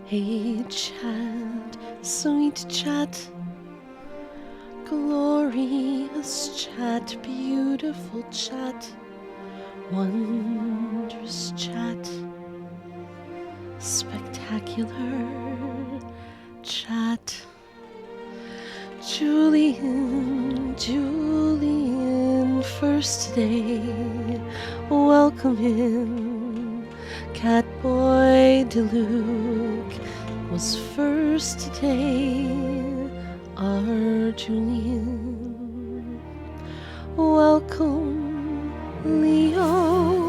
Hey chat, sweet chat, glorious chat, beautiful chat, wondrous chat, spectacular chat. Julian, first day, welcome in. Catboy DeLuke was first today, our Julian. Welcome, Leo.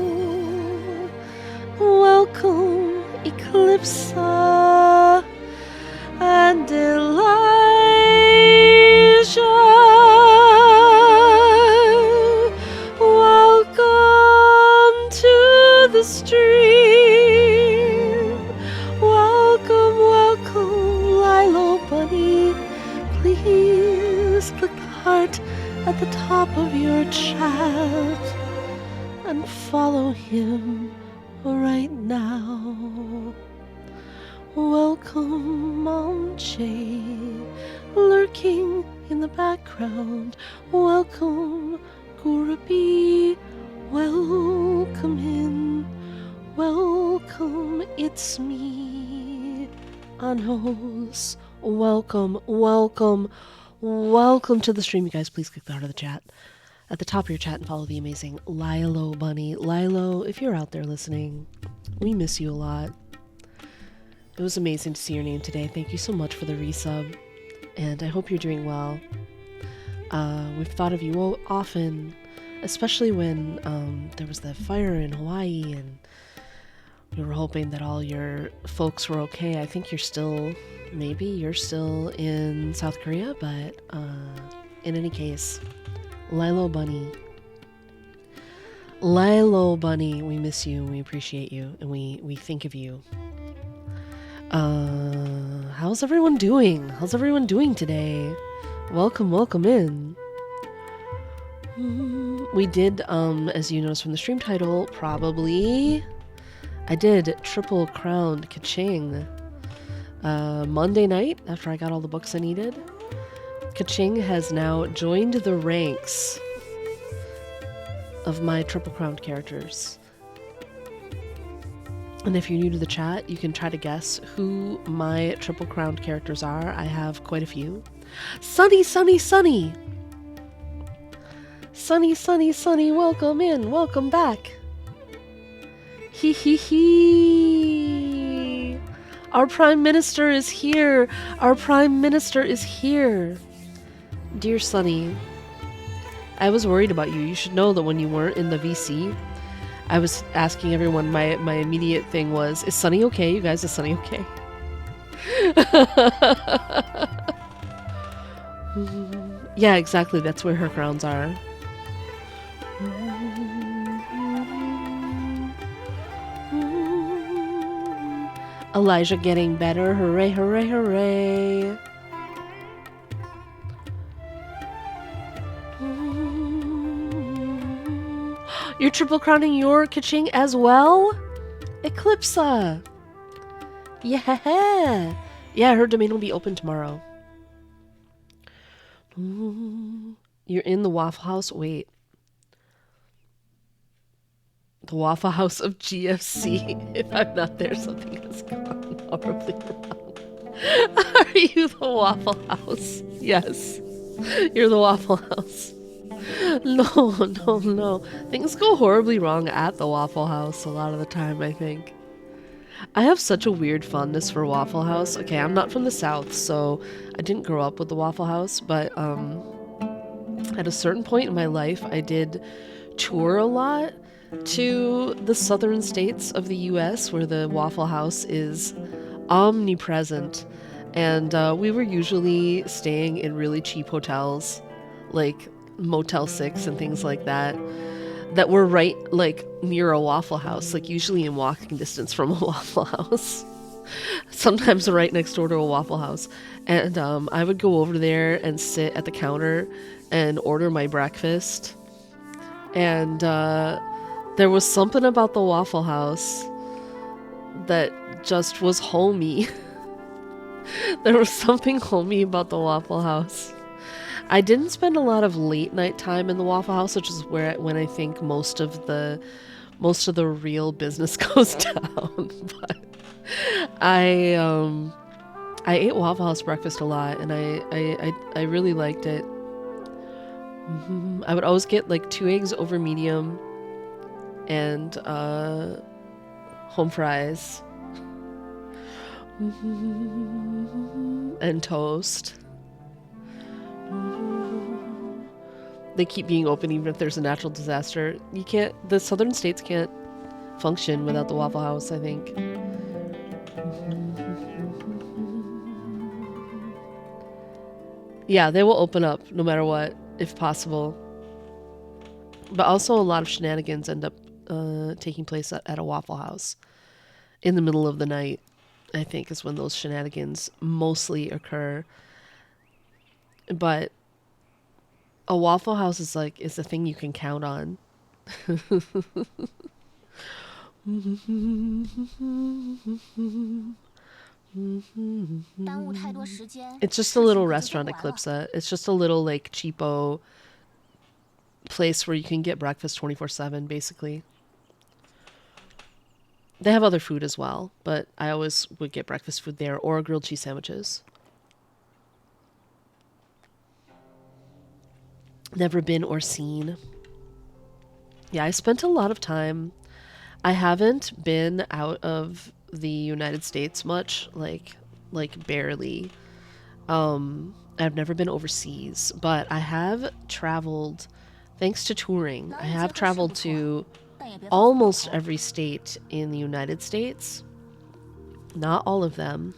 Welcome, Eclipsa and Elijah. Welcome to the stream. Welcome, welcome, Lilo Bunny. Please click the heart at the top of your chat and follow him right now. Welcome, Mom J, lurking in the background. Welcome, Gurabi. Welcome in. Welcome, it's me, Anhos. Welcome, welcome, welcome to the stream. You guys, please click the heart of the chat at the top of your chat and follow the amazing Lilo Bunny. Lilo, if you're out there listening, we miss you a lot. It was amazing to see your name today. Thank you so much for the resub, and I hope you're doing well. We've thought of you often, especially when there was that fire in Hawaii, and we were hoping that all your folks were okay. I think you're still in South Korea, but in any case, Lilo Bunny, we miss you, and we appreciate you, and we think of you. How's everyone doing? How's everyone doing today? Welcome, welcome in. We did, as you noticed from the stream title, I did Triple Crowned Keqing Monday night after I got all the books I needed. Keqing has now joined the ranks of my Triple Crowned characters. And if you're new to the chat, you can try to guess who my Triple Crowned characters are. I have quite a few. Sunny, Sunny, Sunny! Sunny, Sunny, Sunny, welcome in, welcome back! Hee hee hee! Our Prime Minister is here! Our Prime Minister is here! Dear Sunny, I was worried about you. You should know that when you weren't in the VC, I was asking everyone, my immediate thing was, is Sunny okay? You guys, is Sunny okay? Yeah, exactly. That's where her crowns are. Elijah getting better. Hooray, hooray, hooray. You're triple crowning your Keqing as well? Eclipsa! Yeah! Yeah, her domain will be open tomorrow. You're in the Waffle House? Wait. The Waffle House of GFC. If I'm not there, something has gone horribly wrong. Are you the Waffle House? Yes. You're the Waffle House. No. Things go horribly wrong at the Waffle House a lot of the time, I think. I have such a weird fondness for Waffle House. Okay, I'm not from the South, so I didn't grow up with the Waffle House, but at a certain point in my life, I did tour a lot to the southern states of the US where the Waffle House is omnipresent, and we were usually staying in really cheap hotels, like Motel 6 and things like that were right like near a Waffle House, like usually in walking distance from a Waffle House. Sometimes right next door to a Waffle House. And I would go over there and sit at the counter and order my breakfast. And there was something about the Waffle House that just was homey. There was something homey about the Waffle House. I didn't spend a lot of late night time in the Waffle House, which is when I think most of the real business goes down. But I I ate Waffle House breakfast a lot, and I really liked it. I would always get like 2 eggs over medium and home fries and toast. They keep being open even if there's a natural disaster. The southern states can't function without the Waffle House, I think. Yeah, they will open up no matter what, if possible. But also a lot of shenanigans end up taking place at a Waffle House in the middle of the night, I think, is when those shenanigans mostly occur. But a Waffle House is a thing you can count on. It's just a little restaurant, Eclipsa. It's just a little like cheapo place where you can get breakfast 24/7, basically. They have other food as well, but I always would get breakfast food there or grilled cheese sandwiches. Never been or seen. Yeah, I spent a lot of time. I haven't been out of the United States much, like barely. I've never been overseas, but I have traveled thanks to touring. I have traveled to almost every state in the United States. Not all of them.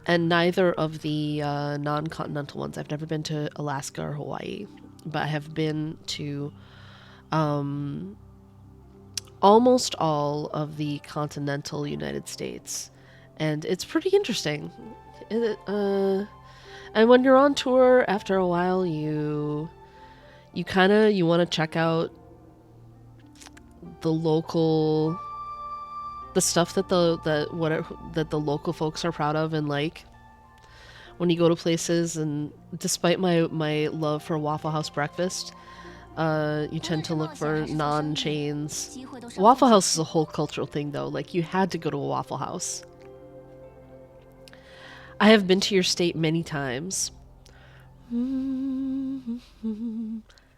And neither of the non-continental ones. I've never been to Alaska or Hawaii, but I have been to almost all of the continental United States. And it's pretty interesting. And when you're on tour, after a while, you want to check out the stuff that the local folks are proud of and like. When you go to places, and despite my love for Waffle House breakfast, you tend to look for non-chains. Waffle House is a whole cultural thing, though. Like, you had to go to a Waffle House. I have been to your state many times.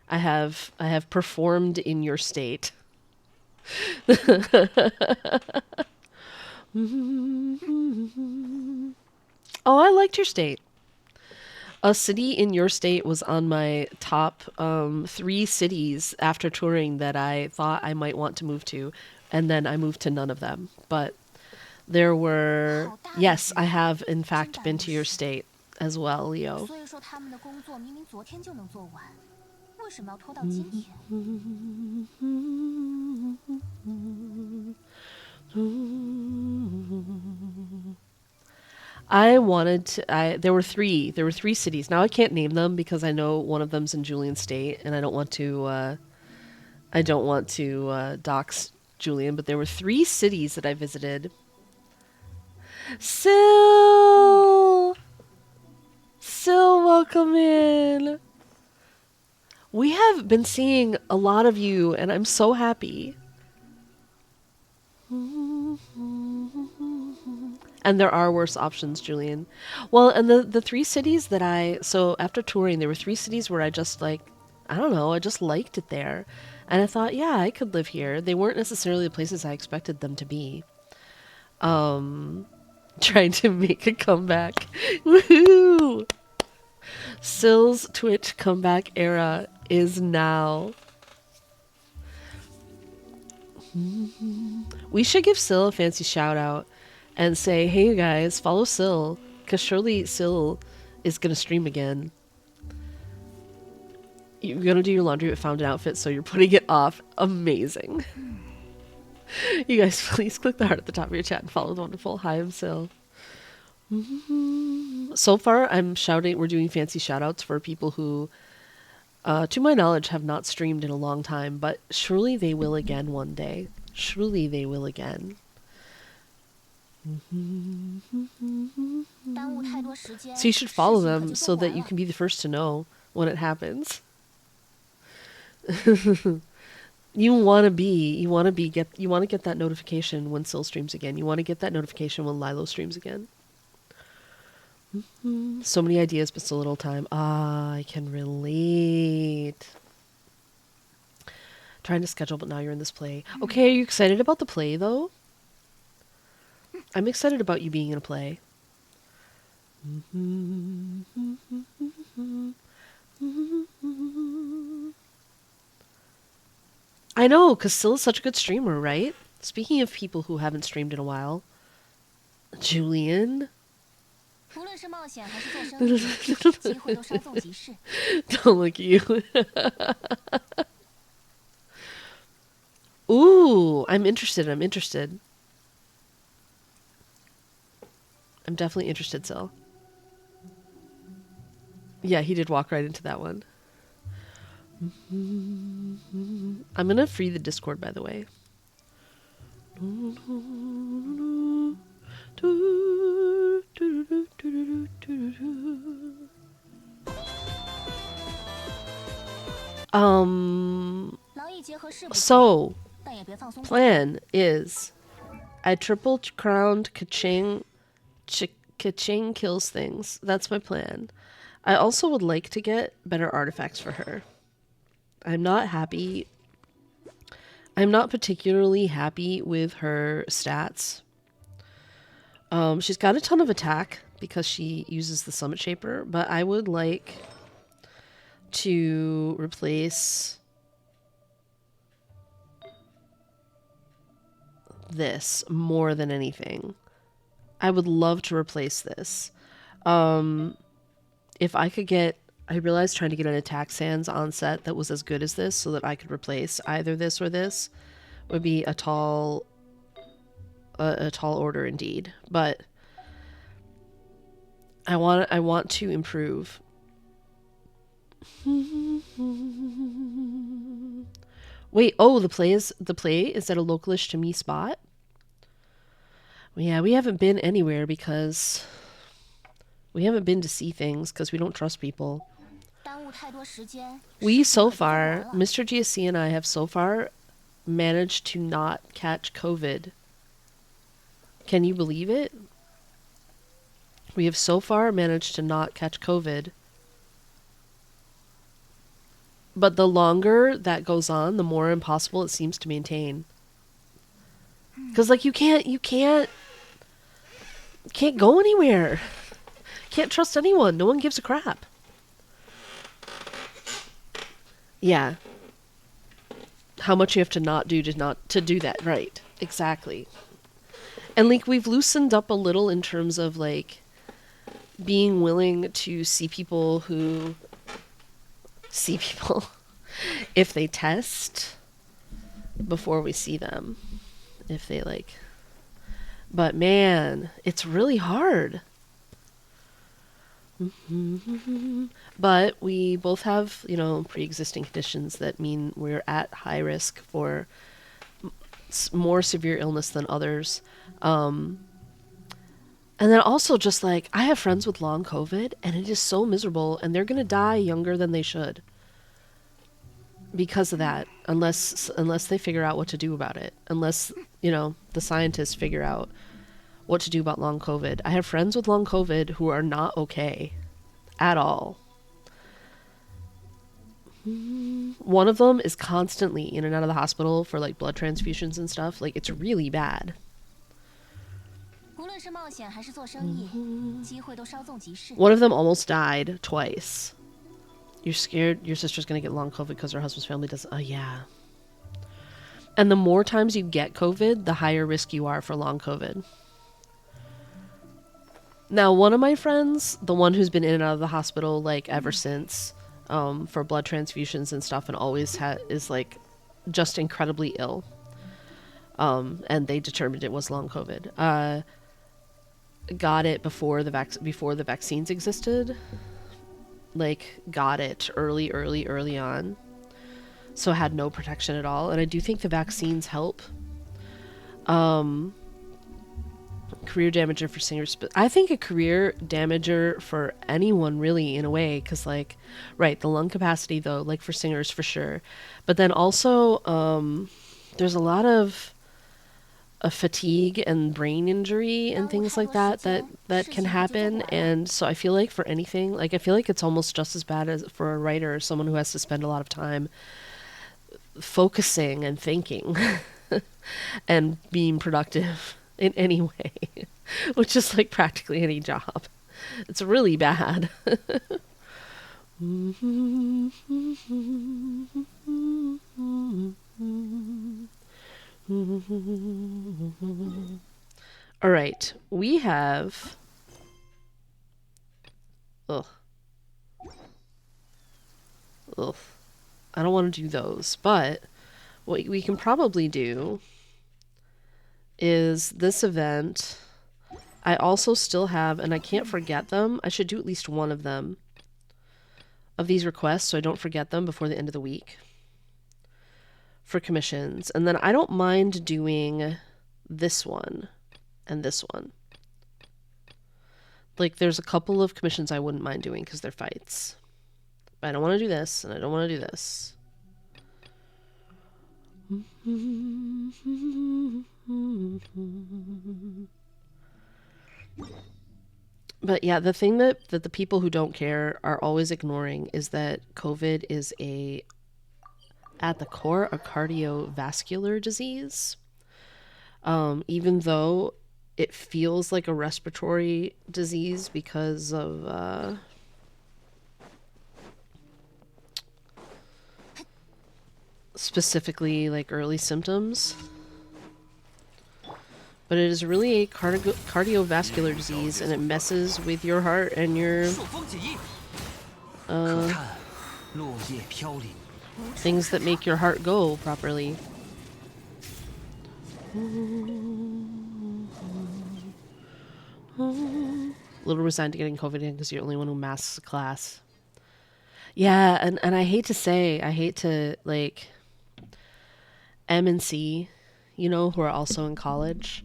I have performed in your state. Oh, I liked your state. A city in your state was on my top 3 cities after touring that I thought I might want to move to, and then I moved to none of them. But there were... Yes, I have, in fact, been to your state as well, Leo. There were 3 cities. Now I can't name them because I know one of them's in Julian State, and I don't want to dox Julian, but there were 3 cities that I visited. Syl, welcome in. We have been seeing a lot of you, and I'm so happy. And there are worse options, Julian. Well, and the 3 cities that so after touring, there were 3 cities where I just I don't know, I just liked it there. And I thought, yeah, I could live here. They weren't necessarily the places I expected them to be. Trying to make a comeback. Woohoo! Syl's Twitch comeback era is now. We should give Syl a fancy shout out and say, hey you guys, follow Syl, because surely Syl is going to stream again. You're going to do your laundry but found an outfit, so you're putting it off. Amazing. You guys, please click the heart at the top of your chat and follow the wonderful Hi, I'm Syl. So far, we're doing fancy shout outs for people who, to my knowledge, have not streamed in a long time, but surely they will again one day. Surely they will again. So you should follow them so that you can be the first to know when it happens. You want to get that notification when Syl streams again. You want to get that notification when Lilo streams again. So many ideas, but so little time. Ah, I can relate. Trying to schedule, but now you're in this play. Okay, are you excited about the play, though? I'm excited about you being in a play. I know, because Syl is such a good streamer, right? Speaking of people who haven't streamed in a while. Julian? Don't look at you. Ooh, I'm interested. I'm definitely interested, Syl. Yeah, he did walk right into that one. I'm gonna free the Discord, by the way. So, plan is I triple crowned Keqing. Keqing kills things. That's my plan. I also would like to get better artifacts for her. I'm not particularly happy with her stats. She's got a ton of attack because she uses the Summit Shaper, but I would like to replace this more than anything. I would love to replace this. If I could get... I realized trying to get an attack sans on set that was as good as this so that I could replace either this or this would be a tall order indeed. But I want to improve. Wait, oh, the play is at a localish to me spot? Well, yeah, we haven't been anywhere because we haven't been to see things because we don't trust people. We so far, Mr. GSC and I have so far managed to not catch COVID. Can you believe it? We have so far managed to not catch COVID. But the longer that goes on, the more impossible it seems to maintain. Because, like, you can't go anywhere. Can't trust anyone. No one gives a crap. Yeah. How much you have to not do to do that. Right. Exactly. And, like, we've loosened up a little in terms of, like, being willing to see people if they test before we see them. If they, like... But, man, it's really hard. But we both have, pre-existing conditions that mean we're at high risk for more severe illness than others. And then also just like, I have friends with long COVID and it is so miserable and they're going to die younger than they should because of that, unless they figure out what to do about it. Unless, the scientists figure out what to do about long COVID. I have friends with long COVID who are not okay at all. One of them is constantly in and out of the hospital for like blood transfusions and stuff. Like, it's really bad. One of them almost died twice. You're scared your sister's gonna get long COVID because her husband's family doesn't. Oh, yeah. And the more times you get COVID, the higher risk you are for long COVID. Now, one of my friends, the one who's been in and out of the hospital like ever since, for blood transfusions and stuff, and always is like just incredibly ill. And they determined it was long COVID. Got it before the vaccines existed. Like, got it early on. So had no protection at all. And I do think the vaccines help. Career damager for singers, but I think a career damager for anyone really in a way, because like, right, the lung capacity though, like for singers for sure, but then also there's a lot of fatigue and brain injury and things like that can happen, and so I feel like for anything, like I feel like it's almost just as bad as for a writer or someone who has to spend a lot of time focusing and thinking and being productive in any way, which is like practically any job. It's really bad. All right, we have. Ugh. Ugh. I don't want to do those, but what we can probably do is this event. I also still have, and I can't forget them. I should do at least one of them, of these requests, so I don't forget them before the end of the week for commissions. And then I don't mind doing this one and this one. Like, there's a couple of commissions I wouldn't mind doing because they're fights. But I don't want to do this, and I don't want to do this. But yeah, the thing that the people who don't care are always ignoring is that COVID is at the core, a cardiovascular disease. Even though it feels like a respiratory disease because of specifically like early symptoms. But it is really a cardiovascular disease, and it messes with your heart and your things that make your heart go properly. A little resigned to getting COVID in because you're the only one who masks a class. Yeah, and I hate to like M and C, you know, who are also in college.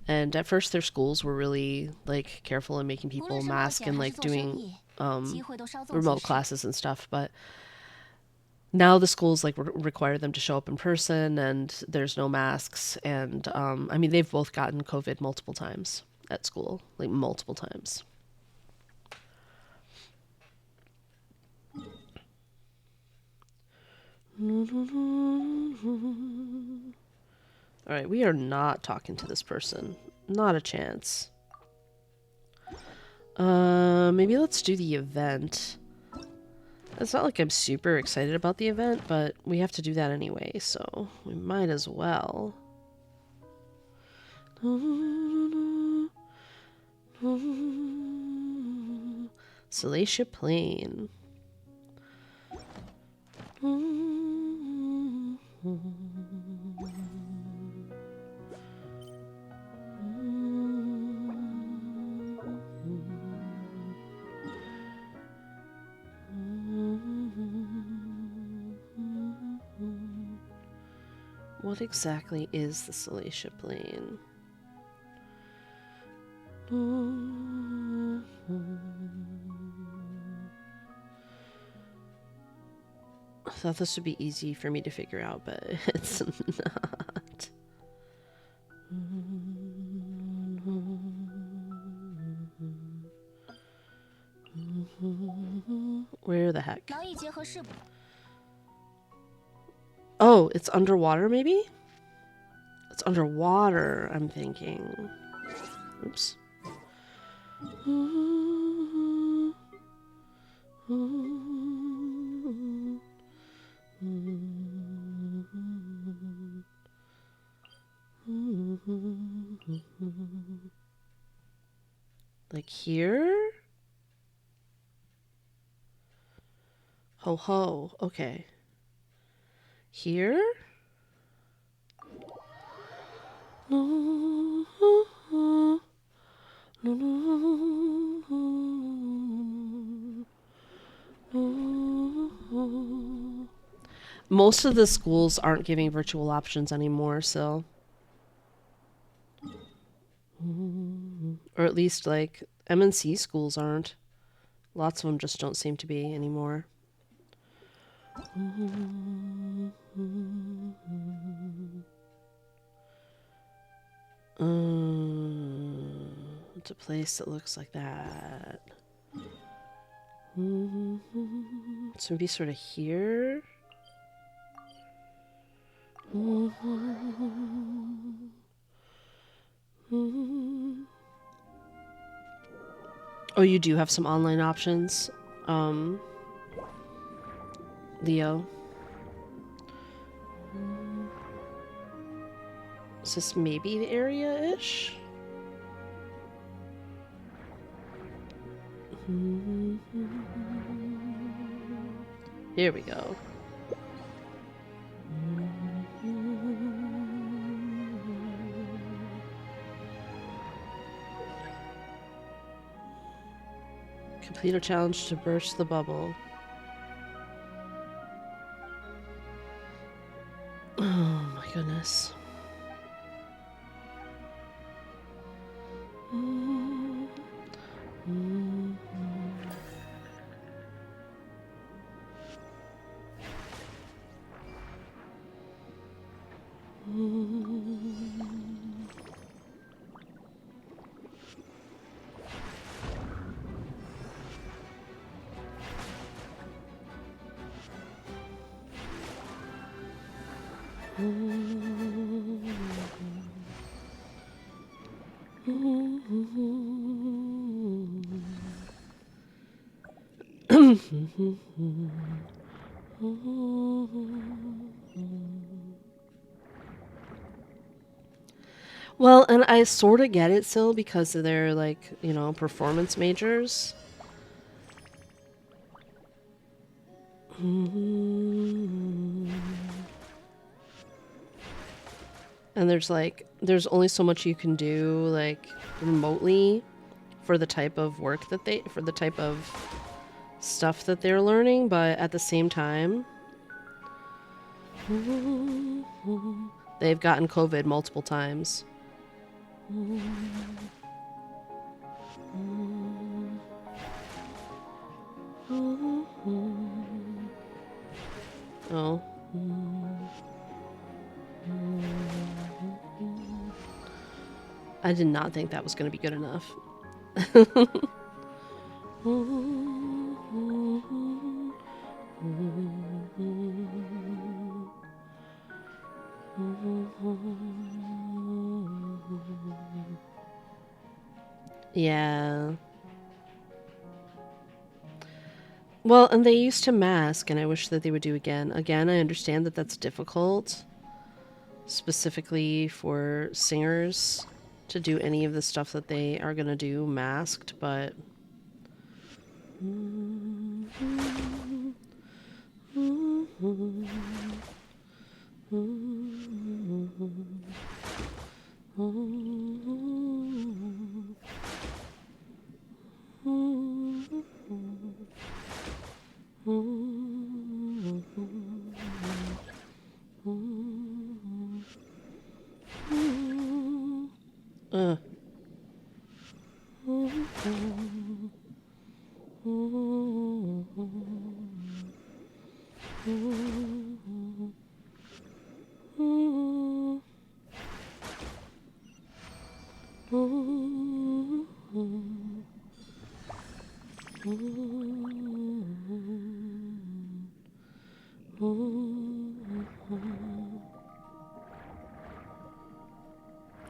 And at first their schools were really like careful in making people mask and like doing remote classes and stuff, but now the schools like require them to show up in person, and there's no masks. And I mean, they've both gotten COVID multiple times at school, like multiple times. All right, we are not talking to this person. Not a chance. Maybe let's do the event. It's not like I'm super excited about the event, but we have to do that anyway, so we might as well. Salacia Plain. What exactly is the Salacia Plain? I thought this would be easy for me to figure out, but it's not. Where the heck? Oh, it's underwater, maybe? It's underwater, I'm thinking. Oops. Like here? Ho ho, okay. Here? Most of the schools aren't giving virtual options anymore, so. Or at least, like, MNC schools aren't. Lots of them just don't seem to be anymore. It's a place that looks like that. So maybe sort of here. Oh, you do have some online options, Leo. Is this maybe the area-ish? Here we go. Complete a challenge to burst the bubble. Oh my goodness. Well, and I sort of get it still because they're like, you know, performance majors. And there's only so much you can do, like, remotely for the type of work that for the type of stuff that they're learning, but at the same time, they've gotten COVID multiple times. Oh. I did not think that was going to be good enough. Yeah. Well, and they used to mask, and I wish that they would do again. Again, I understand that that's difficult, specifically for singers, to do any of the stuff that they are going to do masked, but...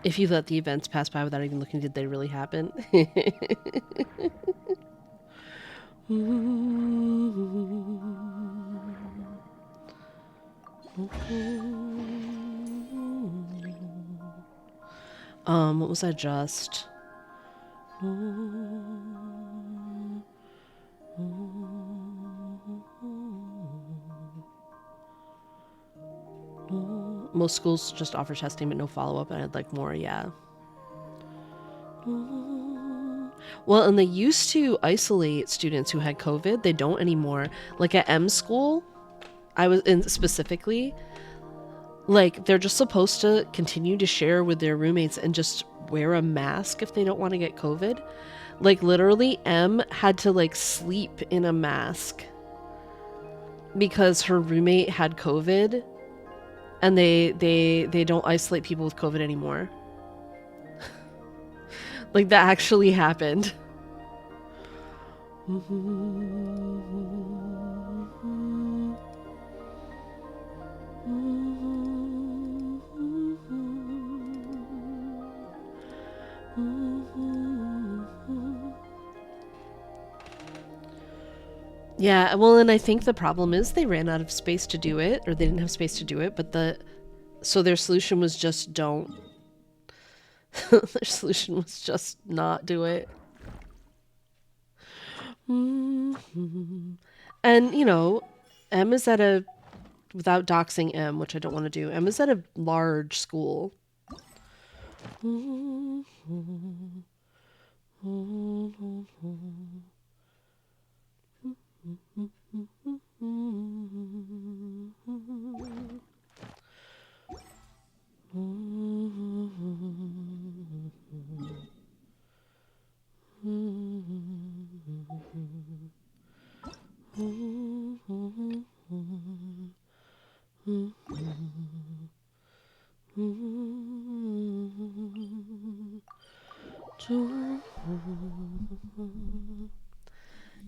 If you let the events pass by without even looking, did they really happen? What was I just? Most schools just offer testing but no follow-up, and I'd like more, yeah. Well, and they used to isolate students who had COVID. They don't anymore. Like at M school, I was in specifically, like, they're just supposed to continue to share with their roommates and just wear a mask if they don't want to get COVID. Like literally M had to like sleep in a mask because her roommate had COVID, and they don't isolate people with COVID anymore. Like that actually happened. Yeah, well, and I think the problem is they ran out of space to do it, or they didn't have space to do it, but so their solution was just don't. Their solution was just not do it. And, you know, M is at a, without doxing M, which I don't want to do, M is at a large school.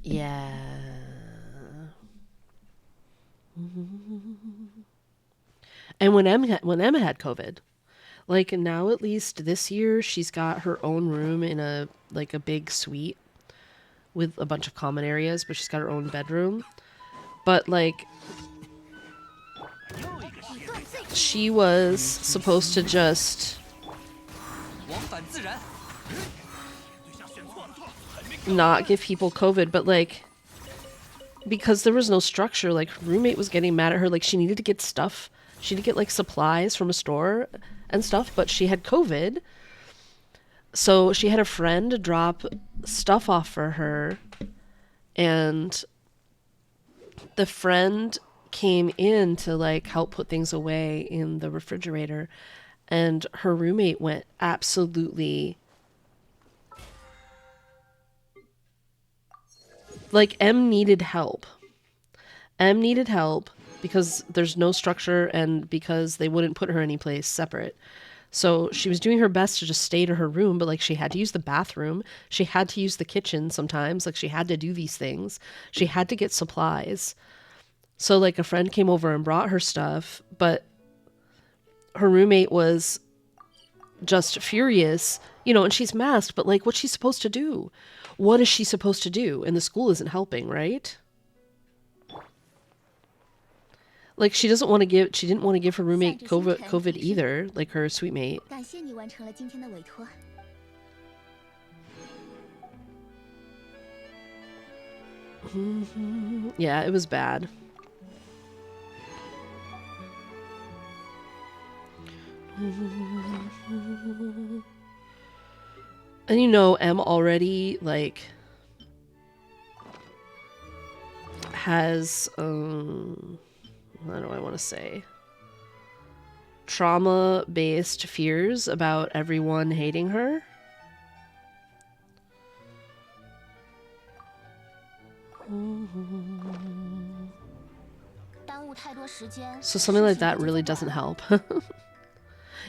Yeah. And when Emma had COVID, like now at least this year she's got her own room in a like a big suite with a bunch of common areas, but she's got her own bedroom. But like she was supposed to just not give people COVID, but like because there was no structure, like her roommate was getting mad at her, like she needed to get stuff. She needed to get like supplies from a store and stuff, but she had COVID. So she had a friend drop stuff off for her, and the friend came in to like help put things away in the refrigerator, and her roommate went absolutely like M needed help. M needed help because there's no structure and because they wouldn't put her anyplace separate. So she was doing her best to just stay to her room, but like she had to use the bathroom. She had to use the kitchen sometimes. Like she had to do these things. She had to get supplies. So like a friend came over and brought her stuff, but her roommate was just furious, you know, and she's masked, but like what's she supposed to do? What is she supposed to do? And the school isn't helping, right? Like she didn't want to give her roommate COVID either, like her sweet mate. Yeah, it was bad. And you know, M already like has what do I want to say? Trauma-based fears about everyone hating her. So something like that really doesn't help.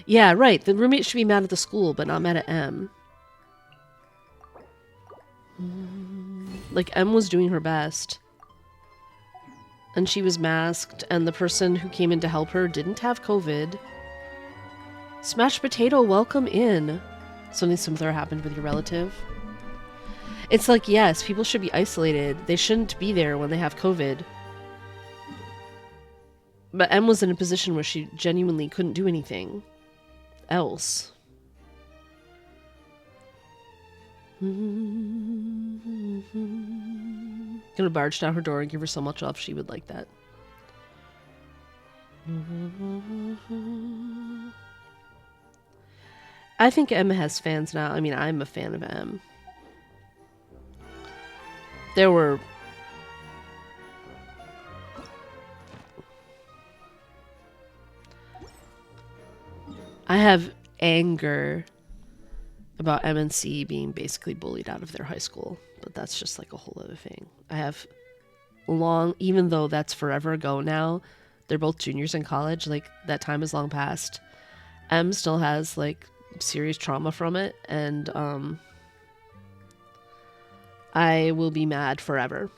Yeah, right. The roommate should be mad at the school, but not mad at M. Like, M was doing her best. And she was masked, and the person who came in to help her didn't have COVID. Smashed Potato, welcome in. Something similar happened with your relative. It's like, yes, people should be isolated. They shouldn't be there when they have COVID. But M was in a position where she genuinely couldn't do anything else. Gonna barge down her door and give her so much love she would like that. I think M has fans now. I mean, I'm a fan of M. There were... I have anger about MNC being basically bullied out of their high school, but that's just like a whole other thing. I have even though that's forever ago now, they're both juniors in college, like that time is long past. M still has like serious trauma from it, and I will be mad forever.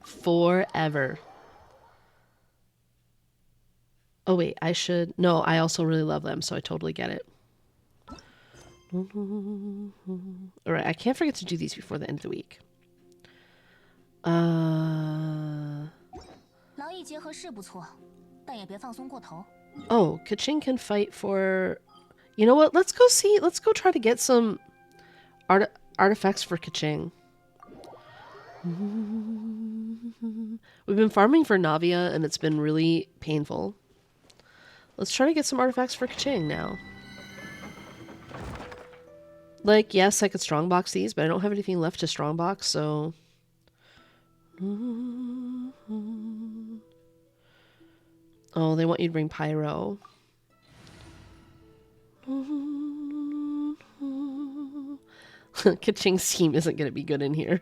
Forever. Oh wait, no, I also really love them, so I totally get it. Alright, I can't forget to do these before the end of the week. Oh, Keqing can fight for... You know what? Let's go try to get some artifacts for Keqing. We've been farming for Navia, and it's been really painful. Let's try to get some artifacts for Keqing now. Like, yes, I could strongbox these, but I don't have anything left to strongbox, so... Oh, they want you to bring Pyro. Keqing's team isn't going to be good in here.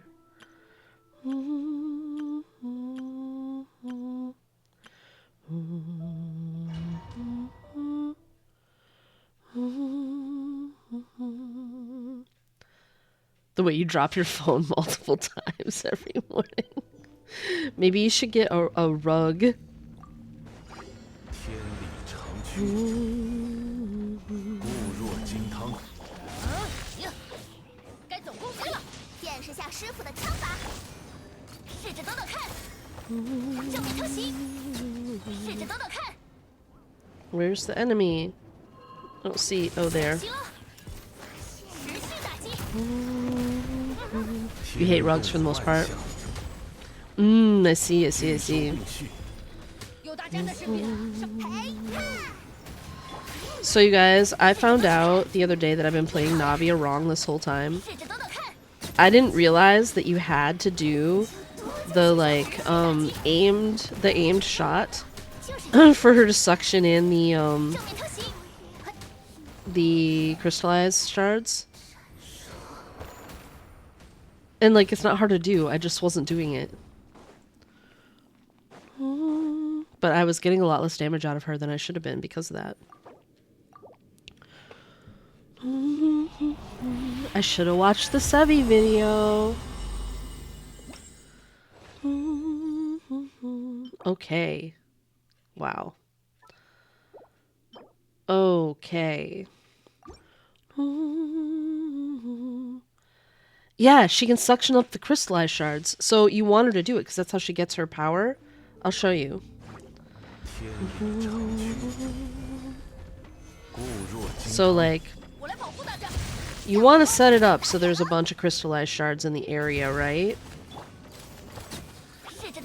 The way you drop your phone multiple times every morning. Maybe you should get a rug. Where's the enemy? I don't see. Oh, there. You hate rugs for the most part. I see. So you guys, I found out the other day that I've been playing Navia wrong this whole time. I didn't realize that you had to do the like aimed shot for her to suction in the crystallized shards. And like it's not hard to do, I just wasn't doing it. But I was getting a lot less damage out of her than I should have been because of that. I should have watched the Sevi video. Okay. Wow. Okay. Yeah, she can suction up the crystallized shards. So you want her to do it because that's how she gets her power. I'll show you. So like, you want to set it up so there's a bunch of crystallized shards in the area, right?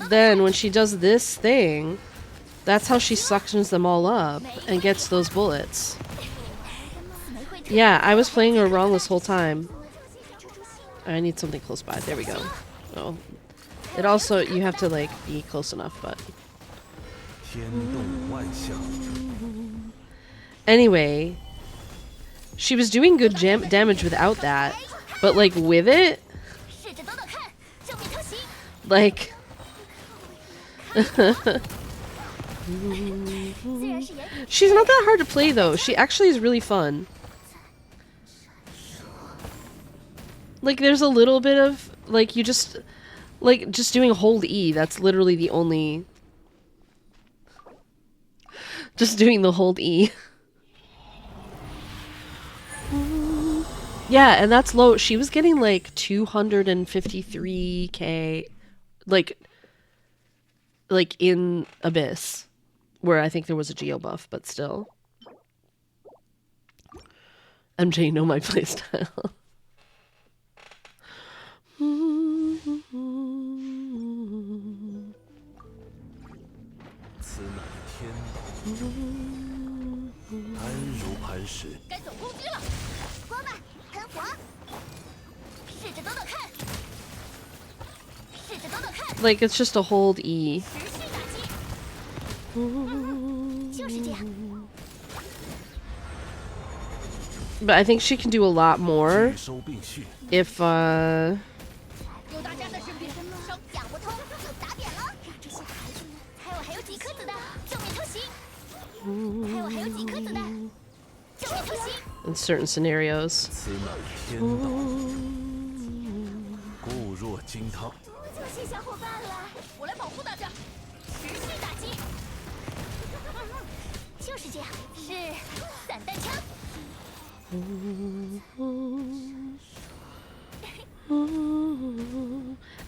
Then when she does this thing, that's how she suctions them all up and gets those bullets. Yeah, I was playing her wrong this whole time. I need something close by. There we go. Oh. It also, you have to like be close enough, but... Anyway, she was doing good damage without that, but like with it, like... She's not that hard to play though. She actually is really fun. Like there's a little bit of like you just doing hold E, that's literally the only just doing the hold E. Yeah, and that's low. She was getting like 253k like in Abyss, where I think there was a geo buff, but still. MJ, you know my playstyle. Like, it's just a hold E. But I think she can do a lot more if in certain scenarios.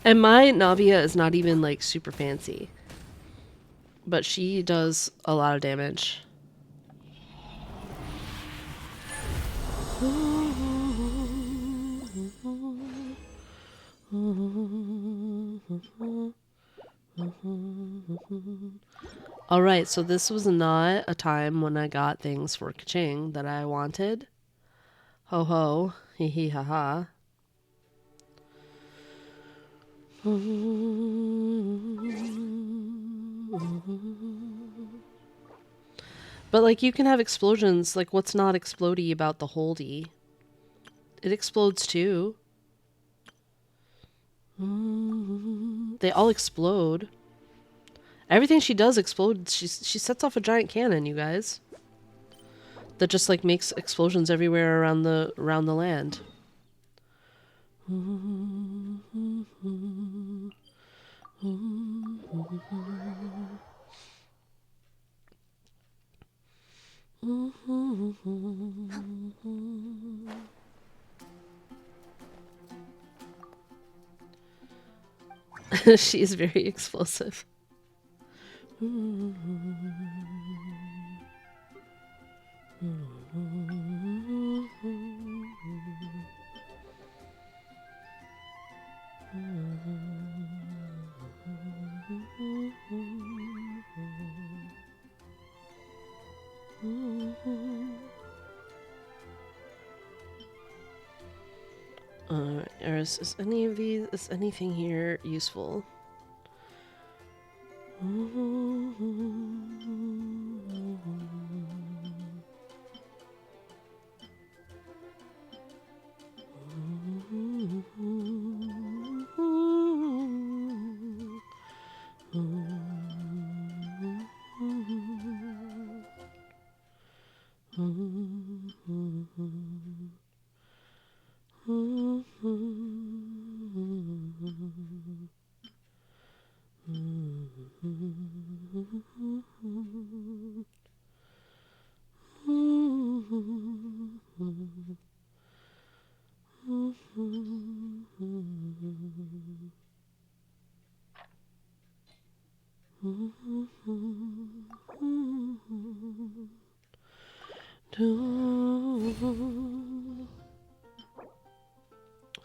And my Navia is not even like super fancy, but she does a lot of damage. Alright, so this was not a time when I got things for Keqing that I wanted. Ho ho, hee hee ha ha. But like you can have explosions, like what's not explodey about the Holdy? It explodes too. They all explode. Everything she does explodes. She sets off a giant cannon, you guys. That just like makes explosions everywhere around the land. She is very explosive. Is any of these, is anything here useful?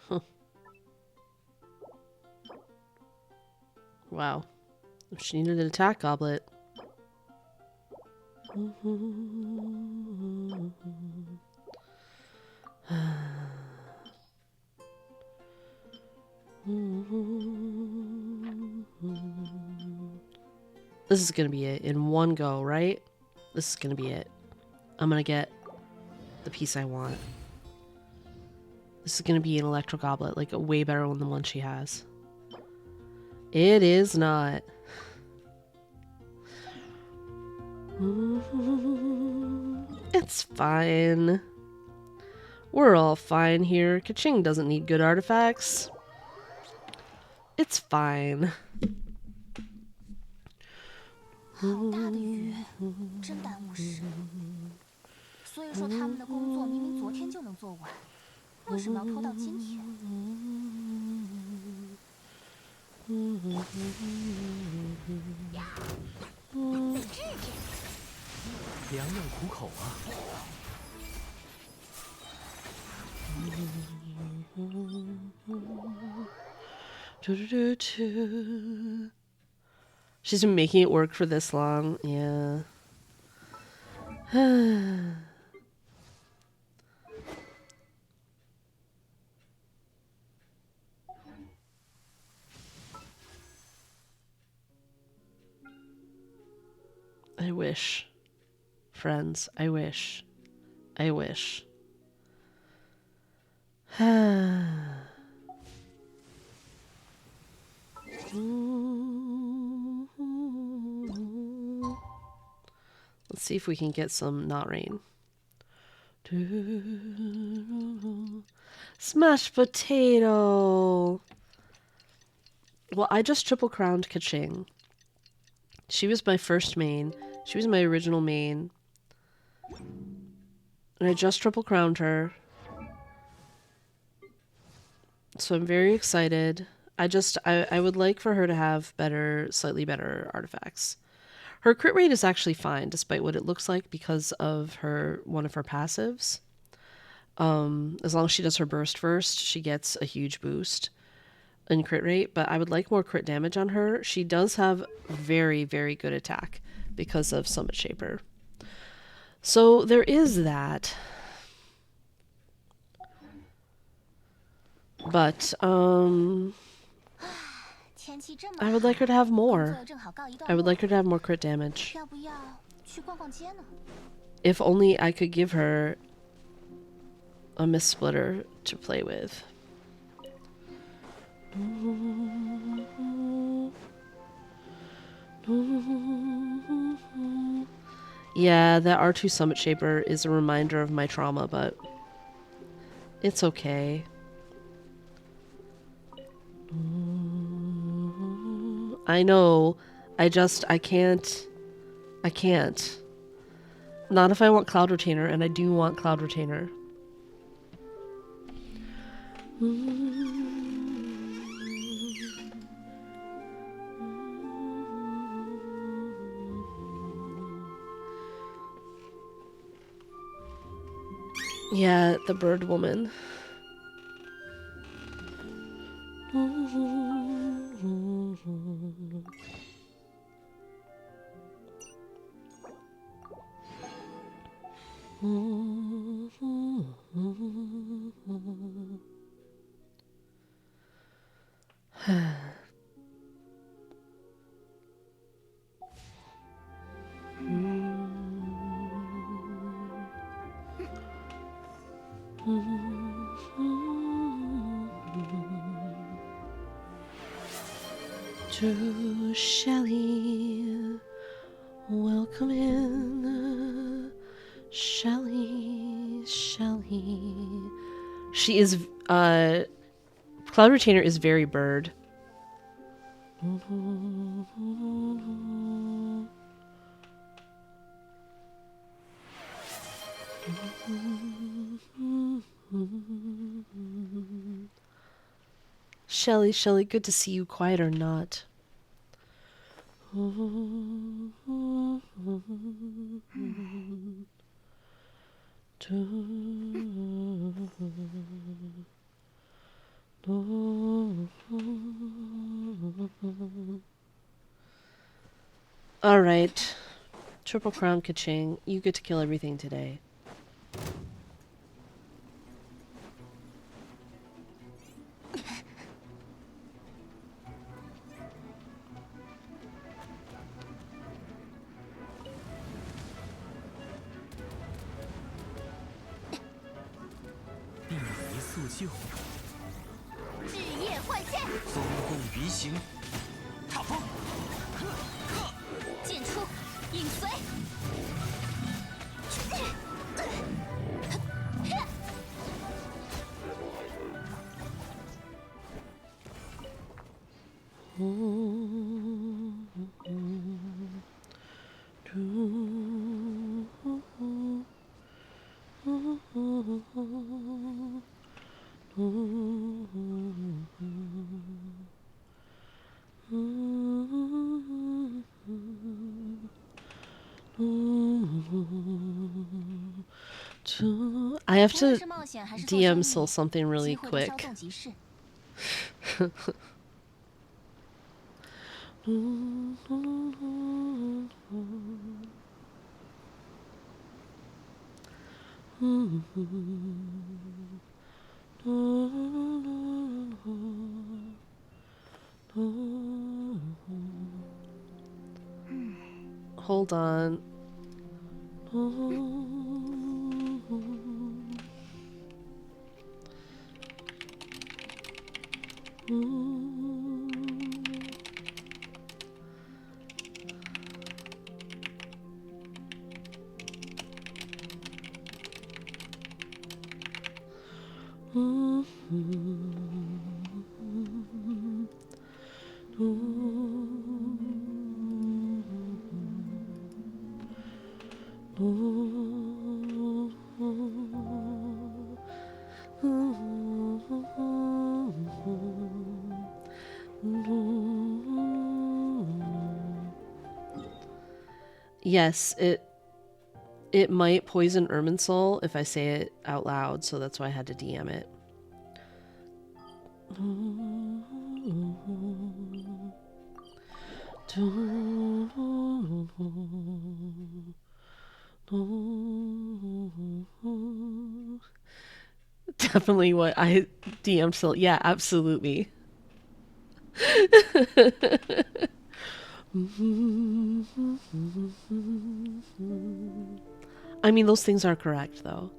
Huh. Wow. She needed an attack goblet. This is gonna be it in one go, right? This is gonna be it. I'm gonna get the piece I want. This is gonna be an electro goblet, like a way better one than the one she has. It is not. It's fine. We're all fine here. Keqing doesn't need good artifacts. It's fine. 好大的雨，真耽误事。所以说他们的工作明明昨天就能做完，为什么要拖到今天？得治治。良药苦口啊！ She's been making it work for this long. Yeah. I wish. friends. I wish. I wish. Let's see if we can get some not rain. Smashed potato. Well, I just triple crowned Keqing. She was my first main. She was my original main. And I just triple crowned her. So I'm very excited. I would like for her to have slightly better artifacts. Her crit rate is actually fine, despite what it looks like, because of one of her passives. As long as she does her burst first, she gets a huge boost in crit rate, but I would like more crit damage on her. She does have very, very good attack because of Summit Shaper. So there is that. But, I would like her to have more. I would like her to have more crit damage. If only I could give her a Mist Splitter to play with. Yeah, that R2 Summit Shaper is a reminder of my trauma, but it's okay. I know. I can't. I can't. Not if I want Cloud Retainer, and I do want Cloud Retainer. Yeah, the bird woman. To Shelly, welcome in, Shelly. She is, Cloud Retainer is very bird. Shelly, good to see you, quiet or not. Alright. Triple Crown Keqing, you get to kill everything today. I have to DM Soul something really quick. Hold on. Yes, it might poison Irminsul if I say it out loud, so that's why I had to DM it. Definitely what I DM'd Sil. Yeah, absolutely. I mean, those things are correct, though.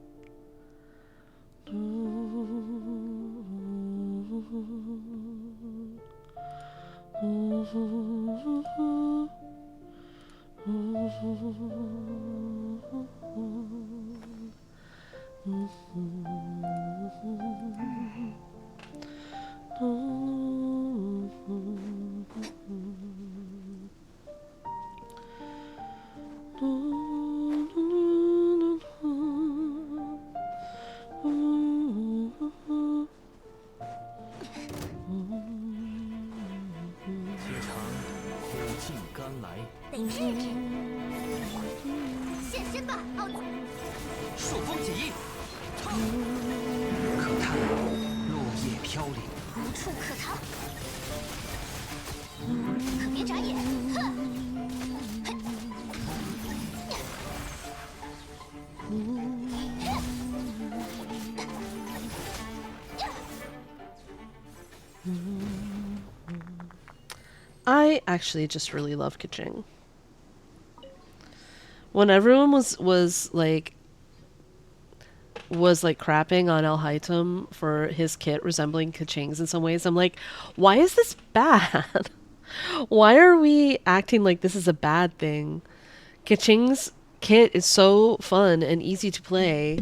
I actually just really love Keqing. When everyone was like crapping on El Haitum for his kit resembling Keqing's in some ways, I'm like, why is this bad? Why are we acting like this is a bad thing? Keqing's kit is so fun and easy to play,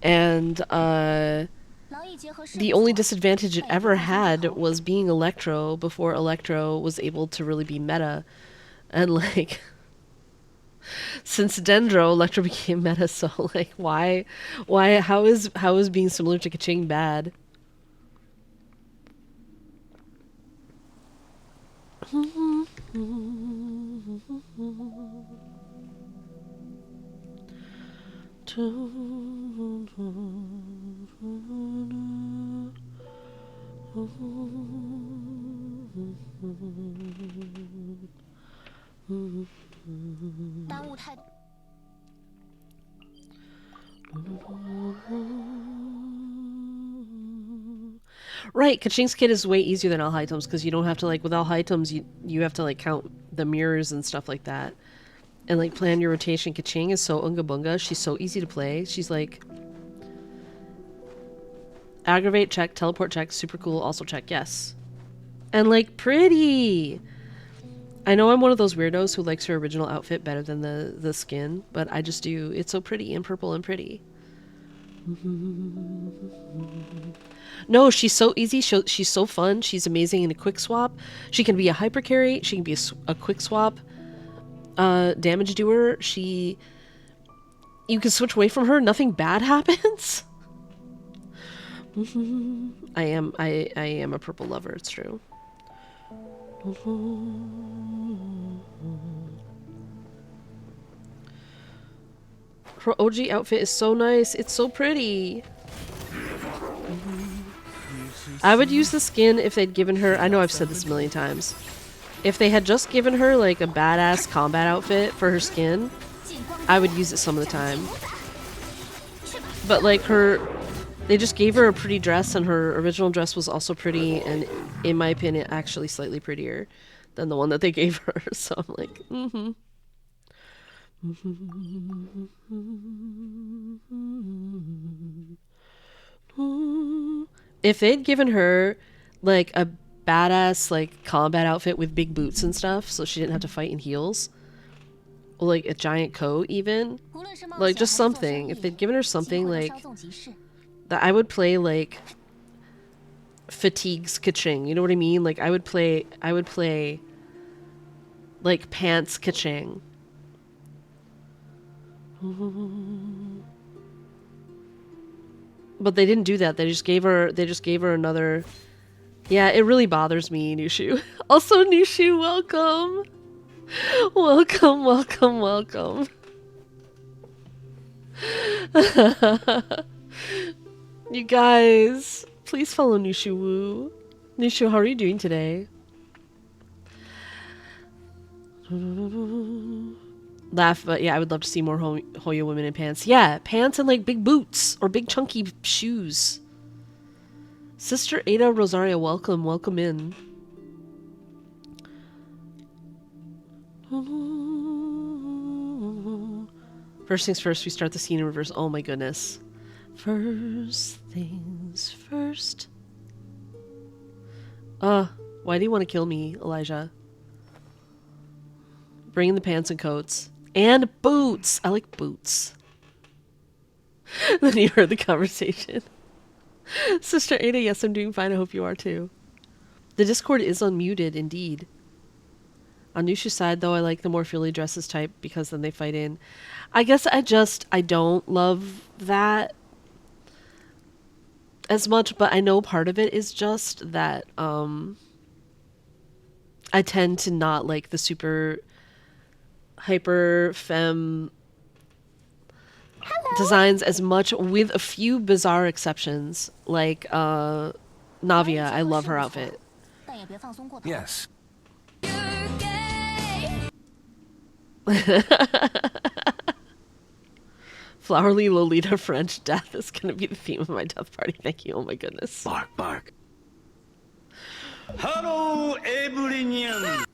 and the only disadvantage it ever had was being Electro before Electro was able to really be meta. And like, since Dendro, Electro became meta, so like, how is being similar to Keqing bad? Right, Keqing's kit is way easier than Alhaitom's because you don't have to like with Alhaitom's you have to like count the mirrors and stuff like that. And like plan your rotation. Keqing is so unga bunga. She's so easy to play. She's like aggravate check, teleport check, super cool, also check, yes. And like pretty. I know I'm one of those weirdos who likes her original outfit better than the skin, but I just do. It's so pretty and purple and pretty. No, she's so easy. She's so fun. She's amazing in a quick swap. She can be a hyper carry. She can be a quick swap damage doer. You can switch away from her. Nothing bad happens. I am a purple lover. It's true. Her OG outfit is so nice. It's so pretty. I would use the skin if they'd given her... I know I've said this a million times. If they had just given her like a badass combat outfit for her skin, I would use it some of the time. But like they just gave her a pretty dress, and her original dress was also pretty, and in my opinion actually slightly prettier than the one that they gave her. So I'm like, If they'd given her like a badass like combat outfit with big boots and stuff, so she didn't have to fight in heels, or like a giant coat even, 无论是冒 like 险 just 还是做生 something. If 意， they'd given her 机 something 会都 like 稍纵即逝。 that, I would play like fatigues Keqing. You know what I mean? Like I would play like pants Keqing. But they didn't do that. They just gave her another. Yeah, it really bothers me, Nushu. Also, Nushu, welcome. Welcome, welcome, welcome. You guys, please follow Nushu Woo. Nushu, how are you doing today? Laugh, but yeah, I would love to see more Hoyo women in pants. Yeah, pants and like big boots or big chunky shoes. Sister Ada Rosario, welcome, welcome in. First things first, we start the scene in reverse. Oh my goodness. First things first. Why do you want to kill me, Elijah? Bring in the pants and coats. And boots! I like boots. Then you heard the conversation. Sister Ada, yes, I'm doing fine. I hope you are too. The Discord is unmuted, indeed. On Nushu's side, though, I like the more frilly dresses type because then they fight in. I guess I don't love that as much, but I know part of it is just that I tend to not like the super hyper femme designs as much, with a few bizarre exceptions, like Navia. I love her outfit. 但也别放松过头。 Yes. Flowery Lolita French death is going to be the theme of my death party. Thank you. Oh my goodness. Bark, bark. Hello, everyone.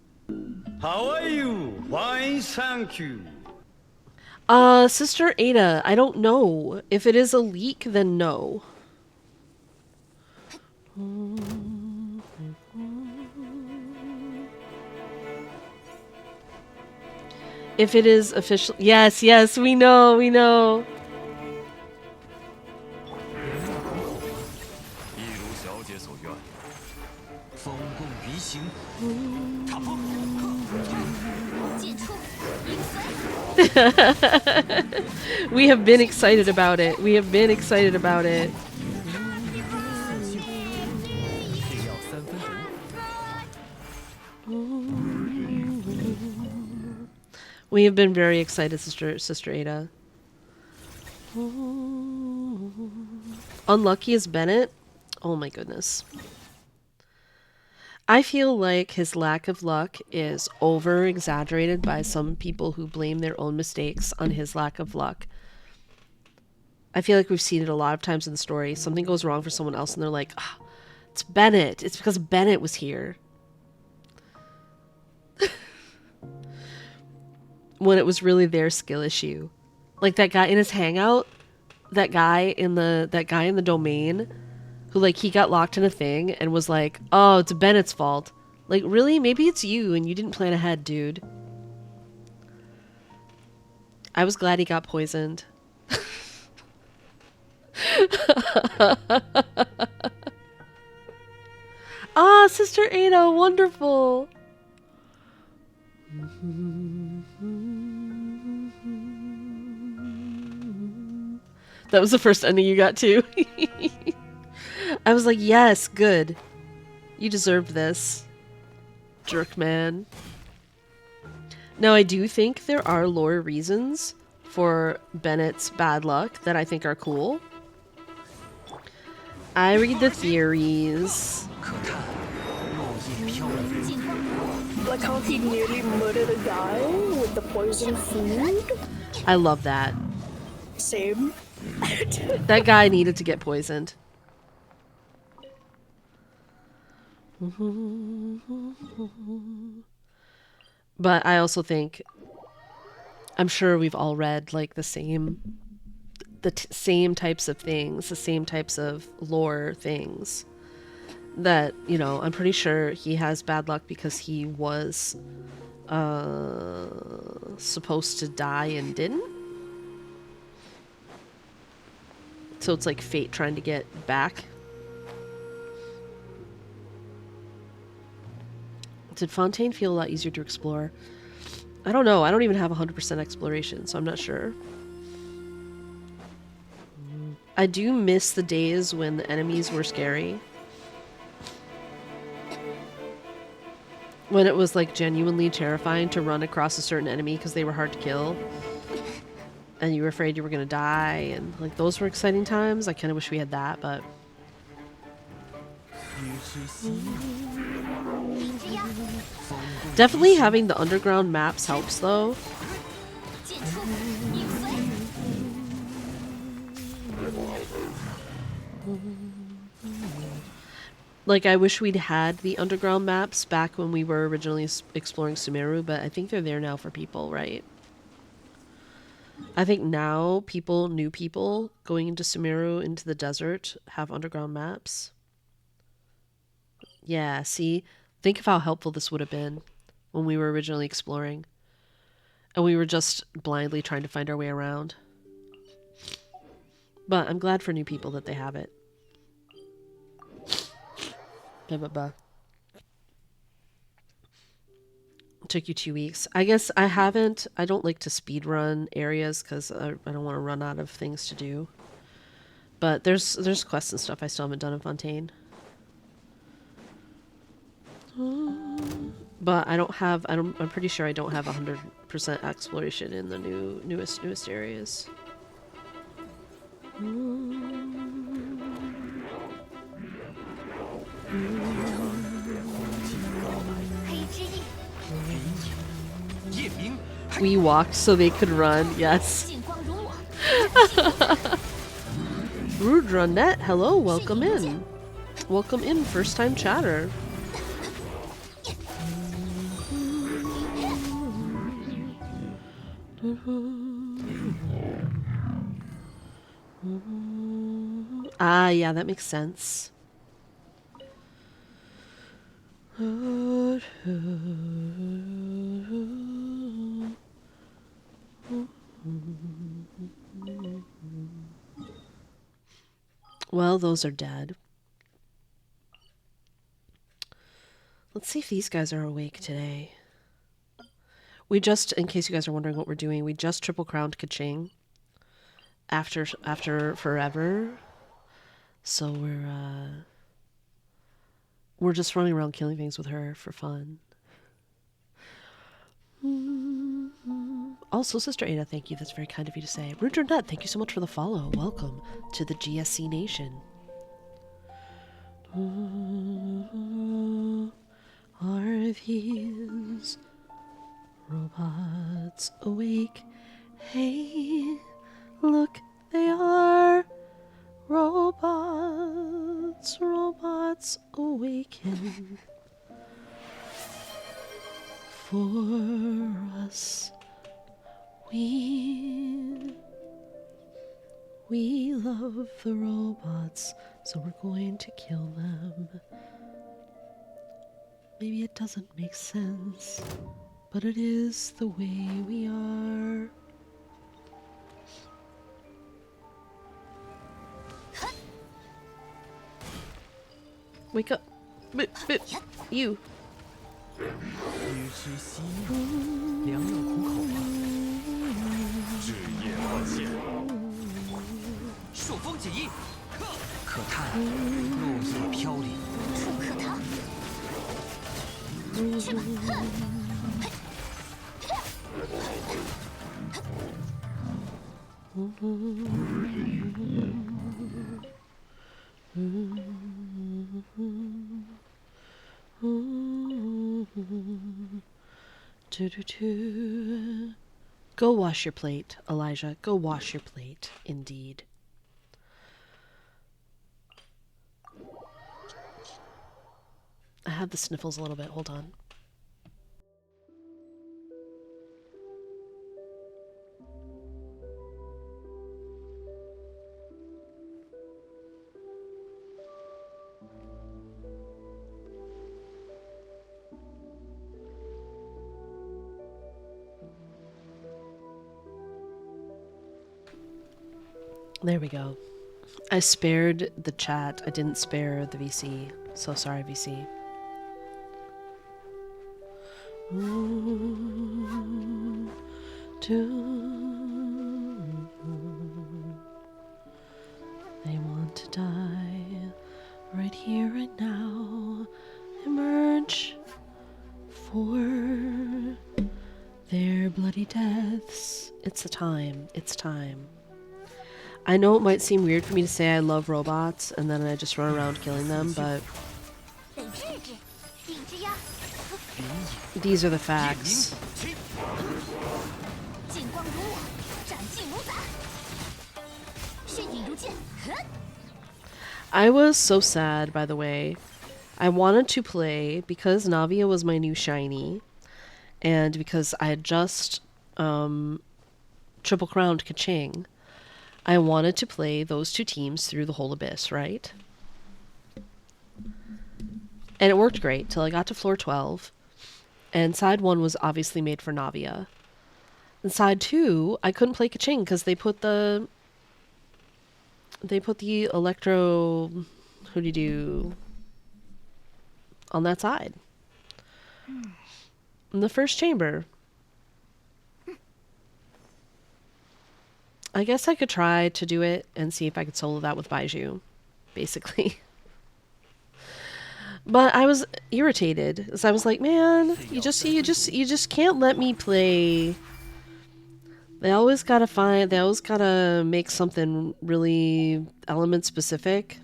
How are you? Fine, thank you. Sister Ada, I don't know. If it is a leak, then no. If it is official, yes, yes, we know, we know. 一如小姐所愿，风共离行，插风。进出，迎随。 We have been excited about it. We have been excited about it. 配料3分毒。 We have been very excited, Sister Ada. Unlucky as Bennett? Oh my goodness. I feel like his lack of luck is over-exaggerated by some people who blame their own mistakes on his lack of luck. I feel like we've seen it a lot of times in the story. Something goes wrong for someone else and they're like, ah, it's Bennett. It's because Bennett was here. When it was really their skill issue. Like that guy in his hangout, that guy in the domain who, like, he got locked in a thing and was like, oh, it's Bennett's fault. Like, really? Maybe it's you and you didn't plan ahead, dude. I was glad he got poisoned. Ah, Sister Ada, wonderful. That was the first ending you got too. I was like, yes, good. You deserved this. Jerk man. Now, I do think there are lore reasons for Bennett's bad luck that I think are cool. I read the theories. 可叹落叶飘零。 进攻， Like how he nearly murdered a guy with the poison food. I love that. Same. That guy needed to get poisoned. But I also think I'm sure we've all read like the same types of things, the same types of lore things. That, you know, I'm pretty sure he has bad luck because he was supposed to die and didn't. So it's like fate trying to get back. Did Fontaine feel a lot easier to explore? I don't know. I don't even have 100% exploration, so I'm not sure. I do miss the days when the enemies were scary. When it was like genuinely terrifying to run across a certain enemy because they were hard to kill. And you were afraid you were going to die. And like those were exciting times. I kind of wish we had that, but... Definitely having the underground maps helps though. Like, I wish we'd had the underground maps back when we were originally exploring Sumeru, but I think they're there now for people, right? I think now new people going into Sumeru, into the desert, have underground maps. Yeah, see? Think of how helpful this would have been when we were originally exploring. And we were just blindly trying to find our way around. But I'm glad for new people that they have it. Blah, blah, blah. It took you 2 weeks. I guess I don't like to speed run areas because I don't want to run out of things to do. But there's quests and stuff I still haven't done in Fontaine. But I'm pretty sure I don't have 100% exploration in the newest areas. We walked so they could run, yes. Rudranet, hello, welcome in. Welcome in, first time chatter. Ah, yeah, that makes sense. Well, those are dead. Let's see if these guys are awake today. We just, in case you guys are wondering what we're doing, we just triple crowned Keqing after forever. So we're just running around killing things with her for fun. Also, Sister Ada, thank you. That's very kind of you to say. Rudernut, thank you so much for the follow. Welcome to the GSC Nation. Are these robots awake? Hey, look, they are robots. Robots awaken for us. We love the robots, so we're going to kill them. Maybe it doesn't make sense, but it is the way we are. Wake up. You. 鱼之息怒，良药苦口吗？日夜换线，朔风解衣，可叹落叶飘零。楚可堂，去吧！Go wash your plate, Elijah. Go wash your plate, indeed. I have the sniffles a little bit. Hold on. There we go. I spared the chat. I didn't spare the VC. So sorry, VC. They want to die right here, right now. Emerge for their bloody deaths. It's the time. It's time. I know it might seem weird for me to say I love robots and then I just run around killing them, but these are the facts. I was so sad, by the way. I wanted to play because Navia was my new shiny and because I had just triple crowned Keqing. I wanted to play those two teams through the whole abyss, right? And it worked great till I got to floor 12. And side 1 was obviously made for Navia. And side 2, I couldn't play Keqing because they put the electro hooty-doo on that side. In the first chamber. I guess I could try to do it and see if I could solo that with Baiju, basically. But I was irritated, as I was like, man, you just can't let me play. They always gotta make something really element specific.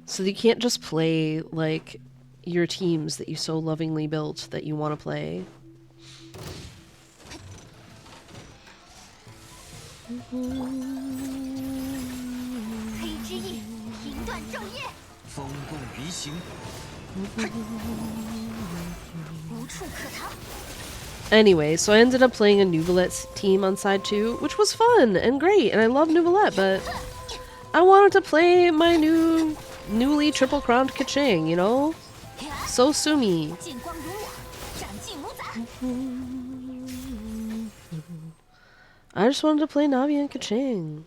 So you can't just play like your teams that you so lovingly built that you want to play. Anyway, so I ended up playing a Nuvolette team on side 2, which was fun and great, and I love Nuvolette, but I wanted to play my newly triple crowned Keqing, you know? So Sumi. I just wanted to play Navi and Keqing.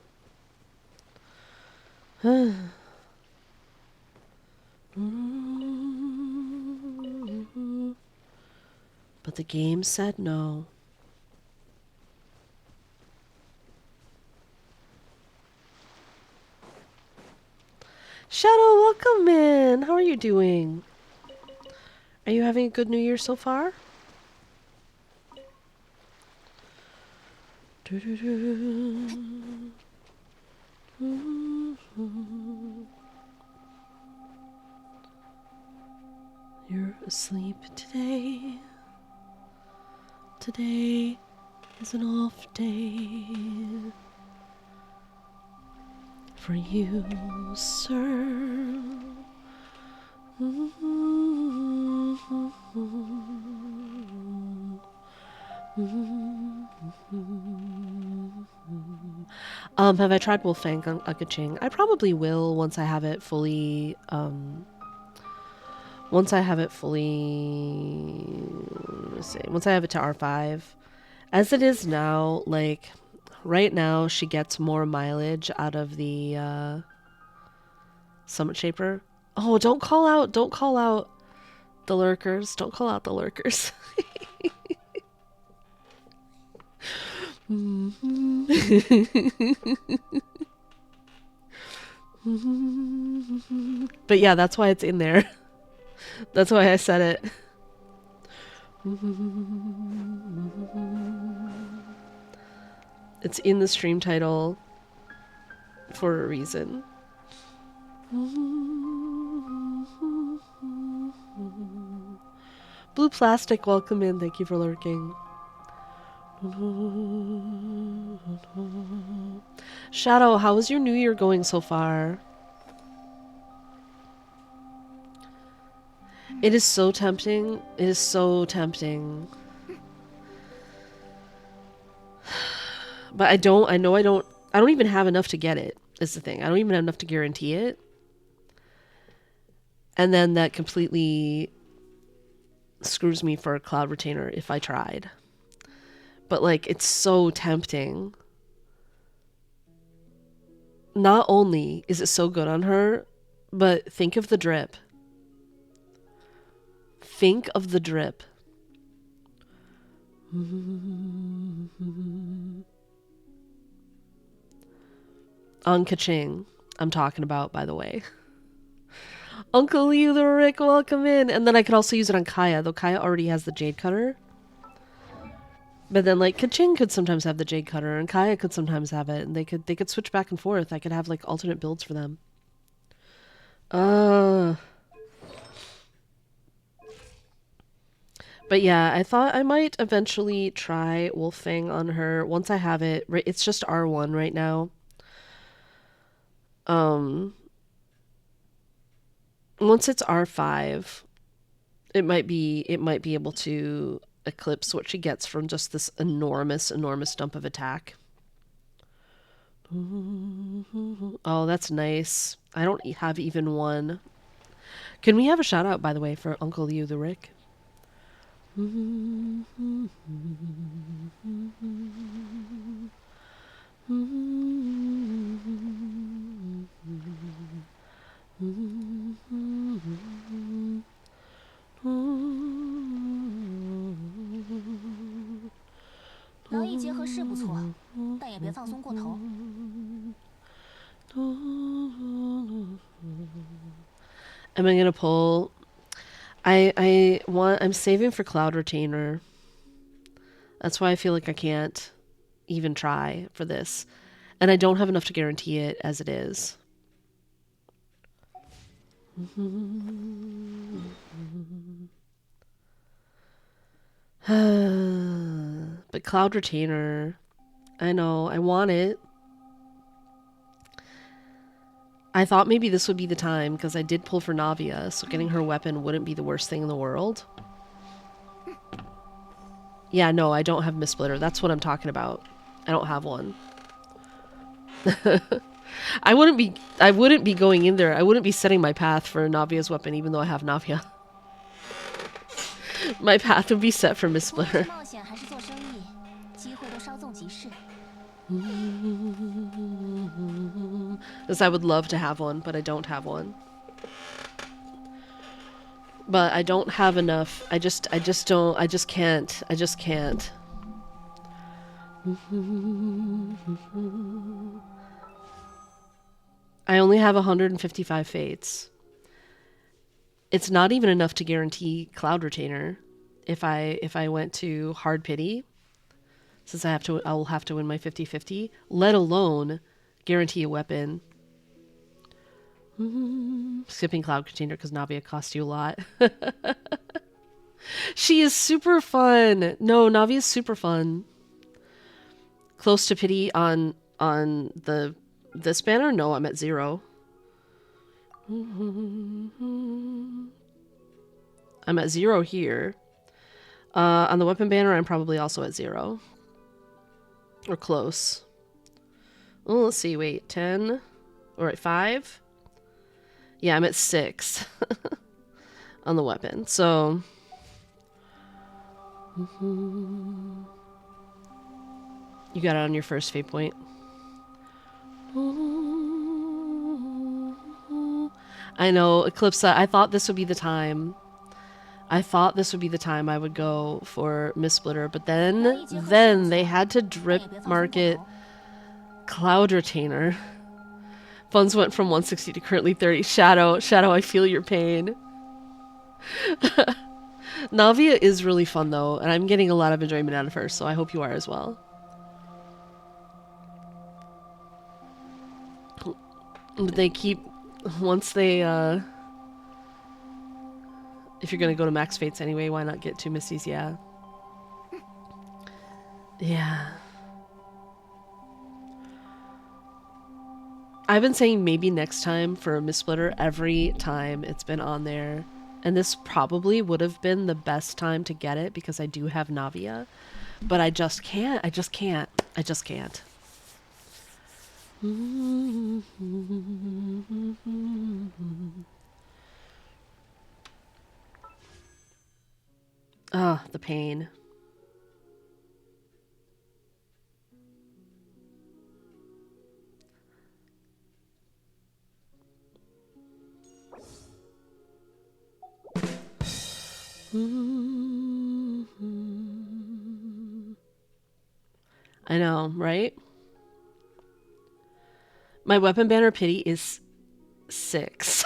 But the game said no. Shadow, welcome in! How are you doing? Are you having a good New Year so far? You're asleep today. Today is an off day for you, sir. Have I tried Wolfang on Keqing? I probably will once I have it fully, once I have it to R5. As it is now, like, right now she gets more mileage out of the, Summit Shaper. Oh, don't call out the lurkers. Don't call out the lurkers. But yeah, that's why it's in there. That's why I said it. It's in the stream title for a reason. Blue Plastic, welcome in. Thank you for lurking. Shadow, how is your new year going so far? It is so tempting. It is so tempting. But I don't even have enough to get it, is the thing. I don't even have enough to guarantee it. And then that completely screws me for a Cloud Retainer if I tried. But, like, it's so tempting. not only is it so good on her, but think of the drip. Think of the drip. On Keqing, I'm talking about, by the way. Uncle Liu the Rick, welcome in. And then I could also use it on Kaya, though Kaya already has the Jade Cutter. But then, like, Keqing could sometimes have the Jade Cutter, and Kaya could sometimes have it, and they could switch back and forth. I could have, like, alternate builds for them. But yeah, I thought I might eventually try Wolfang on her once I have it. It's just R1 right now. Once it's R5, it might be able to eclipse what she gets from just this enormous dump of attack. Oh, that's nice. I don't have even one. Can we have a shout out, by the way, for Uncle Liu the Rick?劳逸结合是不错，但也别放松过头。Am I gonna pull? I'm saving for Cloud Retainer. That's why I feel like I can't even try for this. And I don't have enough to guarantee it as it is. But Cloud Retainer, I know, I want it. I thought maybe this would be the time, because I did pull for Navia, so getting her weapon wouldn't be the worst thing in the world. Yeah, no, I don't have Missplitter. That's what I'm talking about. I don't have one. I wouldn't be going in there. I wouldn't be setting my path for Navia's weapon, even though I have Navia. My path would be set for Missplitter. Because I would love to have one, but I don't have one. But I don't have enough. I just can't. I only have 155 fates. It's not even enough to guarantee Cloud Retainer if I went to Hard Pity, since I will have to win my 50-50, let alone guarantee a weapon. Skipping Cloud Retainer because Navia costs you a lot. She is super fun. No, Navi is super fun. Close to Pity on this banner? No, I'm at 0. I'm at 0 here. On the weapon banner, I'm probably also at 0. Or close. Oh, let's see. Wait, 10? Or at 5? Yeah, I'm at 6 on the weapon. So... You got it on your first fate point. I know, Eclipse, I thought this would be the time. I thought this would be the time I would go for Missplitter, but then they had to drip market Cloud Retainer. Funds went from 160 to currently 30. Shadow, I feel your pain. Navia is really fun though, and I'm getting a lot of enjoyment out of her, so I hope you are as well. But they keep, once they, if you're gonna go to max fates anyway, why not get 2 Misties? Yeah. Yeah. I've been saying maybe next time for a Missplitter every time it's been on there. And this probably would have been the best time to get it because I do have Navia. But I just can't. I just can't. Ah, the pain. I know, right? My weapon banner pity is 6.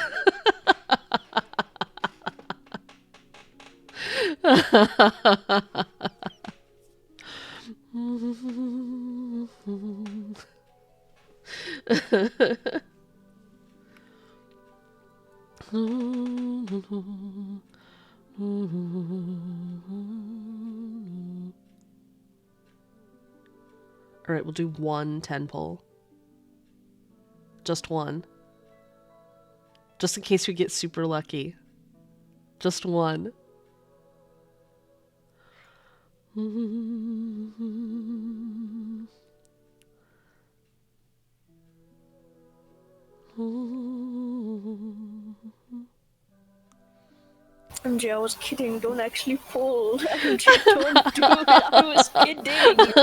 Alright, we'll do 1 10 pull. Just 1. Just in case we get super lucky. Just 1. MJ, I was kidding. Don't actually pull. MJ, don't do it. I was kidding. Don't.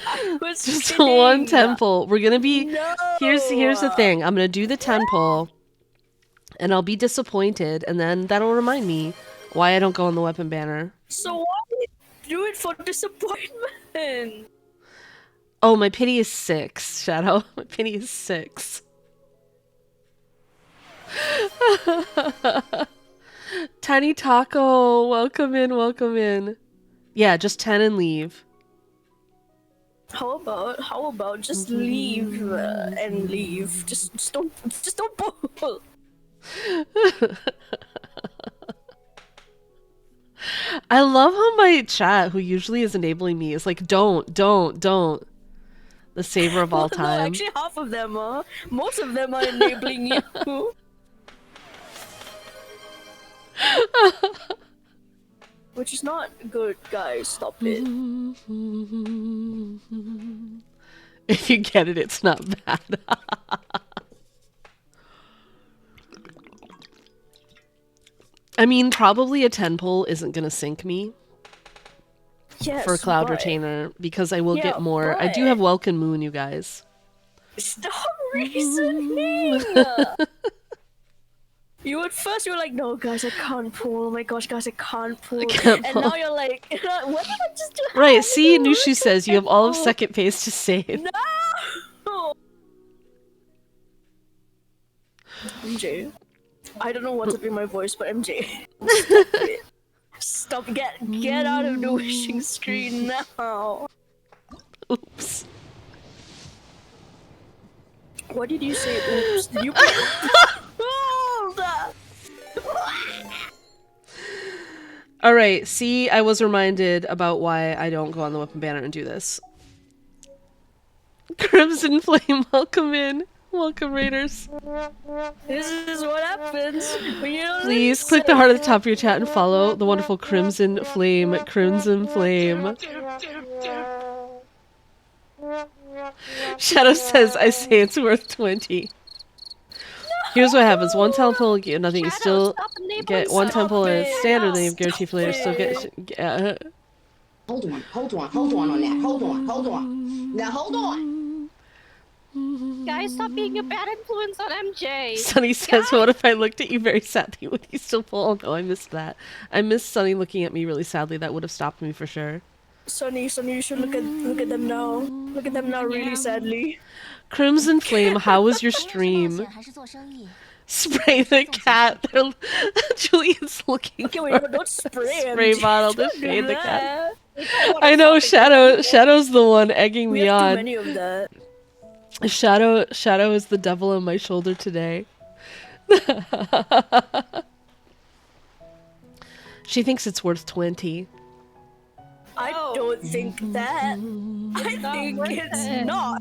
I was Just kidding. 1 10 pull. We're gonna be No. here's the thing. I'm gonna do the 10 pull and I'll be disappointed, and then that'll remind me why I don't go on the weapon banner. So why do it for disappointment? Oh, my pity is 6, Shadow. My pity is 6. Tiny Taco, welcome in, welcome in. Yeah, just 10 and leave. How about just leave and leave? Just don't pull. I love how my chat, who usually is enabling me, is like, don't. The saver of all No, time. actually, half of them are. Most of them are enabling you. Which is not good, guys. Stop it. If you get it, it's not bad. I mean, probably a 10 pull isn't gonna sink me Yes, for Cloud but- Retainer because I will Yeah, get more. I do but- have Welkin Moon, you guys. Stop reasoning! You at first you were like, no guys, I can't pull. Oh my gosh, guys, I can't pull. can't and pull. now you're like, what did I just do? Right, see, No, Nushu says you have all of second phase to save. No! MJ. I don't know what's up in my voice, but MJ. Stop it. Stop, get out of the wishing screen now. Oops. What did you say? Oops. Did you Alright, see, I was reminded about why I don't go on the weapon banner and do this. Crimson Flame, welcome in. Welcome, Raiders. This is what happens when you don't Please listen. click the heart at the top of your chat and follow the wonderful Crimson Flame. Crimson Flame. Shadow says, I say it's worth 20. Here's what happens. 1 temple, get nothing. You still get 1 temple and it's standard, then you have guarantee for later. Still get... Hold on on that. Hold on. Now hold on. Guys, stop being a bad influence on MJ. Sunny says, what if I looked at you very sadly? Would you still pull? Oh no, I missed that. I missed Sunny looking at me really sadly. That would have stopped me for sure. Sunny, you should look at them now. Look at them now, really sadly. Crimson Flame, how was your stream? 还是做生意？ Spray the cat. Julian's looking Okay, for wait, but don't spray him. spray bottle to Don't do shade the cat. that. I know, Shadow's the one egging We me have too on. many of that. Shadow is the devil on my shoulder today. She thinks it's worth 20. I don't think that. I think worth it's it. not.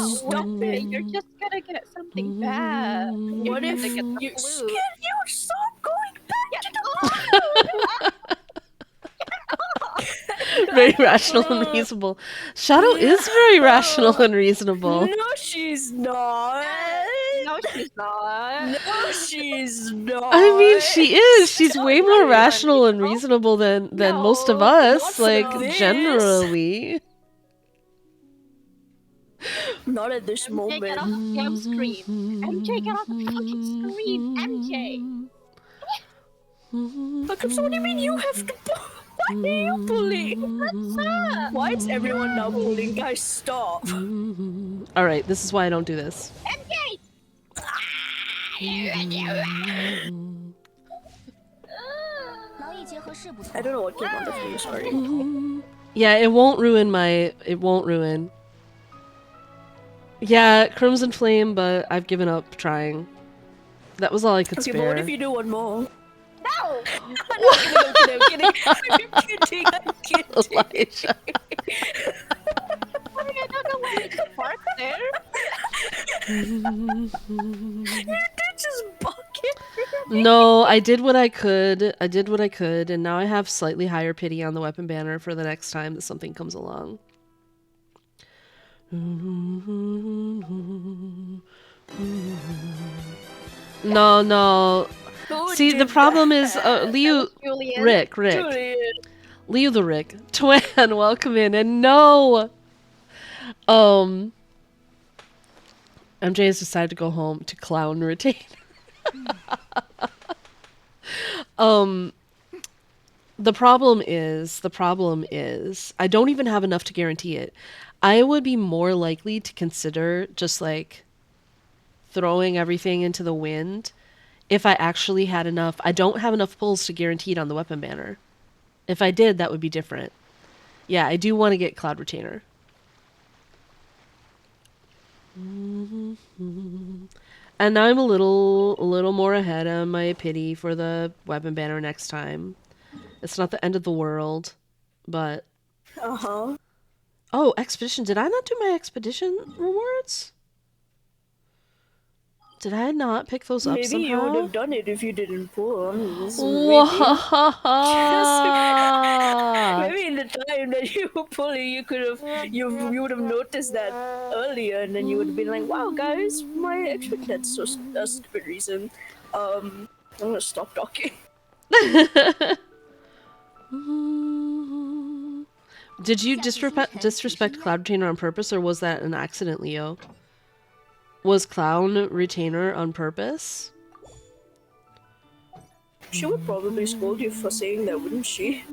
Stop it. You're just gonna get something bad. What You're if gonna get the you flu. stop going back to the Very rational and reasonable. Shadow is very rational and reasonable. No, she's not. No, she's not. No, she's not. I mean, she is. She's way more rational and reasonable than most of us, not for like, this. generally. Not at this MJ, get off moment. the damn screen. MJ, get off the fucking screen. MJ. So what do you mean you have to pull? Why are you pulling? Why is everyone now pulling? Guys, stop. Alright, this is why I don't do this. MJ! I don't know what came on the screen, sorry. Yeah, it won't ruin my... It won't ruin. Yeah, Crimson Flame, but I've given up trying. That was all I could Okay, spare. but what if you do one more? No! I'm kidding. I'm kidding. Elijah. I don't know why it's park there. You did just bucket. No, I did what I could. I did what I could, and now I have slightly higher pity on the weapon banner for the next time that something comes along. No. See, the problem is Liu, Julian. Rick. Liu the Rick. Twan, welcome in, and no! MJ has decided to go home to clown retain. The problem is, I don't even have enough to guarantee it. I would be more likely to consider just like throwing everything into the wind if I actually had enough. I don't have enough pulls to guarantee it on the weapon banner. If I did, that would be different. Yeah, I do want to get Cloud Retainer. And now I'm a little more ahead on my pity for the weapon banner next time. It's not the end of the world, but... Uh-huh. Oh, expedition. Did I not do my expedition rewards? Did I not pick those up Maybe somehow? you would have done it if you didn't pull. Maybe in the time that you were pulling, you could have you would have noticed that earlier, and then you would have been like, "Wow, guys, my extra that's a stupid reason." I'm gonna stop talking. Did you disrespect Cloud Retainer on purpose, or was that an accident, Leo? Was Clown Retainer on purpose? She would probably scold you for saying that, wouldn't she?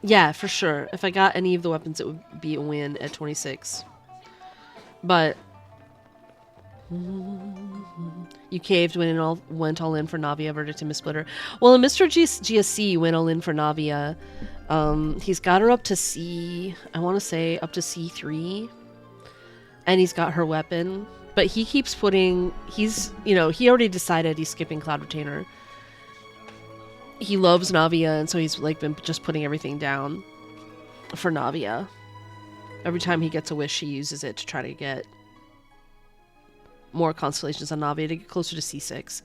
Yeah, for sure. If I got any of the weapons, it would be a win at 26. But you caved when it went all in for Navia verdict and Missplitter. Well, Mr. GSC went all in for Navia. He's got her up to C, I want to say up to C3, and he's got her weapon. But he keeps putting, he already decided he's skipping Cloud Retainer. He loves Navia, and so he's like been just putting everything down for Navia. Every time he gets a wish, he uses it to try to get more constellations on Navia to get closer to C6.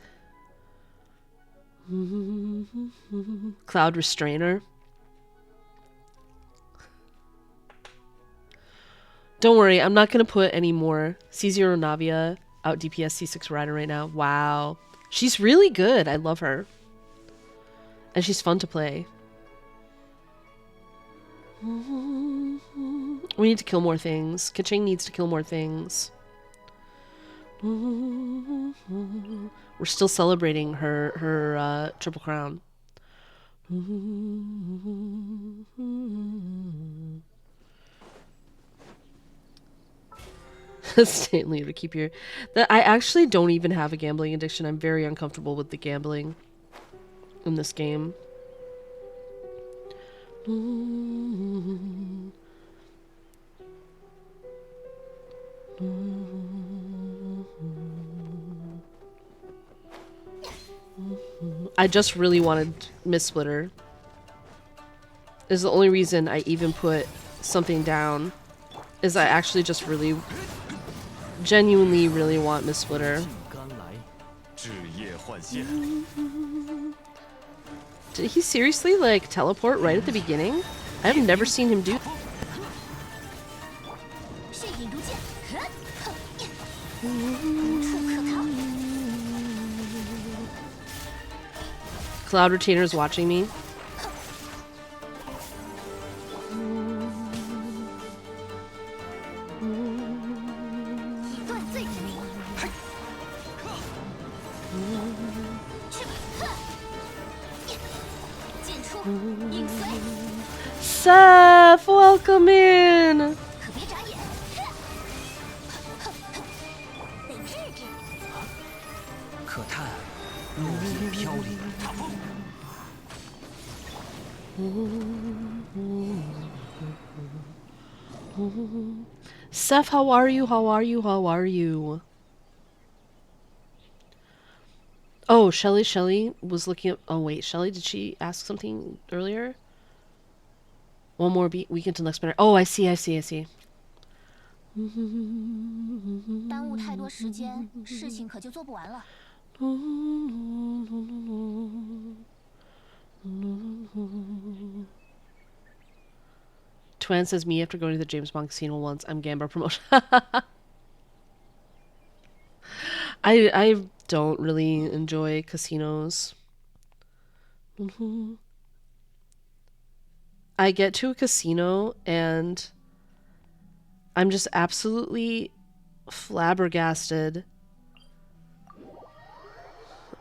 Cloud Restrainer. Don't worry, I'm not going to put any more C0 Navia out DPS C6 Rider right now. Wow. She's really good. I love her. And she's fun to play. We need to kill more things. Keqing needs to kill more things. We're still celebrating her Triple Crown. Stanley, to keep your... I actually don't even have a gambling addiction. I'm very uncomfortable with the gambling in this game. I just really wanted Missplitter. Is the only reason I even put something down. Is I actually just really, genuinely really want Missplitter. Did he seriously, like, teleport right at the beginning? I've never seen him do... Cloud Retainer's watching me. Seth, welcome in. 可别眨眼，得治治。可叹落叶飘零，塔风。 Seth, how are you? How are you? How are you? Oh, Shelly was looking at. Oh, wait. Shelly, did she ask something earlier? One more week until next minute. Oh, I see. 耽误太多时间，事情可就做不完了。 Twan says me after going to the James Bond casino once. I'm Gambler promotion. I don't really enjoy casinos. I get to a casino and I'm just absolutely flabbergasted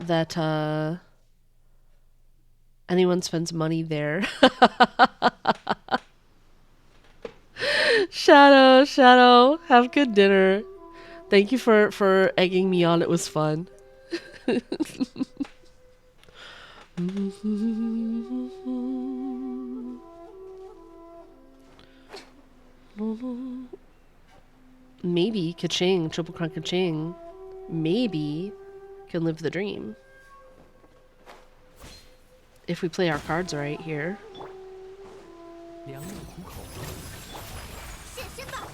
that anyone spends money there. Shadow, have good dinner. Thank you for egging me on. It was fun. Maybe Keqing, Triple Crown Keqing, maybe can live the dream. If we play our cards right here. 良药苦口。 现身吧！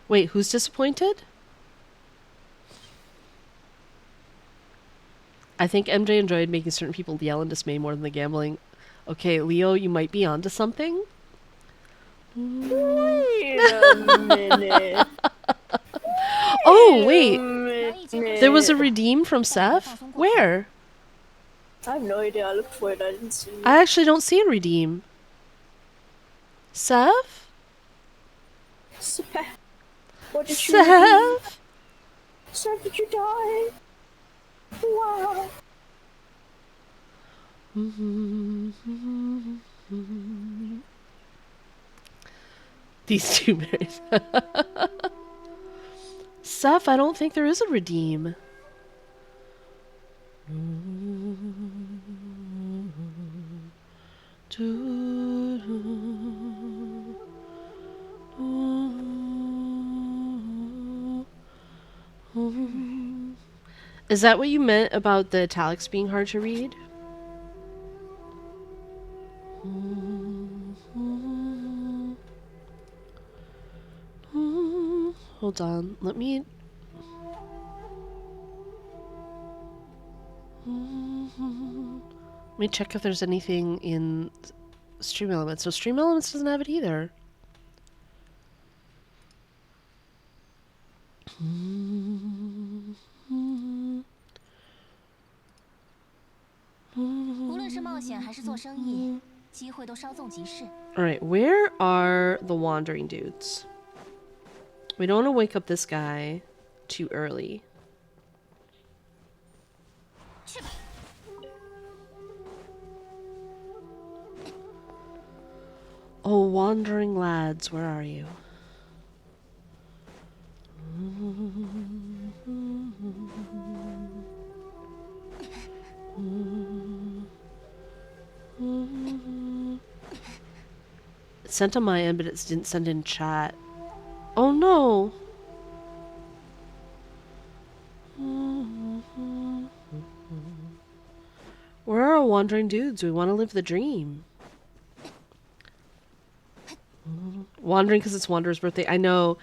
Wait, who's disappointed? I think MJ enjoyed making certain people yell in dismay more than the gambling. Okay, Leo, you might be onto something. Wait a minute. Oh, wait. Minute. There was a redeem from Seth? Where? I have no idea. I looked for it. I didn't see it. I actually don't see a redeem. Seth? Seth, what did you do? Seth? Seth, did you die? Wow. These two married. Seth, I don't think there is a redeem. Is that what you meant about the italics being hard to read? Hold on, let me... Let me check if there's anything in Stream Elements. So Stream Elements doesn't have it either. Alright, where are the wandering dudes? We don't want to wake up this guy too early. Oh, wandering lads, where are you? It sent on my end, but it didn't send in chat. Oh no! Where are our wandering dudes? We want to live the dream. Wandering because it's Wanderer's birthday. I know.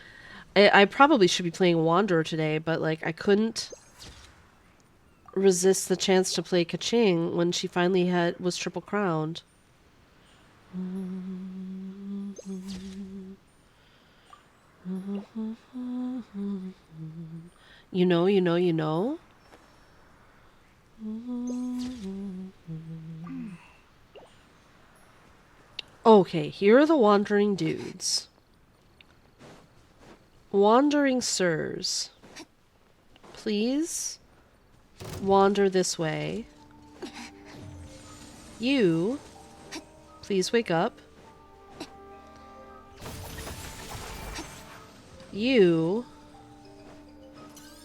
I probably should be playing Wanderer today, but like I couldn't resist the chance to play Keqing when she finally was triple crowned. You know. Okay, here are the wandering dudes. Wandering sirs, please wander this way. You, please wake up. You,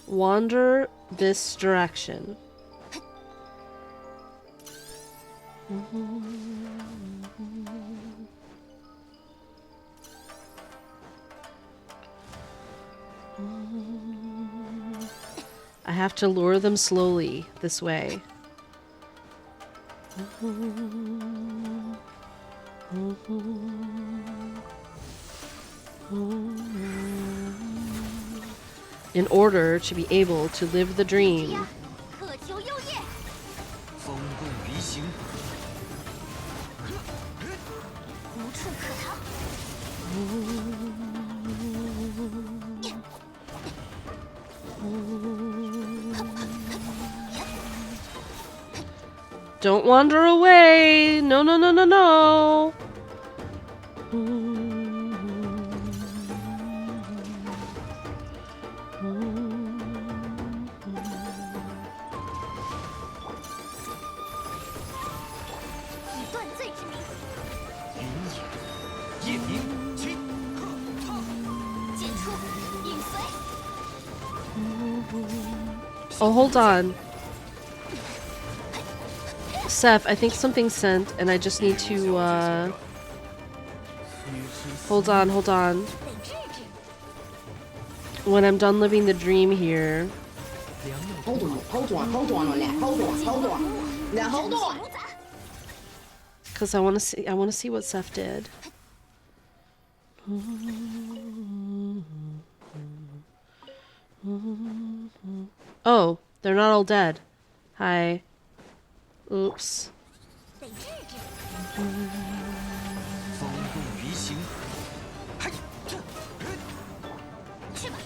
wander this direction. I have to lure them slowly this way. In order to be able to live the dream. 渴求幽夜，风共离行，无处可逃。 Don't wander away! No, no, no, no, no! Oh, hold on. Seth, I think something's sent, and I just need to, Hold on, hold on. When I'm done living the dream here... Hold on on that. Hold on. Now hold on. Because I want to see what Seth did. Oh, they're not all dead. Hi. Oops. 风共离行，嗨，去吧。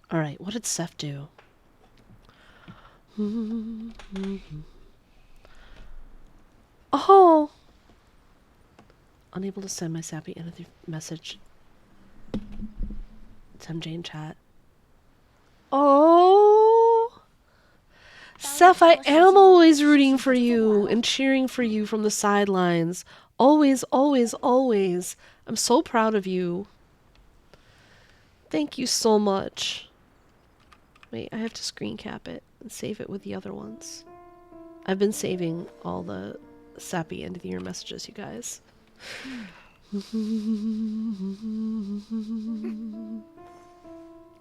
All right, what did Seth do? Oh! Unable to send my sappy empathy message. It's MJ in chat. Oh! Seth, I am always rooting for you and cheering for you from the sidelines. Always, always, always. I'm so proud of you. Thank you so much. Wait, I have to screen cap it and save it with the other ones. I've been saving all the sappy end of the year messages, you guys.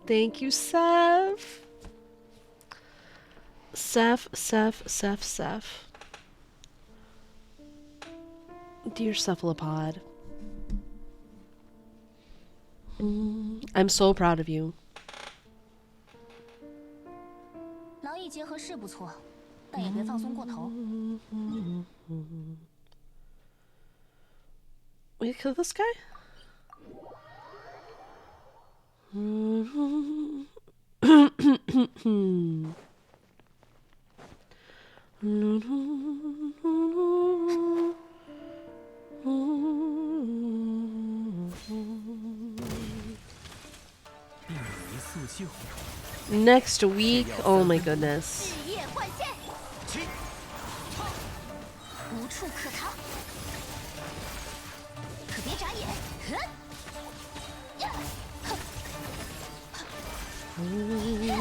Thank you, Seth. Seth. Dear cephalopod. I'm so proud of you. 劳逸结合是不错，但也别放松过头。 We kill this guy? Next week? Oh my goodness. 日夜换线，无处可逃，可别眨眼。云野，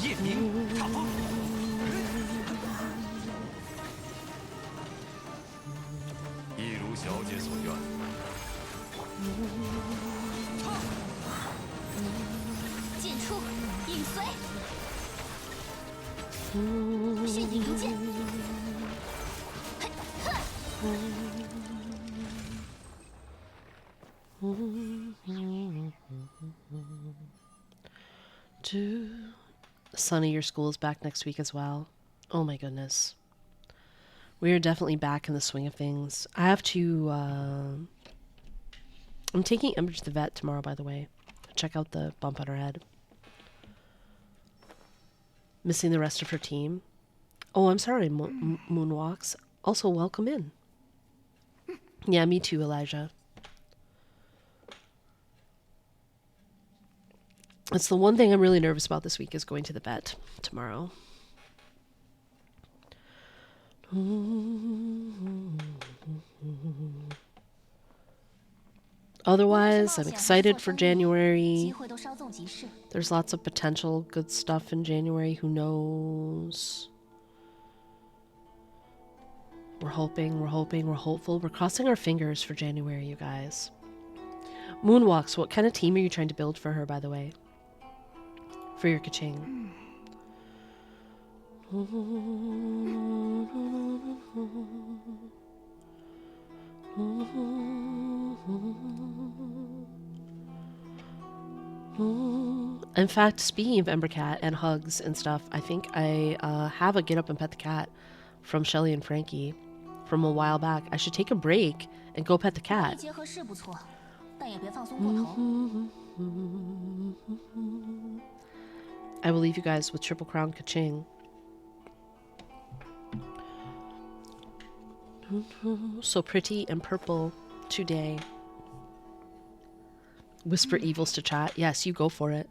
夜明，塔峰。一如小姐所愿。进出，影随，迅影迎剑。 Sunny, your school is back next week as well. Oh my goodness. We are definitely back in the swing of things. I have to, I'm taking Ember to the vet tomorrow, by the way. Check out the bump on her head. Missing the rest of her team. Oh, I'm sorry, Moonwalks. Also, welcome in. Yeah, me too, Elijah. It's the one thing I'm really nervous about this week is going to the vet tomorrow. Otherwise, I'm excited for January. There's lots of potential good stuff in January. Who knows? We're hoping, we're hopeful. We're crossing our fingers for January, you guys. Moonwalks, what kind of team are you trying to build for her, by the way? For your Keqing. In fact, speaking of Embercat and hugs and stuff, I think I have a Get Up and Pet the Cat from Shelly and Frankie from a while back. I should take a break and go pet the cat. I will leave you guys with Triple Crown Keqing. So pretty and purple today. Whisper evils to chat. Yes, you go for it.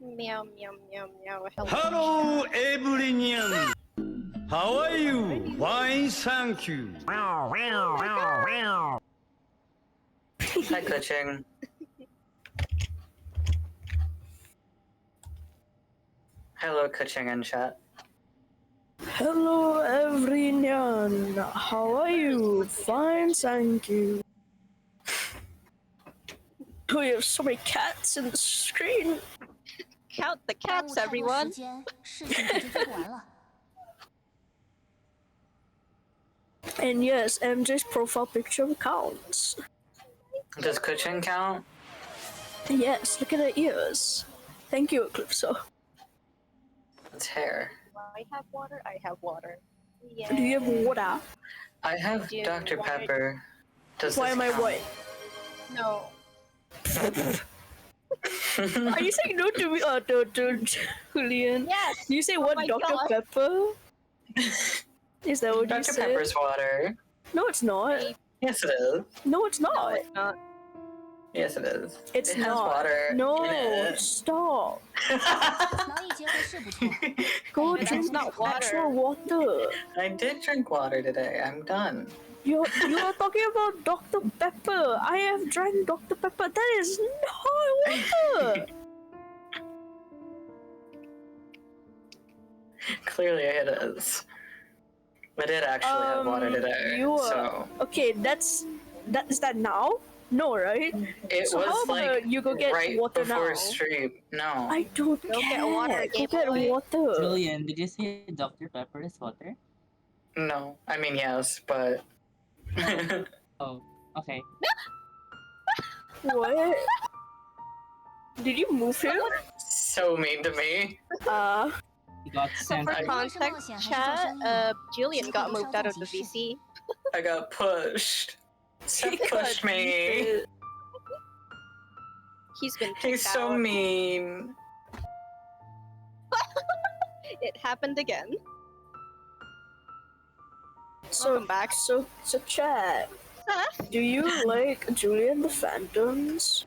Meow, meow, meow, meow. Hello, everyone. How are you? Fine, thank you. Hi, Keqing. Hello, Keqing in chat. Hello, everyone. How are you? Fine, thank you. We have so many cats in the screen. Count the cats, everyone. And yes, MJ's profile picture counts. Does Keqing count? Yes, look at her ears. Thank you, Eclipso. It's hair. I have water. I have water. Yeah. Do you have water? I have Do you Dr. want- Pepper. Does Why this am I count? white? No. Are you saying no to me? To Julian? Yes. You say Oh what, my Dr. God. Pepper? Is that what you Dr. said? Pepper's water. No, it's not. Yes, it is. No, it's No, not. it's not. Yes, it is. It's it has not. water No, in it. stop. Go That's drink not water. actual water. I did drink water today. I'm done. You are talking about Dr. Pepper. I have drank Dr. Pepper. That is not water. Clearly, it is. I did actually have water today. You are So okay. Is that now? No, right? it So how was about like you go get right water before now? stream. No. I don't Go care. get water, Go Game get Boy. water. Julian, did you say Dr. Pepper is water? No. I mean, yes, but. Oh, okay. What? Did you move him? So mean to me. He got So sent. for context, chat, Julian got moved out of the VC. I got pushed. Seth He got pushed me. He's been He's kicked so out. mean. It happened again. So Welcome back. So chat. Do you like Julian the Phantoms?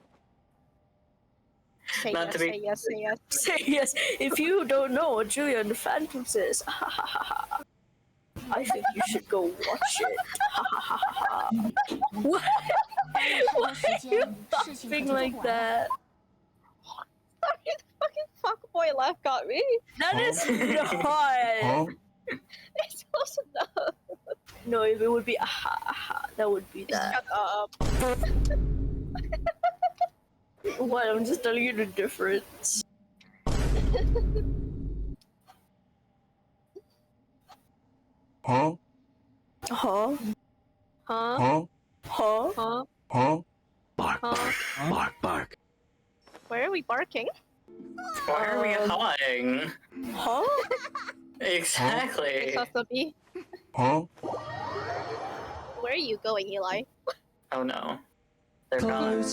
Say Not yes, to be- say yes, say yes. Say yes. If you don't know what Julian the Phantoms is, ha ha ha ha. I think you should go watch it. Ha ha ha ha ha. What? Why are you laughing like that? Sorry, the fucking fuckboy laugh got me. That is not. It's close enough. No, if it would be aha aha, that would be that. Shut up. What? I'm just telling you the difference. Huh? Huh? Huh? Huh? Huh? Huh? Huh? Bark, Huh? bark, bark, bark. Where are we barking? Why are we hawing? Huh? Exactly. Sasabi. Huh? Where are you going, Eli? Oh no. They're gone.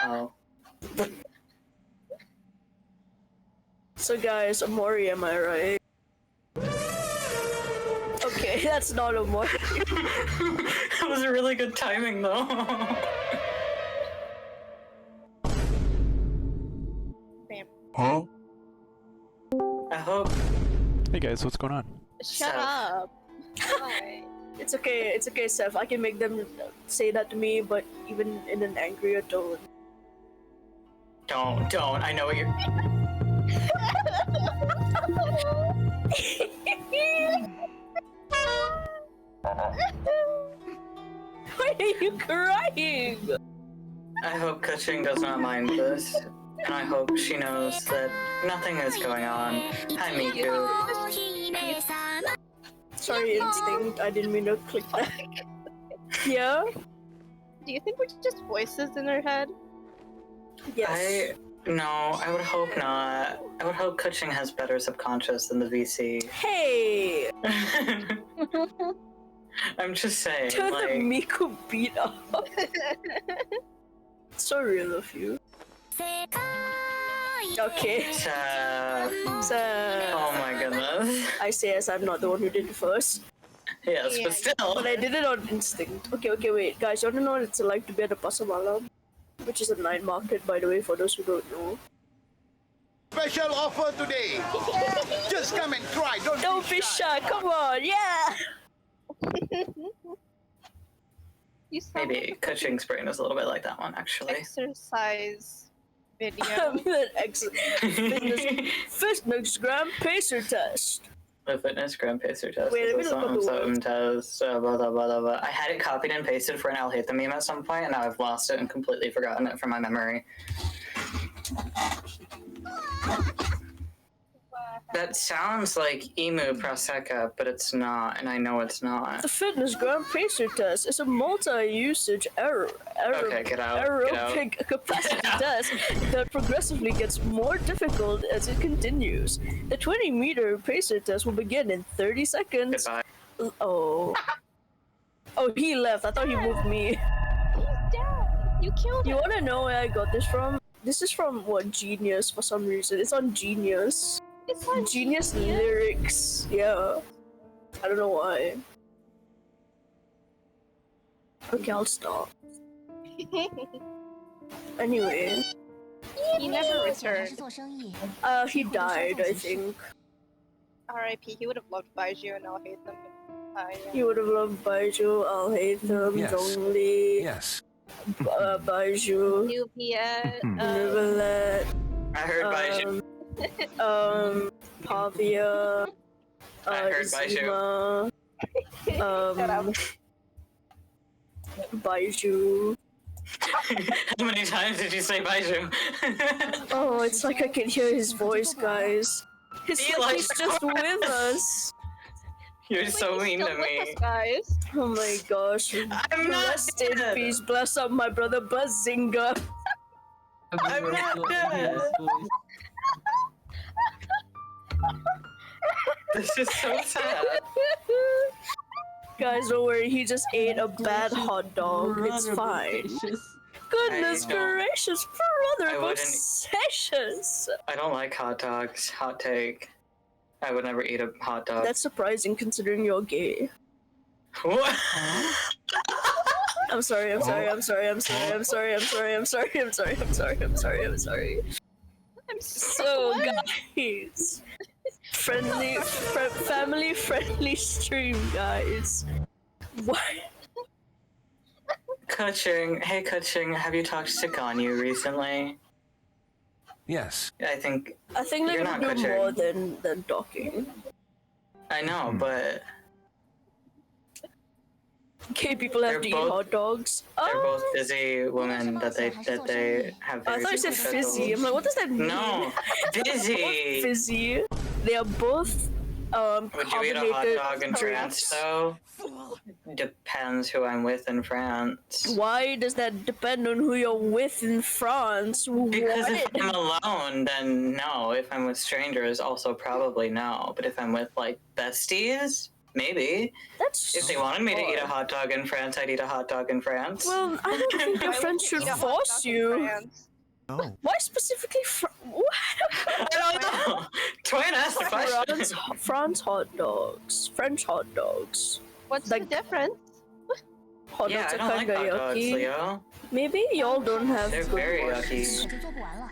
Oh. So guys, Amori, am I right? Okay, that's not Amori. That was really good timing though. Huh? I hope. Hey guys, what's going on? Shut up. Why? It's okay, Seth. I can make them say that to me, but even in an angrier tone. Don't. I know what you're. Why are you crying? I hope Keqing does not mind this. And I hope she knows that nothing is going on. Hi, Miku. Sorry, Instinct. I didn't mean to click that. Yeah? Do you think we're just voices in our head? Yes. No, I would hope not. I would hope Keqing has better subconscious than the VC. Hey! I'm just saying, Turn like... the Miku beat up. So real of you. Okay. Oh my goodness. I say as I'm not the one who did it first. Yes, but still. But I did it on instinct. Okay, wait. Guys, you wanna know what it's like to be at a pasar malam? Which is a night market, by the way, for those who don't know. Special offer today. Just come and try. Don't be shy. Come on, yeah. You sound Maybe like Keqing's brain is a little bit like that one, actually. exercise video. Fitness gram pacer test. The fitness gram pacer test. Wait, let me is look up the something test. Blah, blah, blah, blah. I had it copied and pasted for an I'll hate the meme at some point, and now I've lost it and completely forgotten it from my memory. That sounds like Emu Prosecco, but it's not, and I know it's not. The fitness gram pacer test is a multi-usage Okay, get out. aerobic capacity test that progressively gets more difficult as it continues. The 20-meter pacer test will begin in 30 seconds. Goodbye. Oh. Oh, he left. I thought he moved me. He's down. You killed him. You wanna know where I got this from? This is from, Genius for some reason. It's on Genius. It's on Genius lyrics. Yeah. I don't know why. Okay, I'll stop. Anyway. He never returned. He died, I think. R.I.P. He would have loved Baiju and I'll hate them. He would have loved Baiju, I'll hate them, Zhongli. Yes. Baiju. Nubia. Nivelet. I heard Baiju. Pavia. I heard Baiju. Baiju. How many times did you say Baiju? Oh, it's like I can hear his voice, guys. It's like he's just with us. You're so mean to me. Guys. Oh my gosh. I'm not Rest in peace. Bless up my brother Bazinga. I'm not dead. This is so sad. Guys, don't worry. He just ate a bad hot dog. It's fine. Goodness gracious, brother, obsessions. I don't like hot dogs. Hot take. I would never eat a hot dog. That's surprising considering you're gay. What? I'm sorry. I'm so, guys. Family friendly stream, guys. What? Keqing, hey Keqing, have you talked to Ganyu recently? Yes. I think they you're can not do Keqing. more than talking. I know, but gay people have to eat hot dogs. They're both busy women that they have. I thought you said fizzy. I'm like, what does that mean? No, busy. Fizzy. They are both Would you eat a hot carbonated dog in France, though? Depends who I'm with in France. Why does that depend on who you're with in France? Because What? if I'm alone, then no. If I'm with strangers, also probably no. But if I'm with, like, besties, maybe. That's If they wanted me to eat a odd. hot dog in France, I'd eat a hot dog in France. Well, I don't think your friends should force you. No. Why specifically what? I don't know. Twain asked the question. France hot dogs, French hot dogs. What's Like- the difference? Hot Yeah, dogs I are don't like kinda hot dogs, yucky. Leo. Maybe y'all don't have They're good very ones. yucky. 可就做不完了。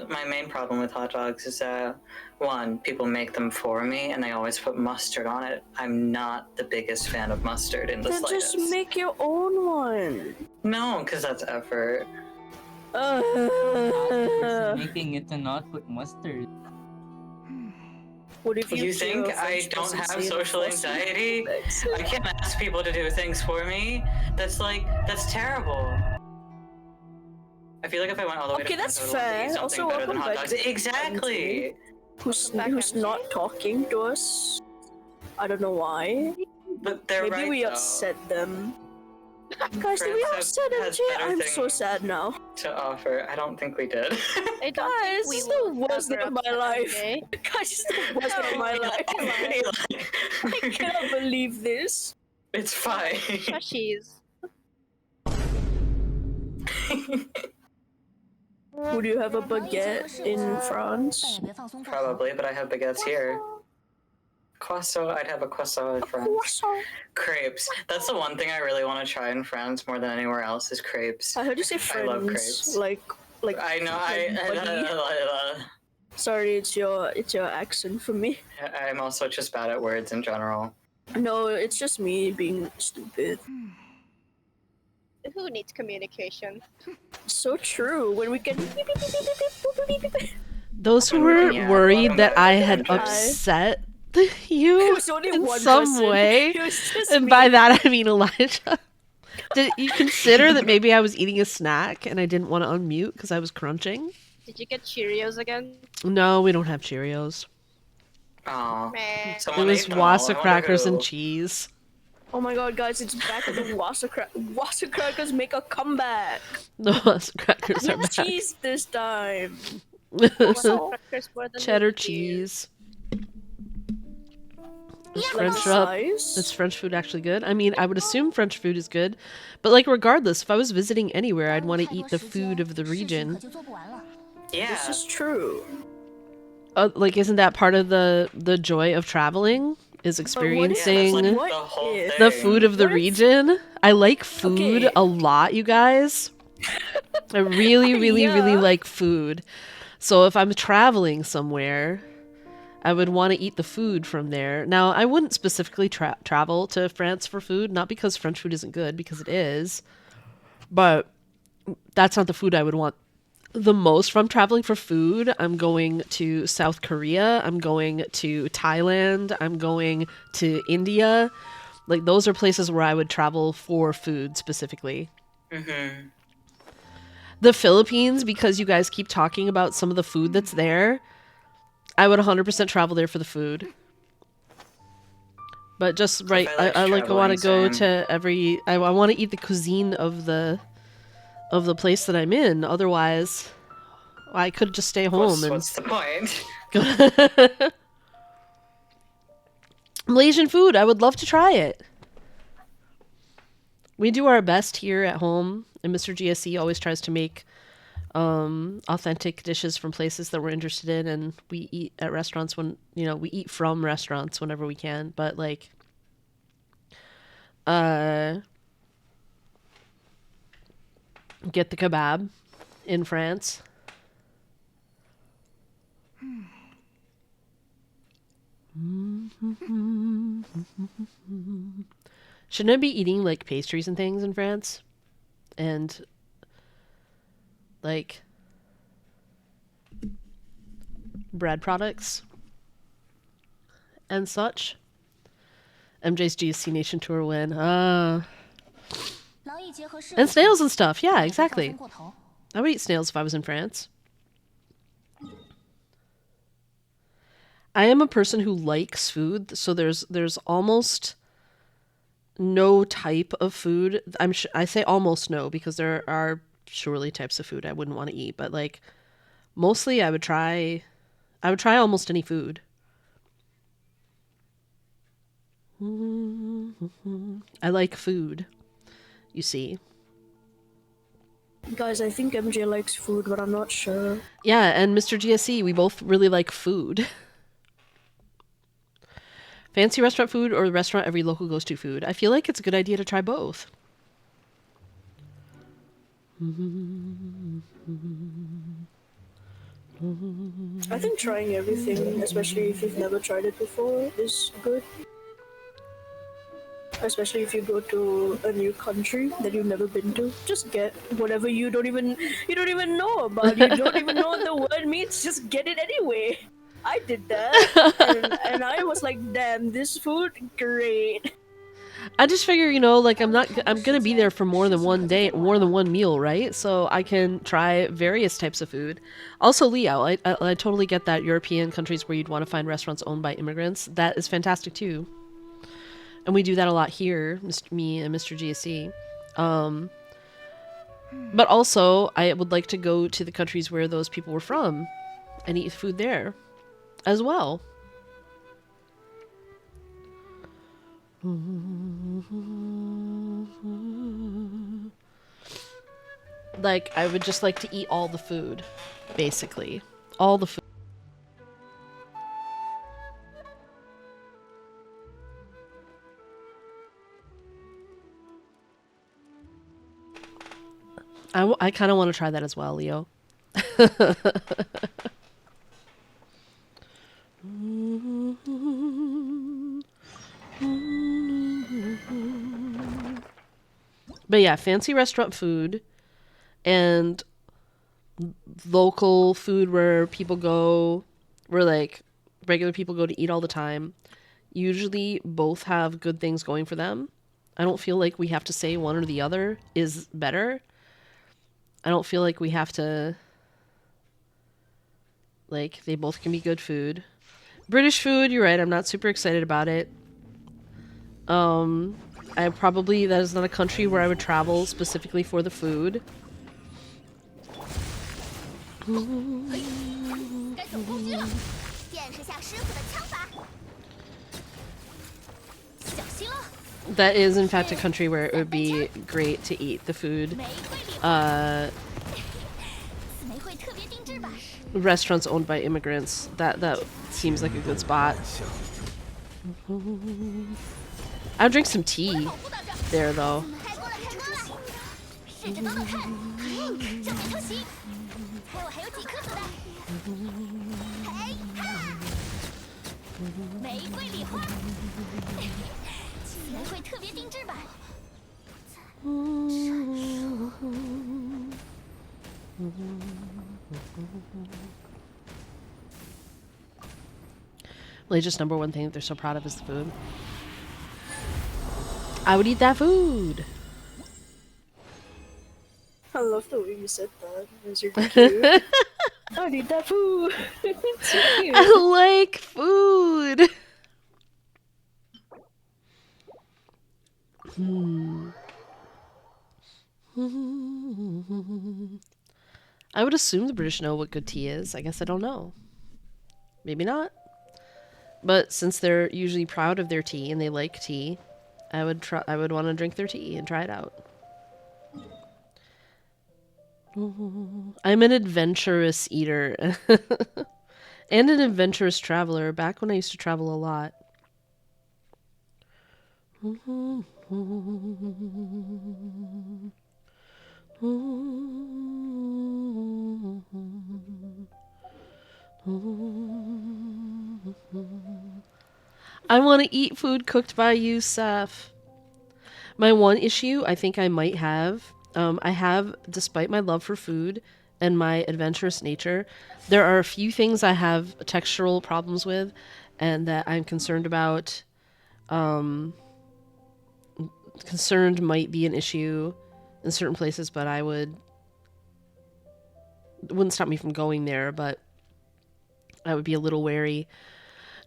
My main problem with hot dogs is that one, people make them for me and they always put mustard on it. I'm not the biggest fan of mustard in the Then slightest. just make your own one. No, because that's effort. Ask the person making it to not put mustard. What if You think hear a I French don't person have say the social first thing? anxiety? I can't ask people to do things for me. That's terrible. I feel like if I went all the way Okay, to that's France, I would fair. eat something Also, better than welcome hot back dogs. to Exactly. Who's not talking to us? I don't know why. But they're Maybe right, we though. upset them. Guys, did we France upset has MJ? better I'm so things sad now. to offer. I don't think we did. I don't Guys, think we this is the will worst day ever of my upset life. MJ. Guys, this is the worst day of my life. I cannot believe this. It's fine. Shushies. Would you have a baguette in 但 France? 也别放松做好。 Probably, but I have baguettes here. Croissant, I'd have a croissant in France. Crepes. That's the one thing I really want to try in France more than anywhere else is crepes. I heard you say I love friends. crepes. Like I know, buddy. Sorry, it's your accent for me. I'm also just bad at words in general. No, it's just me being stupid. Who needs communication? So true. When we can. Those who were Yeah, worried that I welcome had back. upset It you was only in one some person. way, It was just and me. by that I mean Elijah. Did you consider that maybe I was eating a snack and I didn't want to unmute because I was crunching? Did you get Cheerios again? No, we don't have Cheerios. Aw. Meh. It Someone was ate them all. I Wassa wonder crackers and who. cheese. Oh my god, guys, it's back at the Wassa crackers make a comeback. The Wassa crackers are With back. cheese this time. Wassa crackers more than Cheddar the cheese. Is Yeah, French that's up? nice. Is French food actually good? I mean, I would assume French food is good, but like regardless, if I was visiting anywhere, I'd want to eat the food of the 事情可 region. 就做不完了。 Yeah. This is true. Like, isn't that part of the joy of traveling? Is what if- experiencing What the whole if- thing. the food of the What if- region? I like food Okay. a lot, you guys. I really, really, really Yeah. like food. So if I'm traveling somewhere, I would want to eat the food from there. Now, I wouldn't specifically travel to France for food, not because French food isn't good, because it is, but that's not the food I would want the most from traveling for food. I'm going to South Korea, I'm going to Thailand, I'm going to India. Like, those are places where I would travel for food specifically. Mm-hmm. The Philippines, because you guys keep talking about some of the food that's there, I would 100% travel there for the food. But just right, I like I want to go traveling, same. to every. I want to eat the cuisine of the place that I'm in. Otherwise, I could just stay home What's the point? and Malaysian food. I would love to try it. We do our best here at home, and Mr. GSE always tries to make authentic dishes from places that we're interested in, and we eat at restaurants when we eat from restaurants whenever we can. But like, get the kebab in France. Shouldn't I be eating like pastries and things in France? And like bread products and such? MJ's GSC Nation Tour win. 劳逸结合适 And snails and stuff. Yeah, 别放 exactly. 松过头。 I would eat snails if I was in France. I am a person who likes food, so there's almost no type of food. I say almost no because there are surely types of food I wouldn't want to eat, but like mostly I would try almost any food. I like food, you see. Guys, I think MJ likes food, but I'm not sure. Yeah, and Mr. GSE, we both really like food. Fancy restaurant food or the restaurant every local goes to food? I feel like it's a good idea to try both. I think trying everything, especially if you've never tried it before, is good. Especially if you go to a new country that you've never been to. Just get whatever you don't even know about. You don't even know what the word means. Just get it anyway. I did that, and I was like, damn, this food, great. I just figure, like I'm gonna be there for more than one meal, right? So I can try various types of food. Also, Leo, I totally get that European countries where you'd want to find restaurants owned by immigrants. That is fantastic too. And we do that a lot here, me and Mr. GSE. But also, I would like to go to the countries where those people were from and eat food there as well. Like, I would just like to eat all the food, basically. All the food. I kind of want to try that as well, Leo. But yeah, fancy restaurant food and local food where like regular people go to eat all the time, usually both have good things going for them. I don't feel like we have to say one or the other is better. I don't feel like we have to, like, they both can be good food. British food, you're right, I'm not super excited about it. That is not a country where I would travel specifically for the food. That is, in fact, a country where it would be great to eat the food. Restaurants owned by immigrants. That seems like a good spot. I would drink some tea there, though. Malaysia's number one thing that they're so proud of is the food. I would eat that food. I love the way you said that. It was really cute. I would eat that food. It's so cute. I like food. I would assume the British know what good tea is. I guess I don't know. Maybe not. But since they're usually proud of their tea and they like tea, I would want to drink their tea and try it out. I'm an adventurous eater and an adventurous traveler. Back when I used to travel a lot. I want to eat food cooked by you, Seth. My one issue I think I might have, despite my love for food and my adventurous nature, there are a few things I have textural problems with and that I'm concerned about. Concerned might be an issue in certain places, but it wouldn't stop me from going there, but I would be a little wary.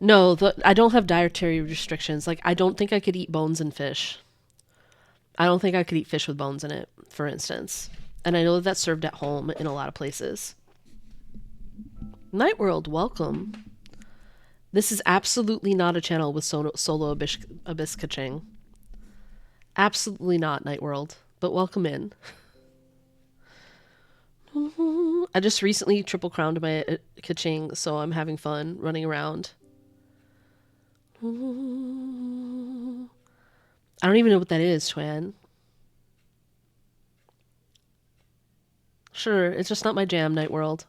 No, I don't have dietary restrictions. Like, I don't think I could eat bones and fish. I don't think I could eat fish with bones in it, for instance. And I know that that's served at home in a lot of places. Night World, welcome. This is absolutely not a channel with solo Abyss Keqing. Absolutely not, Night World. But welcome in. I just recently triple crowned my Keqing, so I'm having fun running around. I don't even know what that is, Twan. Sure, it's just not my jam, Night World.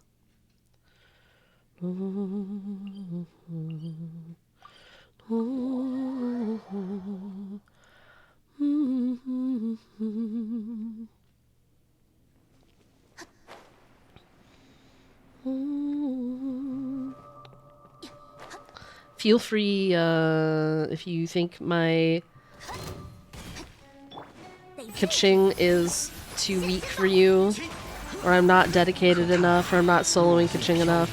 Feel free, if you think my Keqing is too weak for you, or I'm not dedicated enough, or I'm not soloing Keqing enough,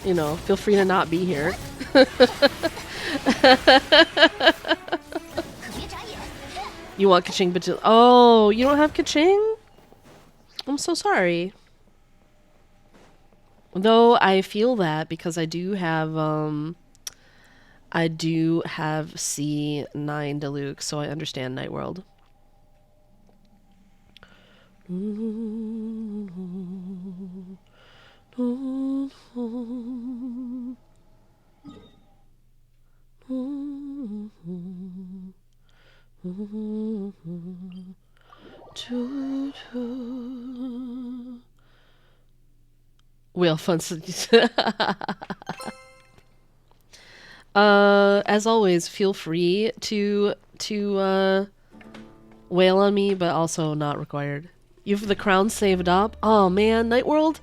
you know, feel free to not be here. You want Keqing, but oh, you don't have Keqing? I'm so sorry. Though I feel that because I do have C9 Deluxe, so I understand Night World. Whale fun. As always, feel free to wail on me, but also not required. You have the crown saved up. Oh man, Night World,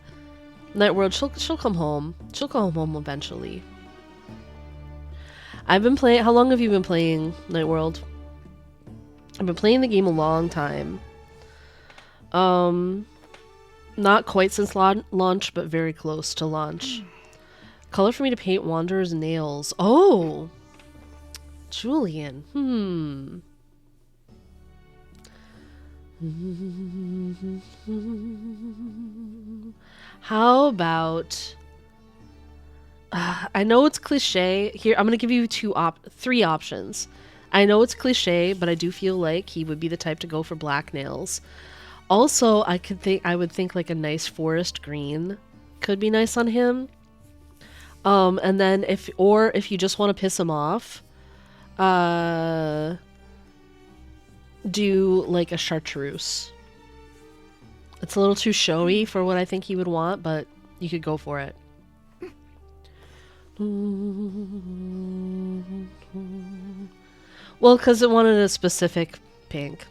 she'll come home. She'll come home eventually. I've been playing. How long have you been playing Night World? I've been playing the game a long time. Not quite since launch, but very close to launch. Color for me to paint Wanderer's nails. Oh! Julian. How about... I know it's cliche. Here, I'm going to give you three options. I know it's cliche, but I do feel like he would be the type to go for black nails. Also, I would think like a nice forest green could be nice on him. And then if you just want to piss him off, do like a chartreuse. It's a little too showy for what I think he would want, but you could go for it. Well, because it wanted a specific pink.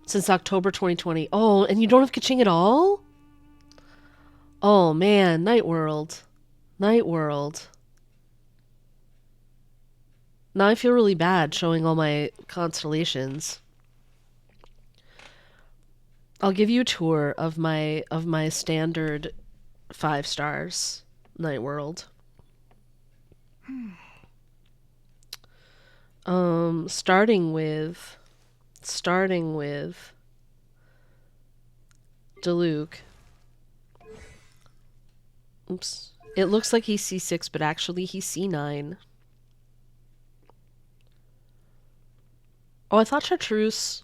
Since October 2020. Oh, and you don't have Keqing at all? Oh man, Night World. Night World. Now I feel really bad showing all my constellations. I'll give you a tour of my standard 5 stars Night World. Starting with Diluc. Oops. It looks like he's C6, but actually he's C9. Oh, I thought Chartreuse...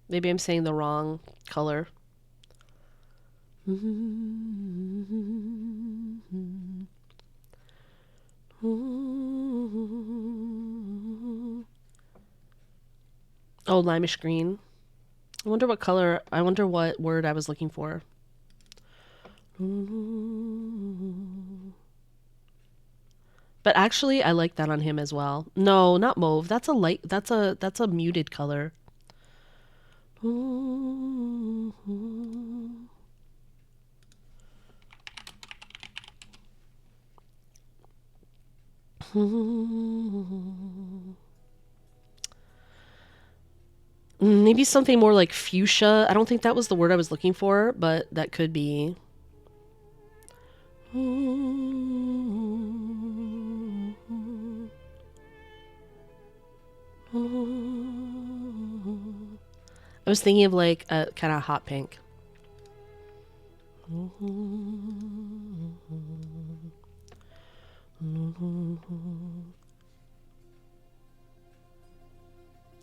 Maybe I'm saying the wrong color. Oh, limish green. I wonder what color... I wonder what word I was looking for. But actually, I like that on him as well. No, not mauve. That's a light... That's a muted color. Maybe something more like fuchsia. I don't think that was the word I was looking for, but that could be. I was thinking of like a kind of hot pink.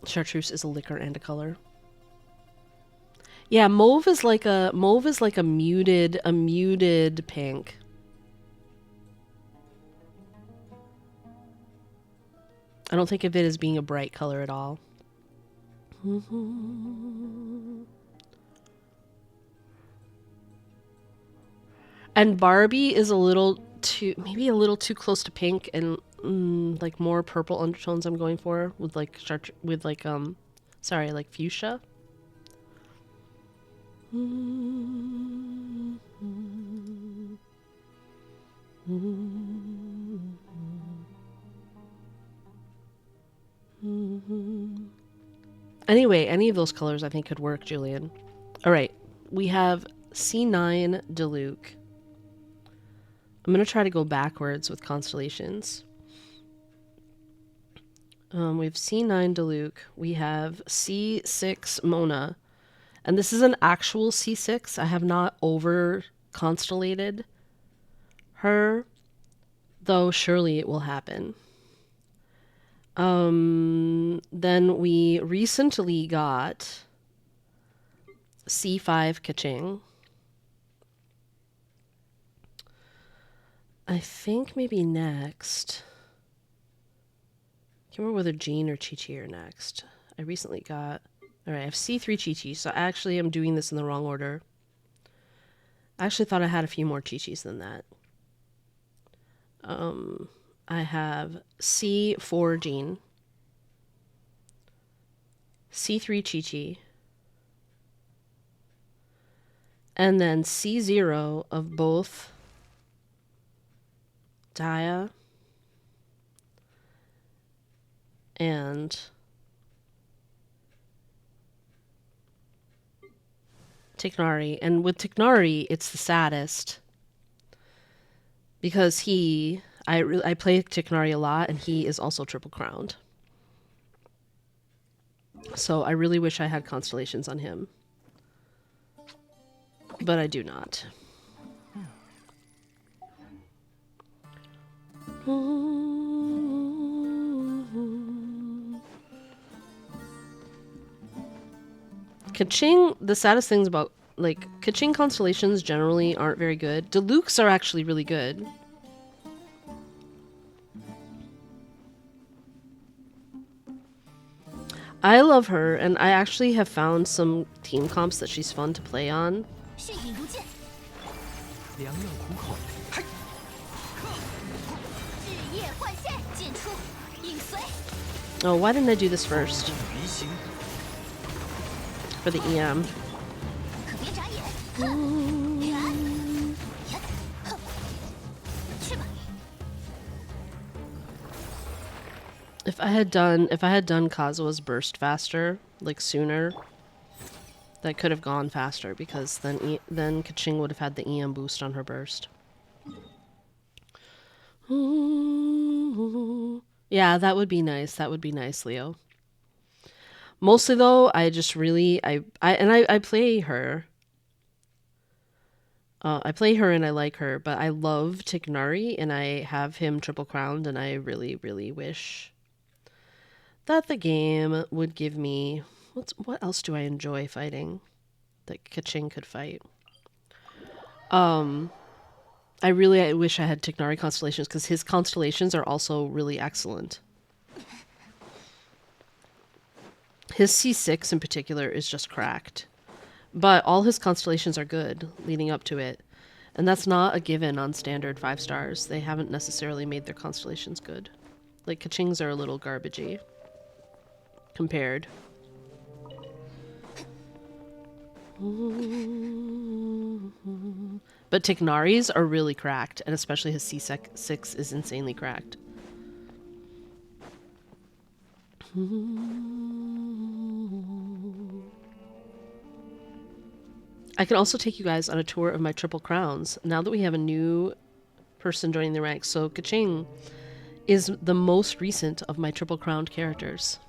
Chartreuse is a liquor and a color. Yeah, mauve is like a muted pink. I don't think of it as being a bright color at all. And Barbie is maybe a little too close to pink and like more purple undertones I'm going for with like like fuchsia. Anyway, any of those colors I think could work, Julian. All right, we have C9 Diluc. I'm going to try to go backwards with constellations. We have C9 Diluc. We have C6 Mona. And this is an actual C6. I have not over-constellated her, though surely it will happen. Then we recently got C5 Keqing. I think maybe next. I can't remember whether Jean or Chi-Chi are next. I recently got... Alright, I have C3 Chi-Chi, so actually I'm doing this in the wrong order. I actually thought I had a few more Chi-Chis than that. I have C4 Jean, C3 Chi-Chi, and then C0 of both Daya and Tignari. And with Tignari, it's the saddest because I play Tignari a lot, and he is also triple crowned. So I really wish I had constellations on him. But I do not. Keqing, the saddest things about, like, Keqing constellations generally aren't very good. Dilucs are actually really good. I love her, and I actually have found some team comps that she's fun to play on. Oh, why didn't I do this first? For the EM. If I had done Kazua's burst faster, like sooner, that could have gone faster because then Keqing would have had the EM boost on her burst. Yeah, that would be nice. That would be nice, Leo. Mostly though, I just really I play her. I play her and I like her, but I love Tignari and I have him triple crowned, and I really, really wish that the game would give me what else do I enjoy fighting that Keqing could fight. I wish I had Tignari constellations because his constellations are also really excellent. His C6 in particular is just cracked. But all his constellations are good leading up to it. And that's not a given on standard 5 stars. They haven't necessarily made their constellations good. Like, Keqing's are a little garbagey. Compared. But Tignari's are really cracked, and especially his C6 is insanely cracked. I can also take you guys on a tour of my triple crowns now that we have a new person joining the ranks. So Keqing is the most recent of my triple crowned characters.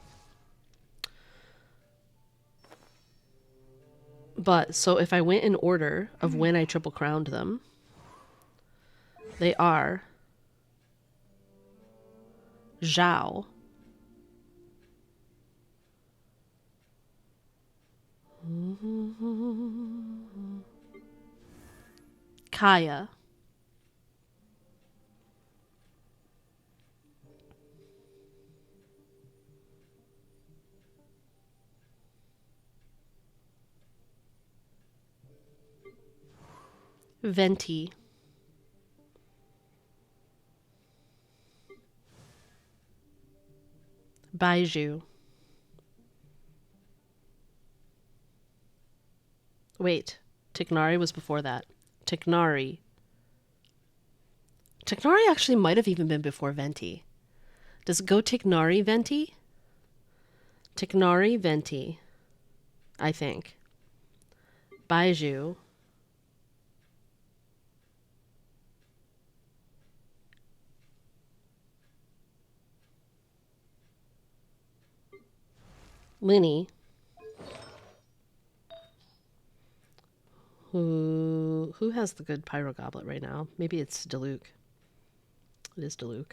But so if I went in order of when I triple crowned them, they are Zhao, Kaya, Venti, Baiju. Wait, Tignari was before that. Tignari. Tignari actually might have even been before Venti. Does it go Tignari, Venti? Tignari, Venti. I think. Baiju. Linny. Who has the good Pyro Goblet right now? Maybe it's Diluc. It is Diluc.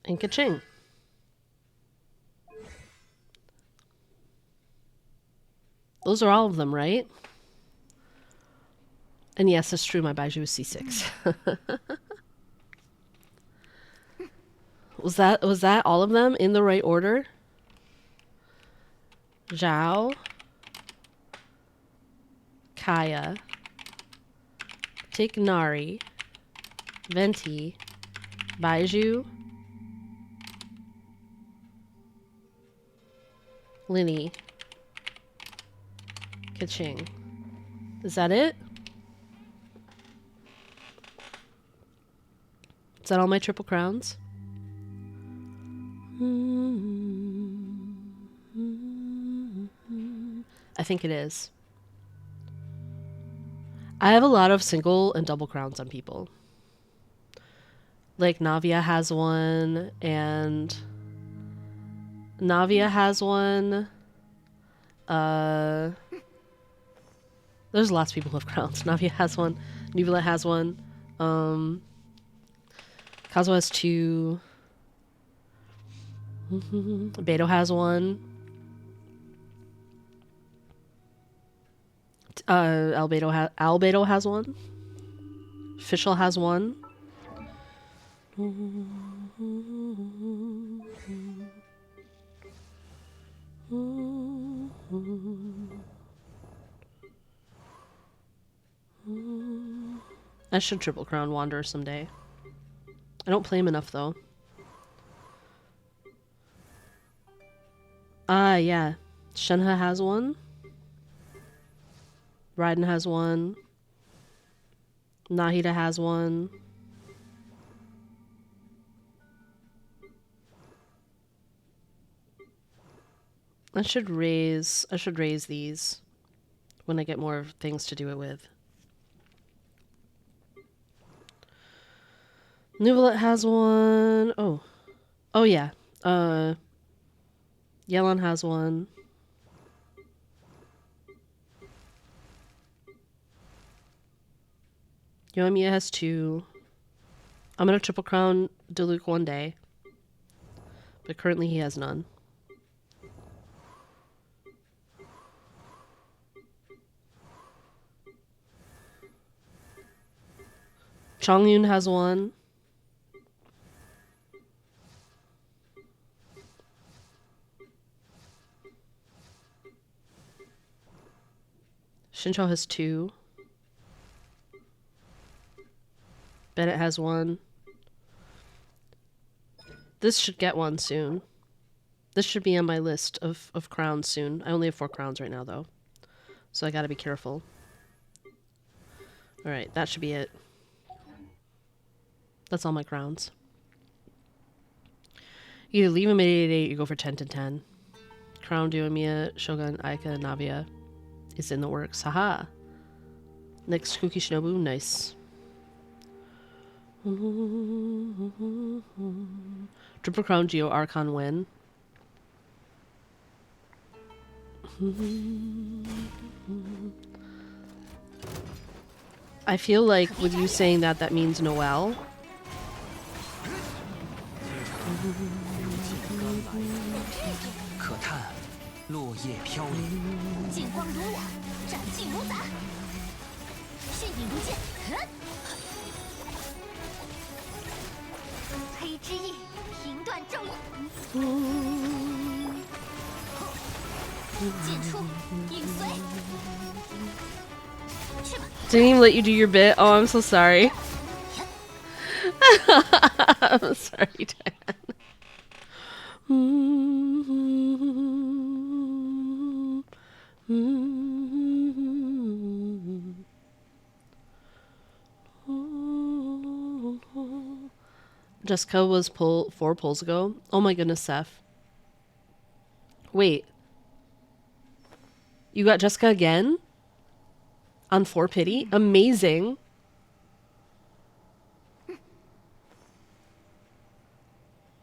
And Keqing. Those are all of them, right? And yes, it's true, my Baiju is C6. Was that all of them in the right order? Zhao, Kaya, Tignari, Venti, Baiju, Linny, Keqing. Is that it? Is that all my triple crowns? I think it is. I have a lot of single and double crowns on people. Like Navia has one, and Navia has one. There's lots of people who have crowns. Navia has one. Nuvula has one. Kazuo has two. Beto has one. Albedo has one. Fischl has one. I should triple crown Wanderer someday. I don't play him enough though. Yeah. Shenhe has one. Raiden has one. Nahida has one. I should raise these when I get more things to do it with. Nuvolet has one. Oh yeah. Yelan has one. Yoimiya has two. I'm gonna triple crown Diluc one day, but currently he has none. Chongyun has one. Shincho has two. Bennett has one. This should get one soon. This should be on my list of crowns soon. I only have 4 crowns right now, though. So I gotta be careful. Alright, that should be it. That's all my crowns. You either leave him at 888, you go for 10 to 10. Crown Duomiya, Shogun, Aika, Navia is in the works. Haha. Next Kuki Shinobu, nice. Triple Crown Geo Archon win. I feel like with you saying that, that means Noel. 可叹落叶飘零。劲光如我，斩尽如杂，迅影如剑，黑之翼，平断纣翼，进出，影随。去吧。 Didn't even let you do your bit. Oh, I'm so sorry. I'm sorry, Dan. Jessica was 4 pulls ago. Oh my goodness, Seth. Wait. You got Jessica again? On 4 pity? Amazing.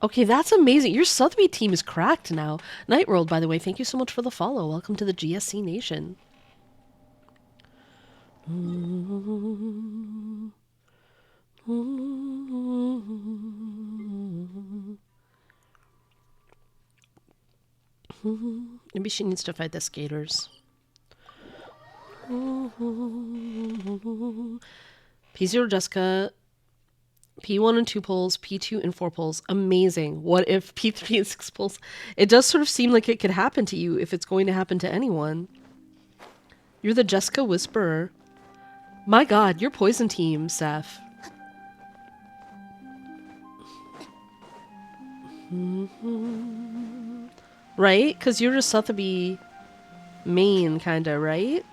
Okay, that's amazing. Your Sotheby team is cracked now. Nightworld, by the way, thank you so much for the follow. Welcome to the GSC Nation. Maybe she needs to fight the skaters. P0 Jessica, P1 and 2 pulls, P2 and 4 pulls. Amazing. What if P3 and 6 pulls? It does sort of seem like it could happen to you if it's going to happen to anyone. You're the Jessica Whisperer. My god, your poison team, Seth. Right? Because you're just Sotheby main, kinda, right?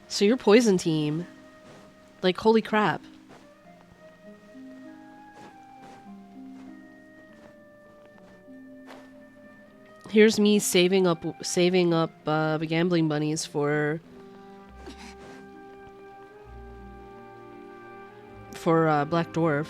So your poison team. Like, holy crap. Here's me saving up the gambling bunnies for Black Dwarf.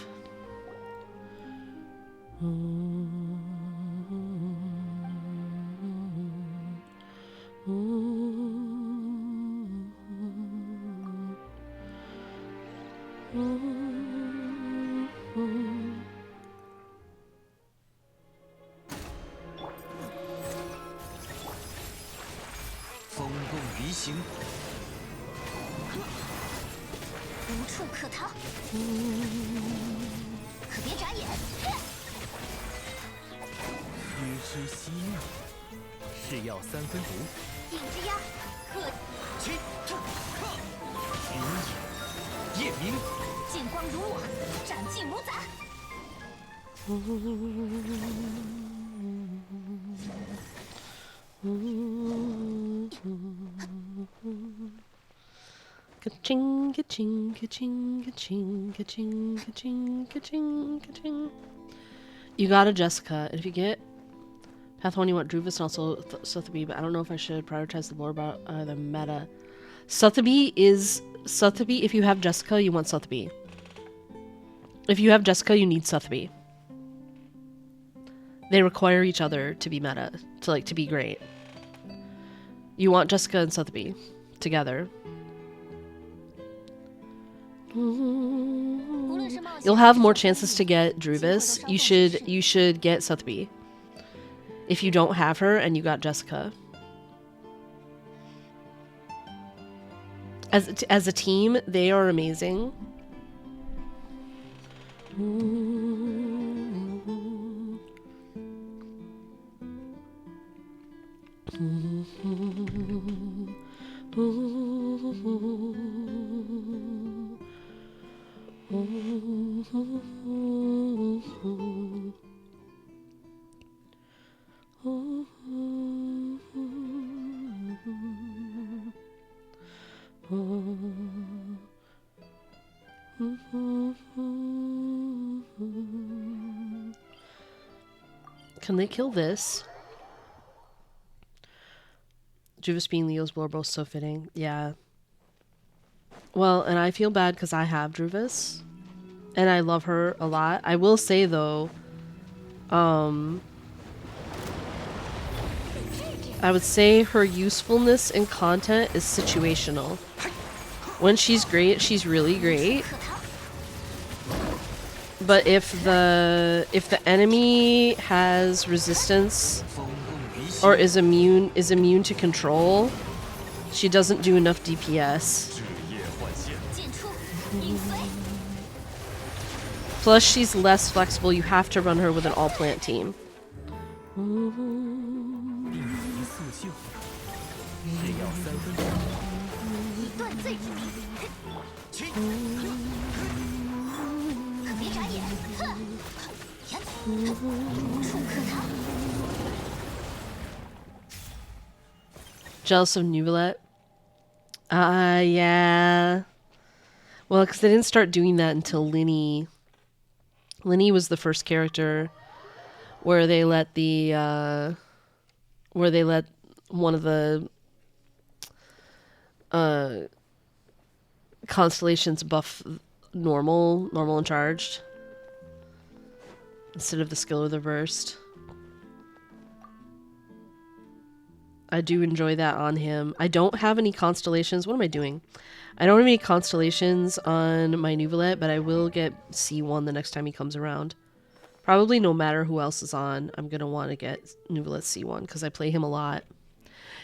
Ka-ching, ka-ching, ka-ching, ka-ching, ka-ching, ka-ching, ka-ching, ka-ching. You got a Jessica. If you get Path 1, you want Druvis and also Sotheby, but I don't know if I should prioritize the lore about the meta. Sotheby is... Sotheby, if you have Jessica, you want Sotheby. If you have Jessica, you need Sotheby. They require each other to be meta, to be great. You want Jessica and Sotheby together. You'll have more chances to get Druvis. You should get Sotheby. If you don't have her and you got Jessica. As a team, they are amazing. Can they kill this? Juvis being Leo's blow are both so fitting. Yeah. Well, and I feel bad because I have Druvis. And I love her a lot. I will say, though, I would say her usefulness in content is situational. When she's great, she's really great. But if the enemy has resistance or is immune to control, she doesn't do enough DPS. Plus, she's less flexible. You have to run her with an all-plant team. Jealous of Nuvolette? Yeah. Well, because they didn't start doing that until Linny. Linny was the first character where they let one of the constellations buff normal and charged instead of the skill of the burst. I do enjoy that on him. I don't have any constellations. What am I doing? I don't have any constellations on my Nuvolette, but I will get C1 the next time he comes around. Probably no matter who else is on, I'm going to want to get Nuvolette C1 because I play him a lot.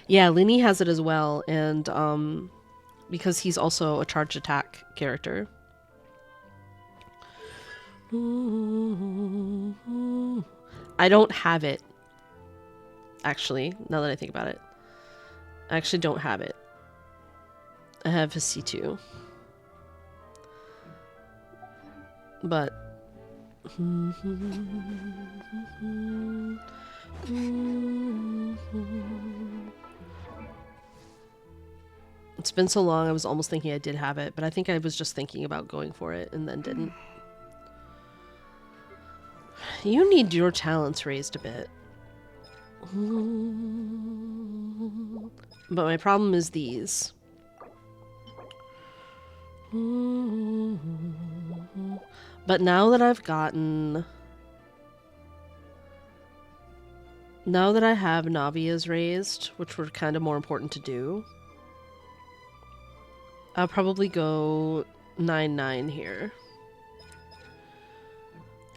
Yeah, Linny has it as well, and because he's also a charged attack character. I don't have it. Actually, now that I think about it. I actually don't have it. I have his C2. But... It's been so long, I was almost thinking I did have it, but I think I was just thinking about going for it and then didn't. You need your talents raised a bit. But my problem is these. But now that I've gotten... Now that I have Navia's raised, which were kind of more important to do, I'll probably go 9-9 here.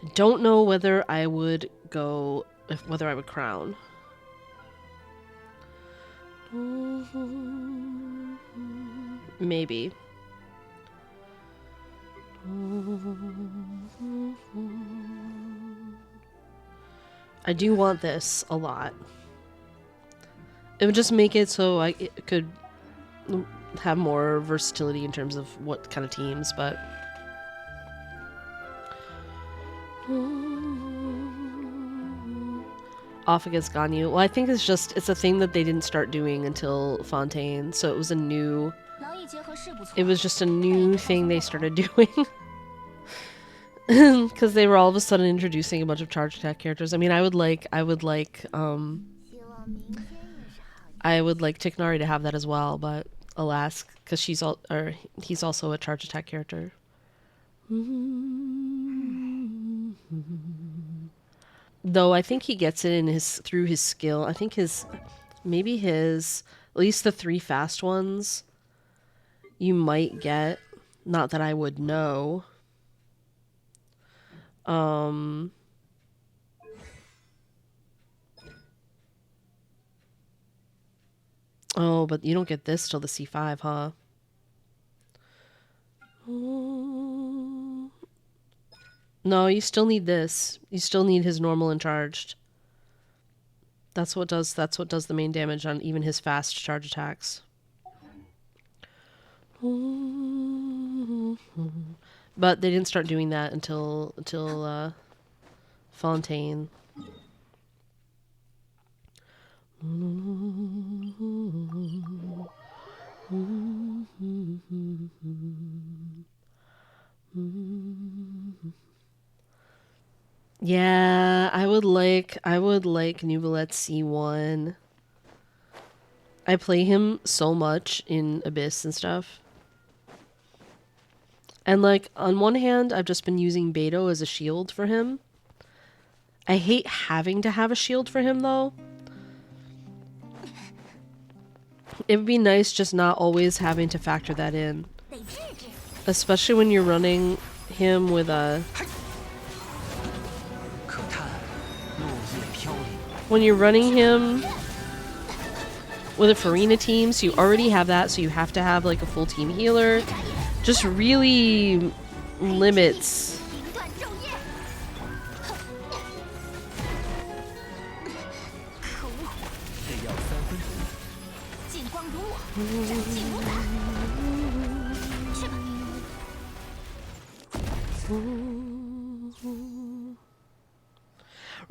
I don't know whether I would go... whether I would crown. Maybe. I do want this a lot. It would just make it so it could have more versatility in terms of what kind of teams, but... Off against Ganyu. Well, I think it's a thing that they didn't start doing until Fontaine, so it was just a new thing they started doing. Because they were all of a sudden introducing a bunch of charge attack characters. I mean, I would like Tiknari to have that as well, but alas, because he's also a charge attack character. Though I think he gets it through his skill. I think at least the 3 fast ones you might get. Not that I would know. Oh, but you don't get this till the C5, huh? No, you still need this. You still need his normal and charged. That's what does the main damage on even his fast charge attacks. But they didn't start doing that until Fontaine. Yeah, I would like Nuvolet C1. I play him so much in Abyss and stuff. And like on one hand, I've just been using Beto as a shield for him. I hate having to have a shield for him though. It would be nice just not always having to factor that in. Especially when you're running him with a... When you're running him with a Farina team, so you already have that, so you have to have like a full team healer. Just really limits...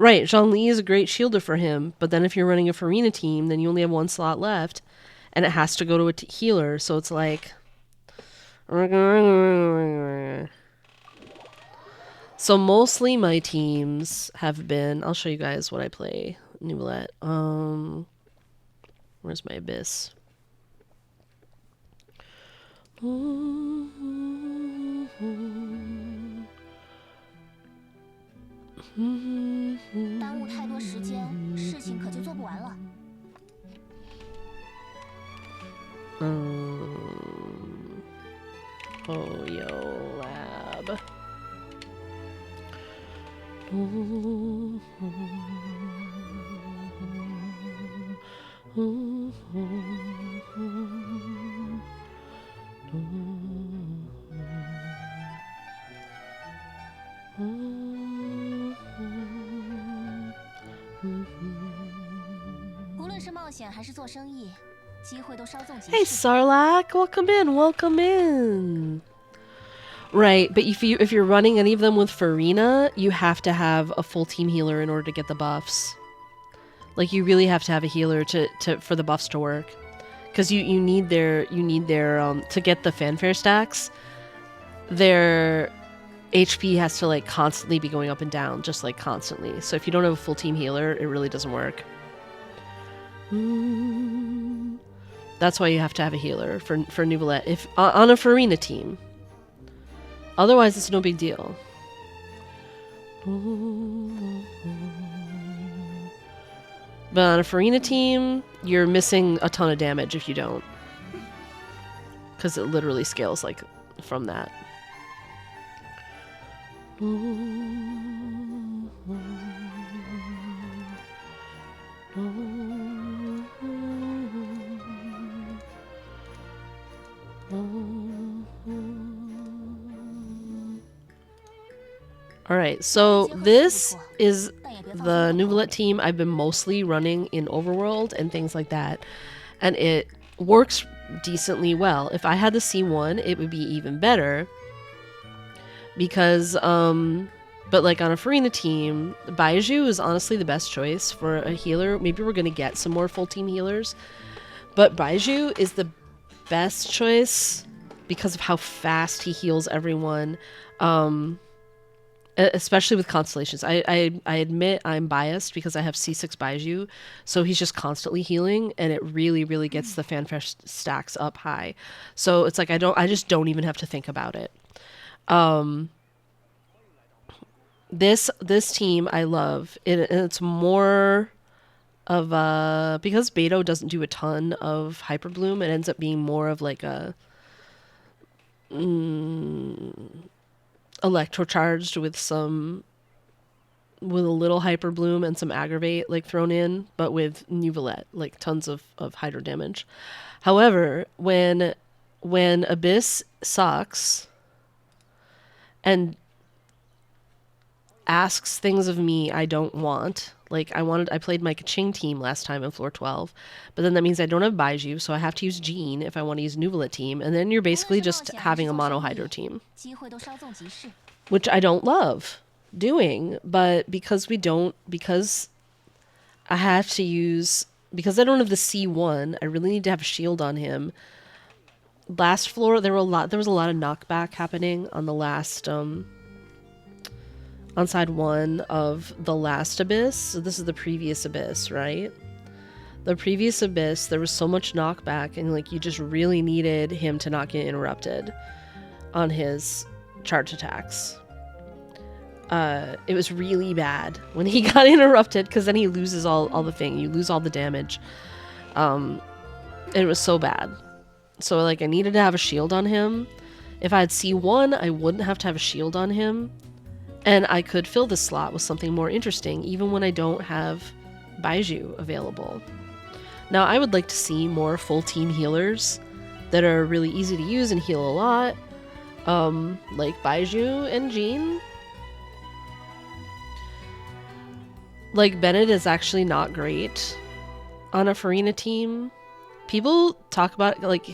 Right, Zhongli is a great shielder for him, but then if you're running a Farina team, then you only have one slot left, and it has to go to a healer, so it's like... So mostly my teams have been... I'll show you guys what I play. Nuvolet. Where's my Abyss? Oh, yo, lab. Hey Sarlacc, welcome in, welcome in. Right, but if you're running any of them with Farina, you have to have a full team healer in order to get the buffs. Like you really have to have a healer for the buffs to work, because you need their to get the fanfare stacks. Their HP has to like constantly be going up and down, just like constantly. So if you don't have a full team healer, it really doesn't work. That's why you have to have a healer for Nuvolet if on a Farina team. Otherwise, it's no big deal. But on a Farina team, you're missing a ton of damage if you don't. Because it literally scales like from that. Alright, so this is the Nuvolet team I've been mostly running in Overworld and things like that. And it works decently well. If I had the C1, it would be even better. Because, but like on a Farina team, Baiju is honestly the best choice for a healer. Maybe we're going to get some more full team healers. But Baiju is the best choice because of how fast he heals everyone. Especially with constellations. I admit I'm biased because I have C6 Baiju, so he's just constantly healing, and it really, really gets the fanfare stacks up high. So it's like I just don't even have to think about it. This team I love. It's more of a, because Beto doesn't do a ton of Hyper Bloom, it ends up being more of like a electrocharged with a little Hyper Bloom and some Aggravate like thrown in, but with Nuvolet, like tons of hydro damage. However, when Abyss sucks and asks things of me I don't want, like I played my Keqing team last time in floor 12, but then that means I don't have Baiju, so I have to use Jean if I want to use Nuvolet team, and then you're basically just having a mono hydro team, which I don't love doing, but because I have to use, because I don't have the C1, I really need to have a shield on him. Last floor there was a lot of knockback happening on the last on side 1 of the last Abyss. So this is the previous Abyss, right? The previous Abyss, there was so much knockback, and like you just really needed him to not get interrupted on his charge attacks. It was really bad when he got interrupted, because then he loses all the thing. You lose all the damage. And it was so bad. So like I needed to have a shield on him. If I had C1, I wouldn't have to have a shield on him. And I could fill this slot with something more interesting, even when I don't have Baiju available. Now, I would like to see more full team healers that are really easy to use and heal a lot. Like Baiju and Jean. Like, Bennett is actually not great on a Farina team. People talk about, like,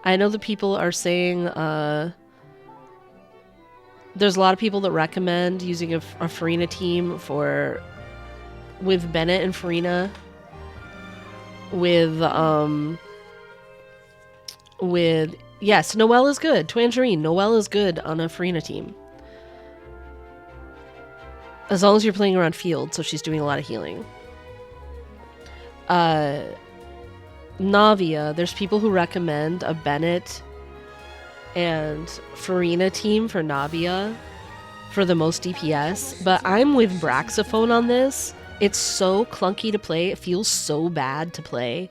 I know that people are saying, there's a lot of people that recommend using a Farina team with Bennett and Farina, yes, Noelle is good. Tangerine, Noelle is good on a Farina team. As long as you're playing around field, so she's doing a lot of healing. Navia, there's people who recommend a Bennett and Farina team for Navia for the most DPS, but I'm with Braxophone on this. It's so clunky to play, it feels so bad to play,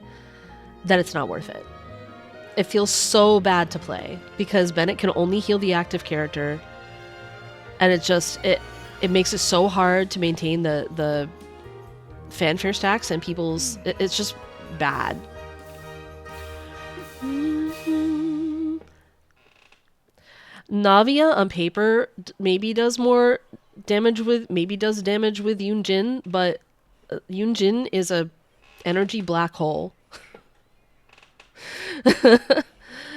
that it's not worth it. It feels so bad to play, because Bennett can only heal the active character, and it makes it so hard to maintain the fanfare stacks, and it's just bad. Navia on paper maybe does damage with Yunjin, but Yunjin is a energy black hole.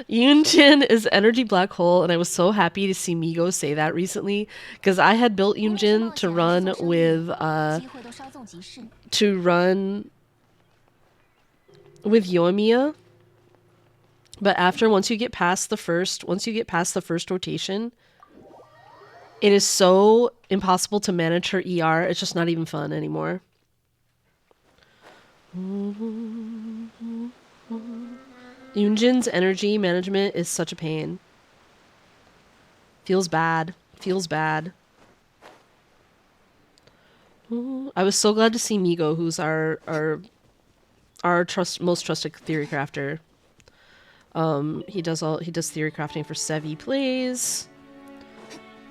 Yunjin is energy black hole, and I was so happy to see Migo say that recently, because I had built Yunjin to run with Yoimiya, but once you get past the first rotation, it is so impossible to manage her ER. It's just not even fun anymore. Yunjin's energy management is such a pain. Feels bad. I was so glad to see Migo, who's our most trusted theory crafter. He does theory crafting for Sevi Plays,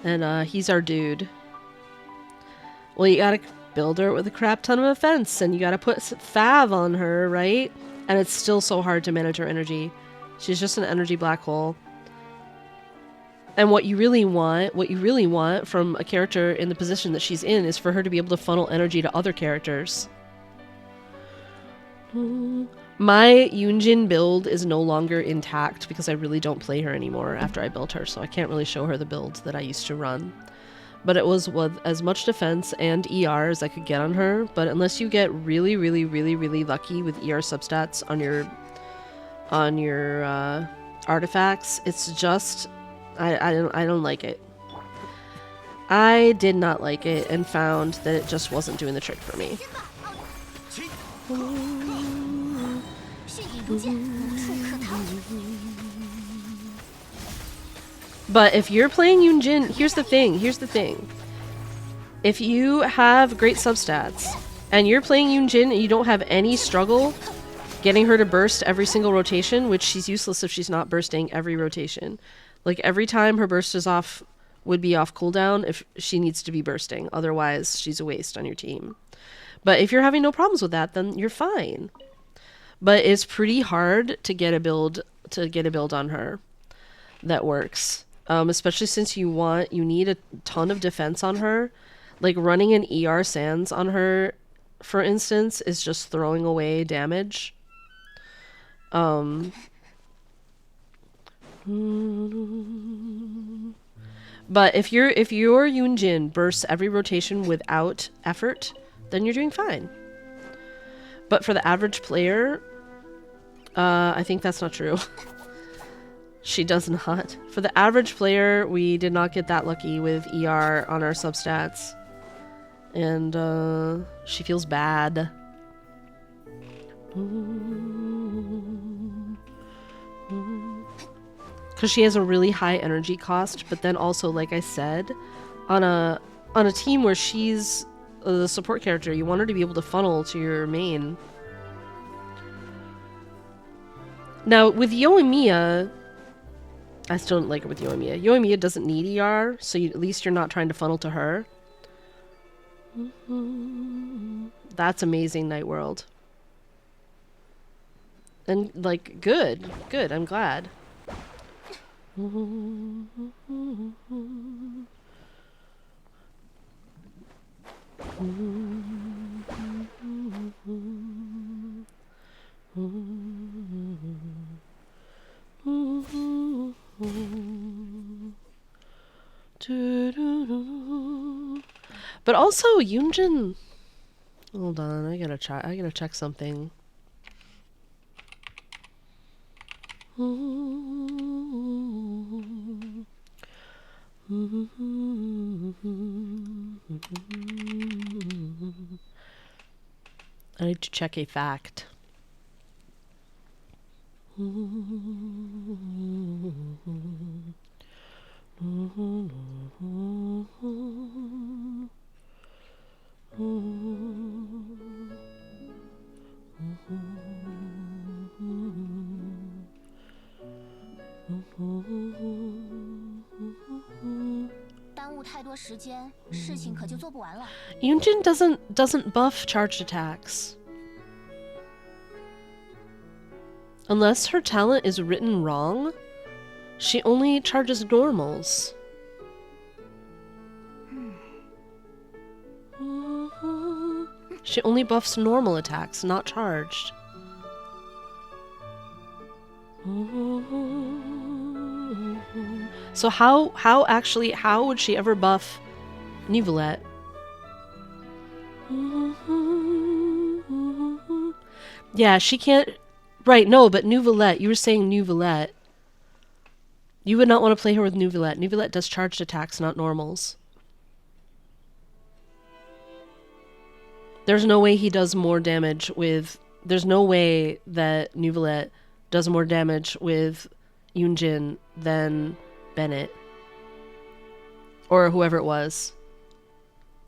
and he's our dude. Well, you gotta build her with a crap ton of offense, and you gotta put Fav on her, right? And it's still so hard to manage her energy. She's just an energy black hole. And what you really want from a character in the position that she's in is for her to be able to funnel energy to other characters. My Yunjin build is no longer intact because I really don't play her anymore after I built her, so I can't really show her the build that I used to run. But it was with as much defense and ER as I could get on her, but unless you get really, really, really, really lucky with ER substats on your artifacts, it's just I don't like it. I did not like it and found that it just wasn't doing the trick for me. But if you're playing Yunjin, here's the thing. If you have great substats and you're playing Yunjin and you don't have any struggle getting her to burst every single rotation, which she's useless if she's not bursting every rotation. Like every time her burst is off would be off cooldown if she needs to be bursting. Otherwise, she's a waste on your team. But if you're having no problems with that, then you're fine. But it's pretty hard to get a build on her that works. Especially since you need a ton of defense on her. Like running an ER Sands on her, for instance, is just throwing away damage. But if your Yunjin bursts every rotation without effort, then you're doing fine. But for the average player, I think that's not true. She does not. For the average player, we did not get that lucky with ER on our substats. And, she feels bad. Because she has a really high energy cost, but then also, like I said, on a team where she's the support character, you want her to be able to funnel to your main. Now, with Yoimiya, I still don't like her with Yoimiya. Yoimiya doesn't need ER, so at least you're not trying to funnel to her. That's amazing, Night World. And, like, good. Good, I'm glad. But also, Yoonjin... Hold on, I gotta check something. I need to check a fact. Yoonjin doesn't buff charged attacks. Unless her talent is written wrong, she only charges normals. She only buffs normal attacks, not charged. So how would she ever buff Neuvillette? Yeah, she can't... Right, no, but Neuvillette, you were saying Neuvillette. You would not want to play her with Neuvillette. Neuvillette does charged attacks, not normals. There's no way he does more damage with... There's no way that Neuvillette does more damage with Yoonjin than Bennett. Or whoever it was.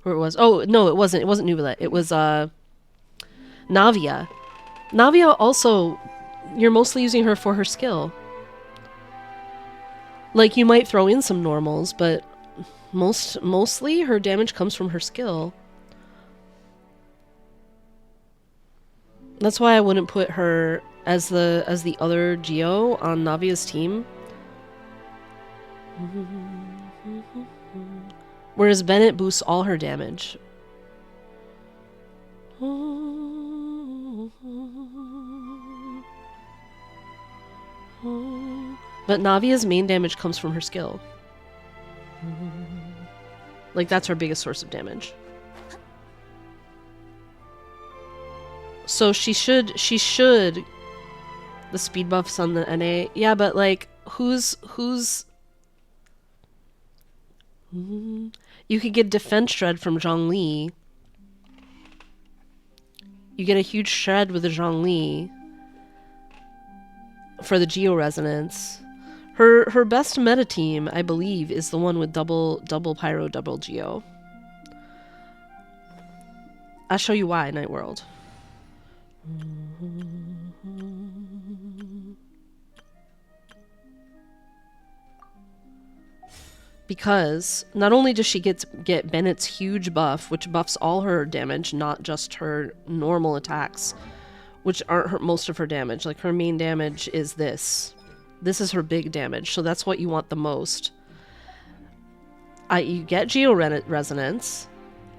Whoever it was. Oh, no, it wasn't. It wasn't Neuvillette. It was, Navia. Navia also... You're mostly using her for her skill. Like, you might throw in some normals, but mostly her damage comes from her skill. That's why I wouldn't put her as the other Geo on Navia's team. Whereas Bennett boosts all her damage. But Navia's main damage comes from her skill. Like, that's her biggest source of damage. So she should the speed buffs on the NA. Yeah, but like who's you could get defense shred from Zhongli. You get a huge shred with the Zhongli for the Geo Resonance. Her best meta team, I believe, is the one with double Pyro, double Geo. I'll show you why, Night World. Because not only does she get Bennett's huge buff, which buffs all her damage, not just her normal attacks, which aren't most of her damage. Like, her main damage is this. This is her big damage, so that's what you want the most. You get Geo Resonance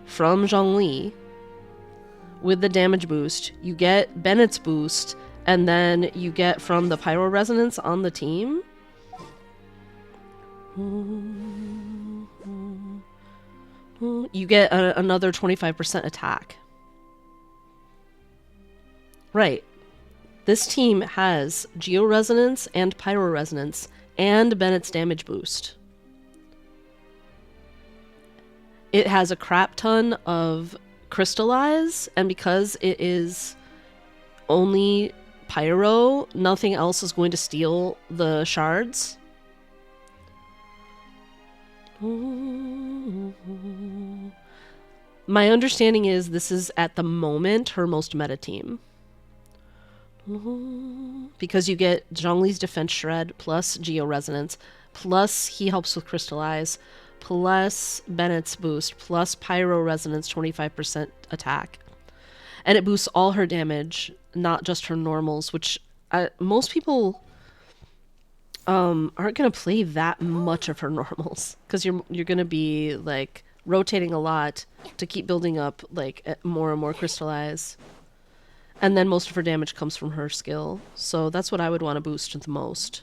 from Zhongli with the damage boost. You get Bennett's boost, and then you get from the Pyro Resonance on the team. You get another 25% attack. Right. This team has Geo Resonance and Pyro Resonance and Bennett's damage boost. It has a crap ton of crystallize, and because it is only pyro, nothing else is going to steal the shards. My understanding is this is at the moment her most meta team. Because you get Zhongli's defense shred plus Geo resonance, plus he helps with crystallize, plus Bennett's boost, plus pyro resonance 25% attack. And it boosts all her damage, not just her normals, which most people aren't going to play that much of her normals, because you're going to be like rotating a lot to keep building up like more and more crystallize. And then most of her damage comes from her skill. So that's what I would want to boost the most.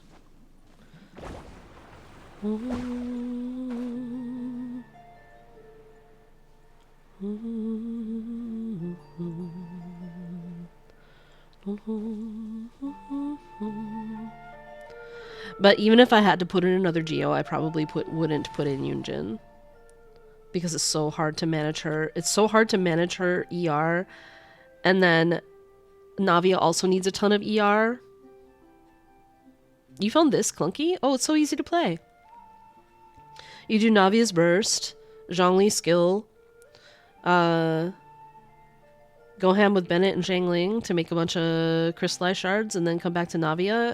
But even if I had to put in another Geo, I probably wouldn't put in Yunjin. Because it's so hard to manage her. It's so hard to manage her ER. And then Navia also needs a ton of ER. You found this clunky? Oh, it's so easy to play. You do Navia's burst, Zhongli's skill, go ham with Bennett and Zhangling to make a bunch of crystallized shards, and then come back to Navia,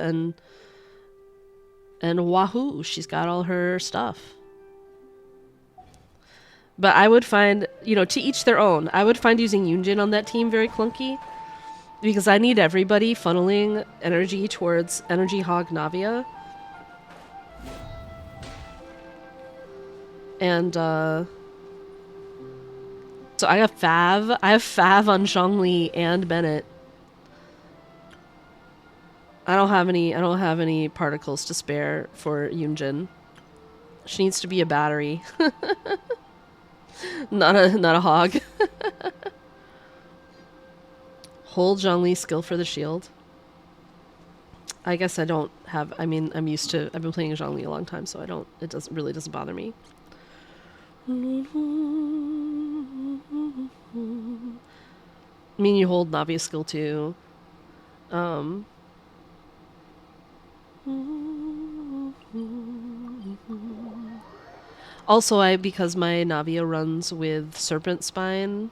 and wahoo, she's got all her stuff. But I would find, you know, to each their own. I would find using Yunjin on that team very clunky, because I need everybody funneling energy towards Energy Hog Navia. And, so I have Fav. I have Fav on Zhongli and Bennett. I don't have any particles to spare for Yunjin. She needs to be a battery. not a hog. Hold Zhongli's skill for the shield. I guess I don't have, I mean, I've been playing Zhongli a long time, so it really doesn't bother me. I mean, you hold Navia's skill too. Also, because my Navia runs with Serpent Spine,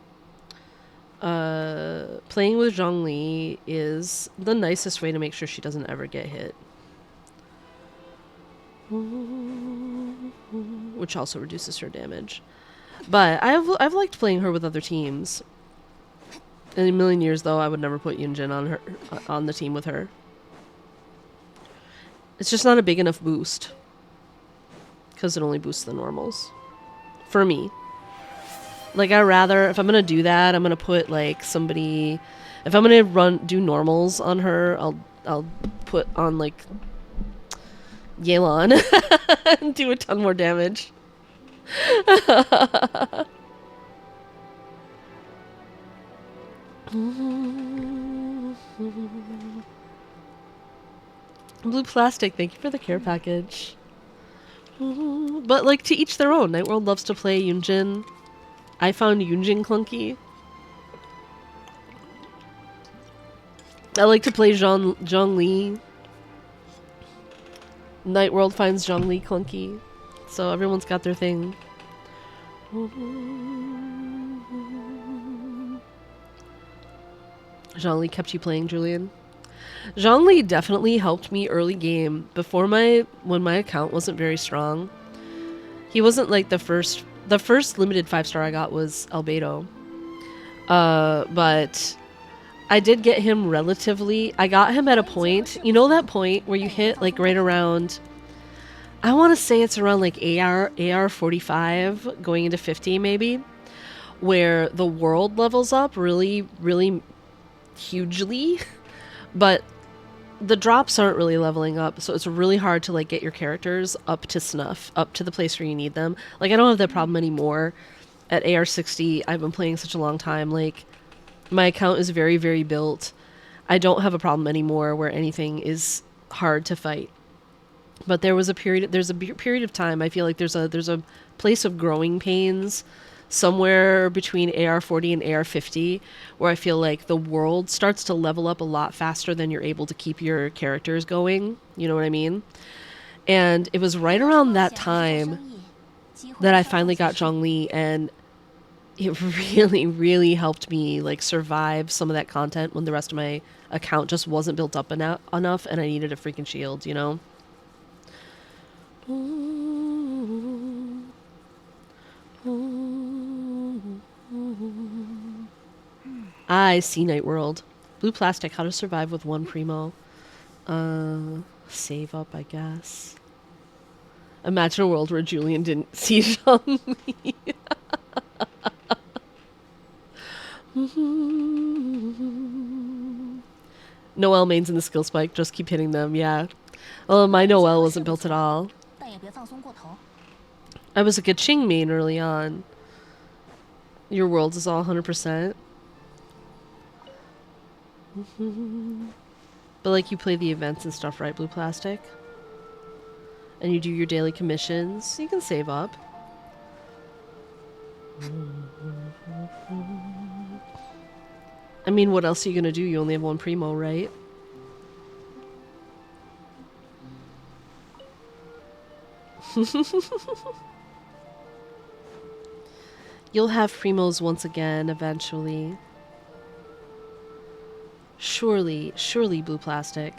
playing with Zhongli is the nicest way to make sure she doesn't ever get hit. Which also reduces her damage. But I've liked playing her with other teams. In a million years, though, I would never put Yunjin on the team with her. It's just not a big enough boost. Because it only boosts the normals. For me. Like, if I'm gonna do that, I'm gonna put, like, somebody... If I'm gonna do normals on her, I'll put on, like, Yelan and do a ton more damage. Blue Plastic, thank you for the care package. But, like, to each their own. Nightworld loves to play Yunjin. I found Yunjin clunky. I like to play Zhongli. Nightworld finds Zhongli clunky. So everyone's got their thing. Zhongli kept you playing, Julian? Zhongli definitely helped me early game. When my account wasn't very strong. He wasn't like the first limited 5-star I got was Albedo. But I did get him relatively... I got him at a point... You know that point where you hit like right around... I want to say it's around like AR 45 going into 50 maybe. Where the world levels up really, really hugely. But the drops aren't really leveling up, so it's really hard to like get your characters up to snuff, up to the place where you need them. Like, I don't have that problem anymore. At AR 60, I've been playing such a long time. Like, my account is very, very built. I don't have a problem anymore where anything is hard to fight. But there's a period of time, I feel like there's a place of growing pains somewhere between AR40 and AR50 where I feel like the world starts to level up a lot faster than you're able to keep your characters going. You know what I mean? And it was right around that time that I finally got Zhongli, and it really, really helped me like survive some of that content when the rest of my account just wasn't built up enough and I needed a freaking shield, you know? I see Night World. Blue Plastic, how to survive with one primo. Save up, I guess. Imagine a world where Julian didn't see Zhongli. Noelle mains in the skill spike, just keep hitting them, yeah. Well, my Noelle wasn't built at all. I was a Keqing main early on. Your world is all 100%. But like you play the events and stuff, right, Blue Plastic? And you do your daily commissions, so you can save up. I mean, what else are you gonna do? You only have one primo, right? You'll have primos once again, eventually. Surely, surely, Blue Plastic.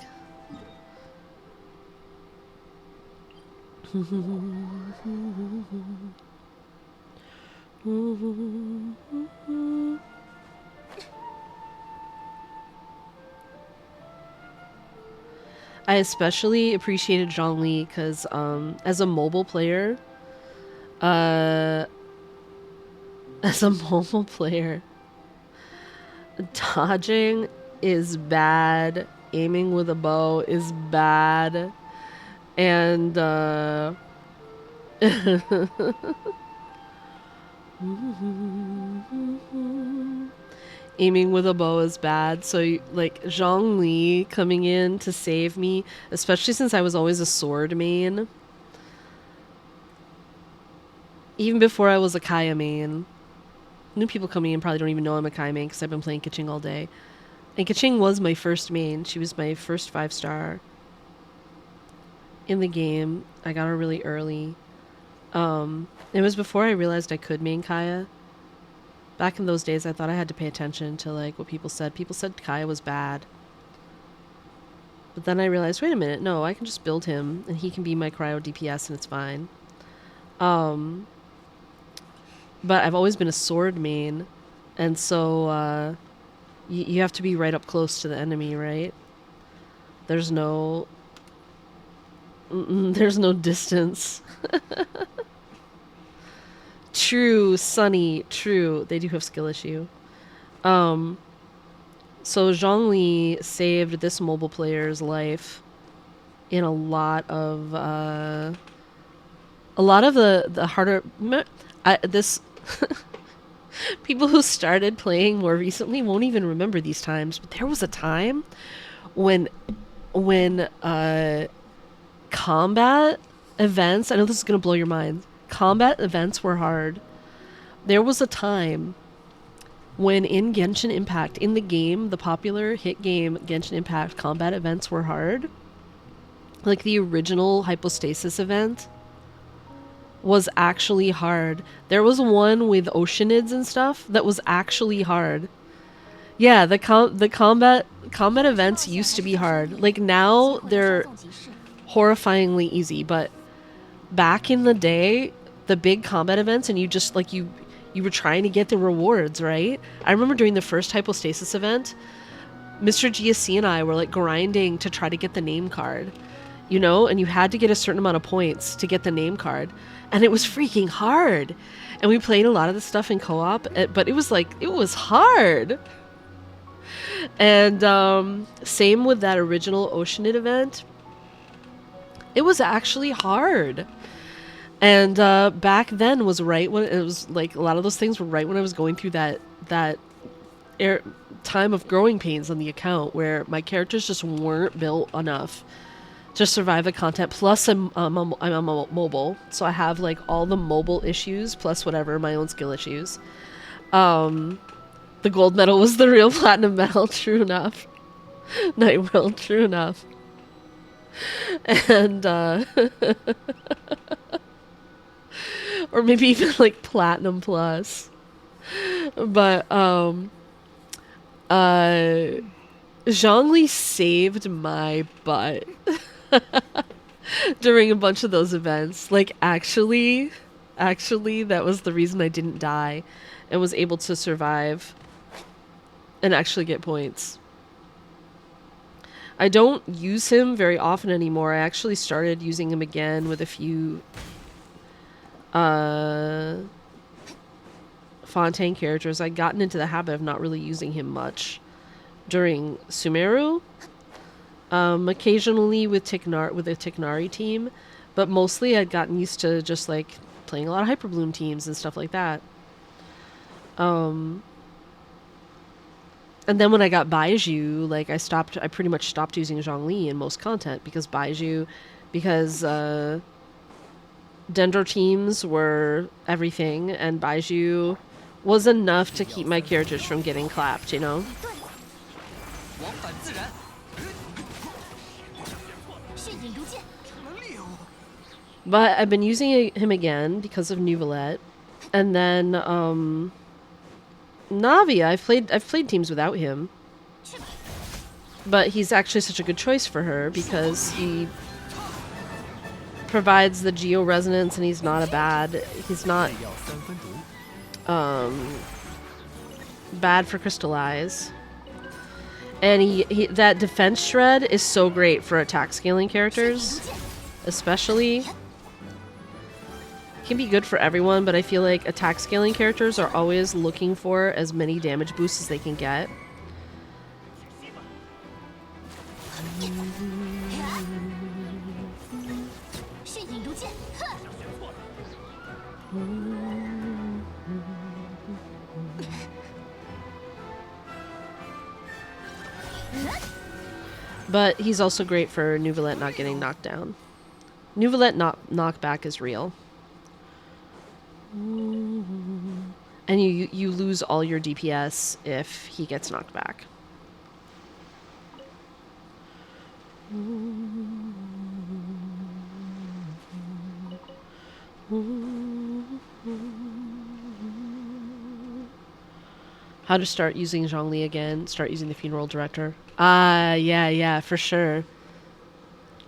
I especially appreciated Zhongli because as a mobile player, dodging is bad, aiming with a bow is bad, and aiming with a bow is bad. So like Zhongli coming in to save me, especially since I was always a sword main, even before I was a Kaya main. New people coming in probably don't even know I'm a Kai main because I've been playing Keqing all day. And Keqing was my first main. She was my first 5-star in the game. I got her really early. It was before I realized I could main Kaya. Back in those days, I thought I had to pay attention to like what people said. People said Kaya was bad. But then I realized, wait a minute, no, I can just build him and he can be my cryo DPS and it's fine. But I've always been a sword main, and so you have to be right up close to the enemy, right? There's no distance. True, Sunny, true. They do have skill issue. So Zhongli saved this mobile player's life in a lot of the harder people who started playing more recently won't even remember these times, but there was a time when combat events, I know this is going to blow your mind, combat events were hard. There was a time when in Genshin Impact, in the game, the popular hit game Genshin Impact, combat events were hard. Like the original Hypostasis event was actually hard. There was one with Oceanids and stuff that was actually hard. Yeah, the combat events used to be hard. Like now they're horrifyingly easy, but back in the day, the big combat events, and you just like you were trying to get the rewards, right? I remember during the first Hypostasis event, Mr. GSC and I were like grinding to try to get the name card, you know, and you had to get a certain amount of points to get the name card. And it was freaking hard. And we played a lot of the stuff in co-op, but it was like, it was hard. And same with that original Oceanid event. It was actually hard. And back then was right when it was like, a lot of those things were right when I was going through that time of growing pains on the account where my characters just weren't built enough to survive the content. Plus, I'm mobile, so I have like all the mobile issues plus whatever my own skill issues. The gold medal was the real platinum medal. True enough. Night World. True enough. And or maybe even like platinum plus. But Zhongli saved my butt during a bunch of those events. Like actually that was the reason I didn't die and was able to survive and actually get points. I don't use him very often anymore. I actually started using him again with a few Fontaine characters. I'd gotten into the habit of not really using him much during Sumeru. Occasionally with the Tignari team, but mostly I'd gotten used to just like playing a lot of Hyperbloom teams and stuff like that. And then when I got Baiju, like I pretty much stopped using Zhongli in most content because Dendro teams were everything, and Baiju was enough to keep my characters from getting clapped, you know? But I've been using him again because of Nuvolette. And then, Navi, I've played teams without him. But he's actually such a good choice for her because he provides the geo resonance and he's not bad for crystallize. And he that defense shred is so great for attack scaling characters, especially. It can be good for everyone, but I feel like attack scaling characters are always looking for as many damage boosts as they can get. But he's also great for Nuvolette not getting knocked down. Nuvolette knockback is real. And you lose all your DPS if he gets knocked back. How to start using Zhongli again. Start using the funeral director. Yeah, for sure.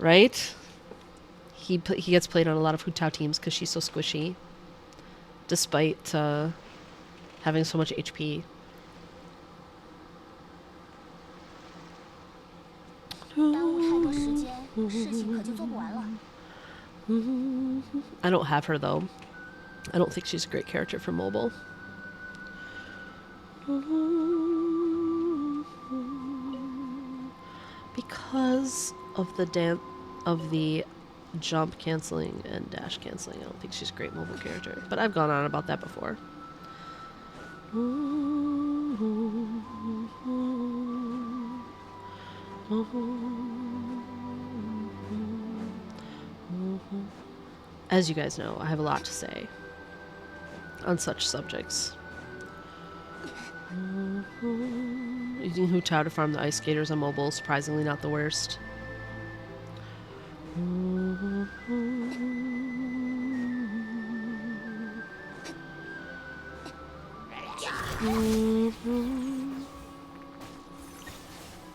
Right? He gets played on a lot of Hu Tao teams because she's so squishy. Despite having so much HP. I don't have her though. I don't think she's a great character for mobile. Because of the jump canceling and dash canceling, I don't think she's a great mobile character. But I've gone on about that before. As you guys know, I have a lot to say on such subjects. Using Hu Tao to farm the ice skaters on mobile, surprisingly not the worst.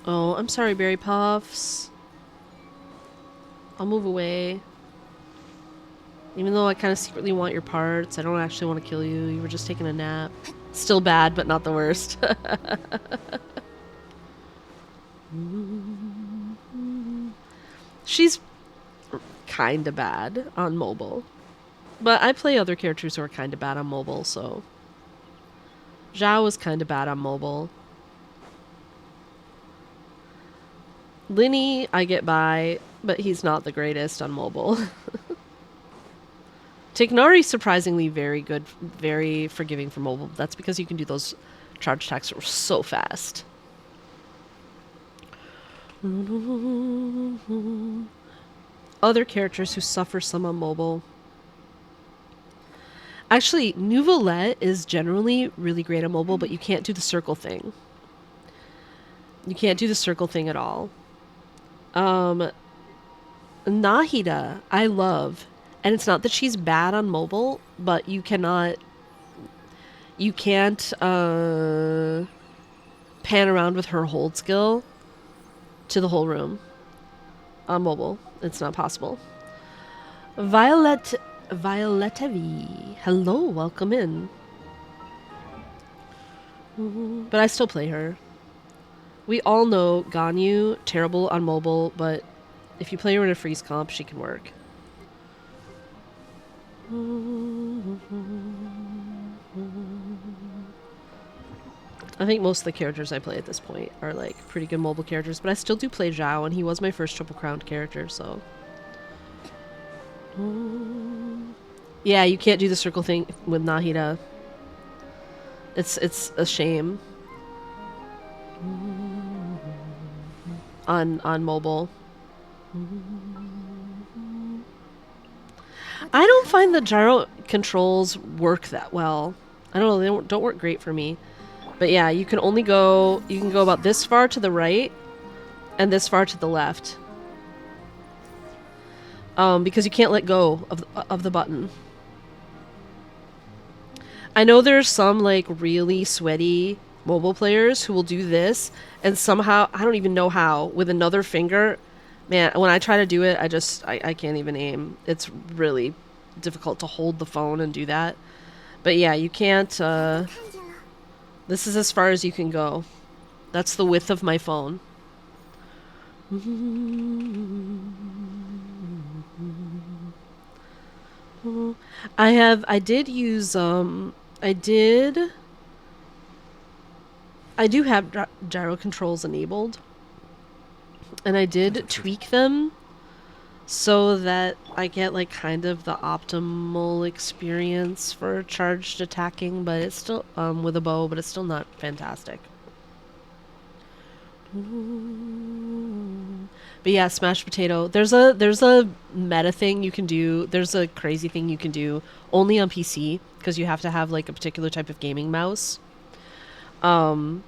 Oh, I'm sorry, Berry Puffs. I'll move away. Even though I kind of secretly want your parts, I don't actually want to kill you. You were just taking a nap. Still bad, but not the worst. She's kinda bad on mobile. But I play other characters who are kinda bad on mobile, so... Zhao is kinda bad on mobile. Linny, I get by, but he's not the greatest on mobile. Tignari surprisingly very good, very forgiving for mobile. That's because you can do those charge attacks so fast. other characters who suffer some on mobile. Actually, Nouvelette is generally really great on mobile, but you can't do the circle thing. You can't do the circle thing at all. Nahida, I love. And it's not that she's bad on mobile, but you can't pan around with her hold skill to the whole room. On mobile, it's not possible. Violetta V. Hello, welcome in. But I still play her. We all know Ganyu, terrible on mobile, but if you play her in a freeze comp, she can work. I think most of the characters I play at this point are like pretty good mobile characters, but I still do play Zhao, and he was my first Triple Crowned character, so. Yeah, you can't do the circle thing with Nahida. It's a shame. On mobile. I don't find the gyro controls work that well. I don't know, they don't work great for me. But yeah, you can go about this far to the right and this far to the left. Because you can't let go of the button. I know there's some like really sweaty mobile players who will do this and somehow, I don't even know how, with another finger, man, when I try to do it, I can't even aim. It's really difficult to hold the phone and do that. But yeah, you can't, this is as far as you can go. That's the width of my phone. I do have gyro controls enabled, and I did tweak them so that I get like kind of the optimal experience for charged attacking, but it's still with a bow, but it's still not fantastic. But yeah, smashed potato. There's a meta thing you can do. There's a crazy thing you can do only on PC because you have to have like a particular type of gaming mouse. Playing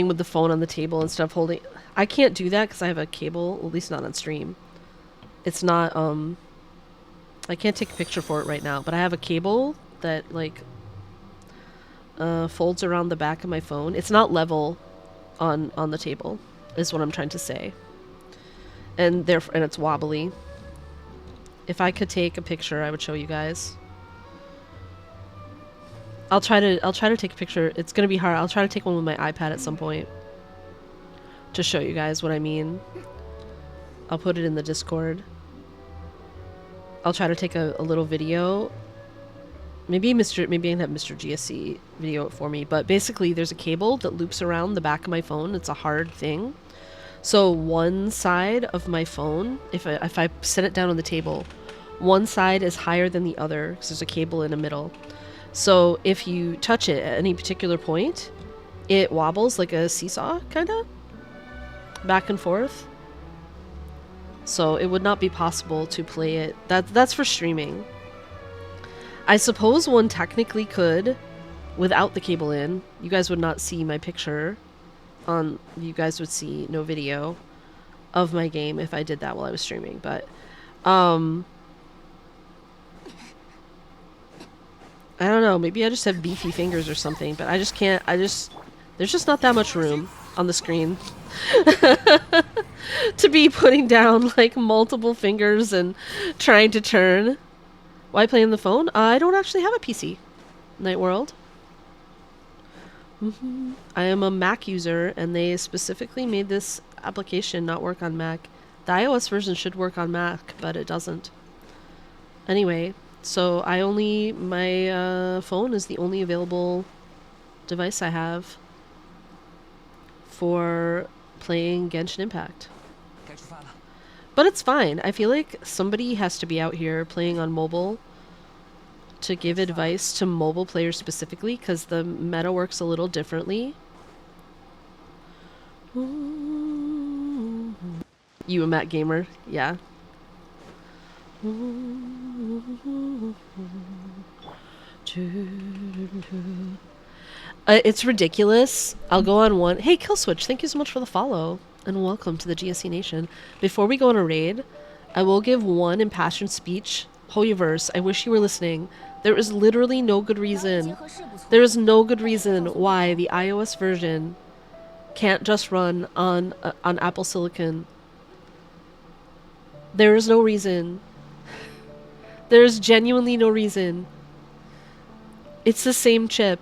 with the phone on the table and stuff, holding. I can't do that because I have a cable, at least not on stream. It's not, I can't take a picture for it right now, but I have a cable that, like, folds around the back of my phone. It's not level on the table, is what I'm trying to say. And it's wobbly. If I could take a picture, I would show you guys. I'll try to take a picture. It's gonna be hard. I'll try to take one with my iPad at some point to show you guys what I mean. I'll put it in the Discord. I'll try to take a little video. Maybe I can have Mr. GSC video it for me. But basically, there's a cable that loops around the back of my phone. It's a hard thing. So one side of my phone, if I set it down on the table, one side is higher than the other because there's a cable in the middle. So if you touch it at any particular point, it wobbles like a seesaw, kind of, back and forth. So it would not be possible to play it. That's for streaming. I suppose one technically could, without the cable in. You guys would not see my picture. You guys would see no video of my game if I did that while I was streaming. But, I don't know, maybe I just have beefy fingers or something, but I just can't, there's just not that much room on the screen to be putting down, like, multiple fingers and trying to turn. Why play on the phone? I don't actually have a PC, Night World. I am a Mac user, and they specifically made this application not work on Mac. The iOS version should work on Mac, but it doesn't. Anyway. So my phone is the only available device I have for playing Genshin Impact. But it's fine. I feel like somebody has to be out here playing on mobile to give advice to mobile players specifically, because the meta works a little differently. You a Mac gamer? Yeah. It's ridiculous. I'll go on one. Hey, Killswitch, thank you so much for the follow. And welcome to the GSC Nation. Before we go on a raid, I will give one impassioned speech. Hoyoverse, I wish you were listening. There is literally no good reason. There is no good reason why the iOS version can't just run on Apple Silicon. There is no reason. There is genuinely no reason. It's the same chip.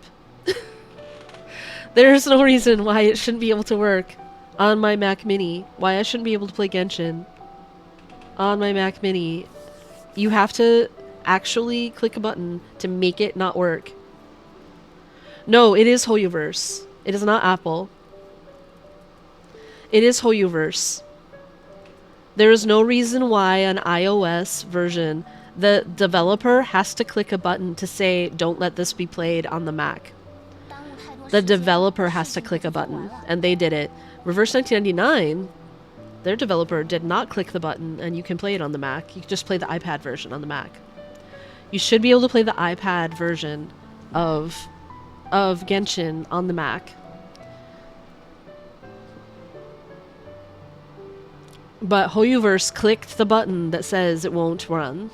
There is no reason why it shouldn't be able to work on my Mac Mini. Why I shouldn't be able to play Genshin on my Mac Mini. You have to actually click a button to make it not work. No, it is Hoyoverse. It is not Apple. It is Hoyoverse. There is no reason why an iOS version, the developer has to click a button to say, don't let this be played on the Mac. The developer has to click a button, and they did it. Reverse 1999, their developer did not click the button, and you can play it on the Mac. You can just play the iPad version on the Mac. You should be able to play the iPad version of Genshin on the Mac. But Hoyoverse clicked the button that says it won't run.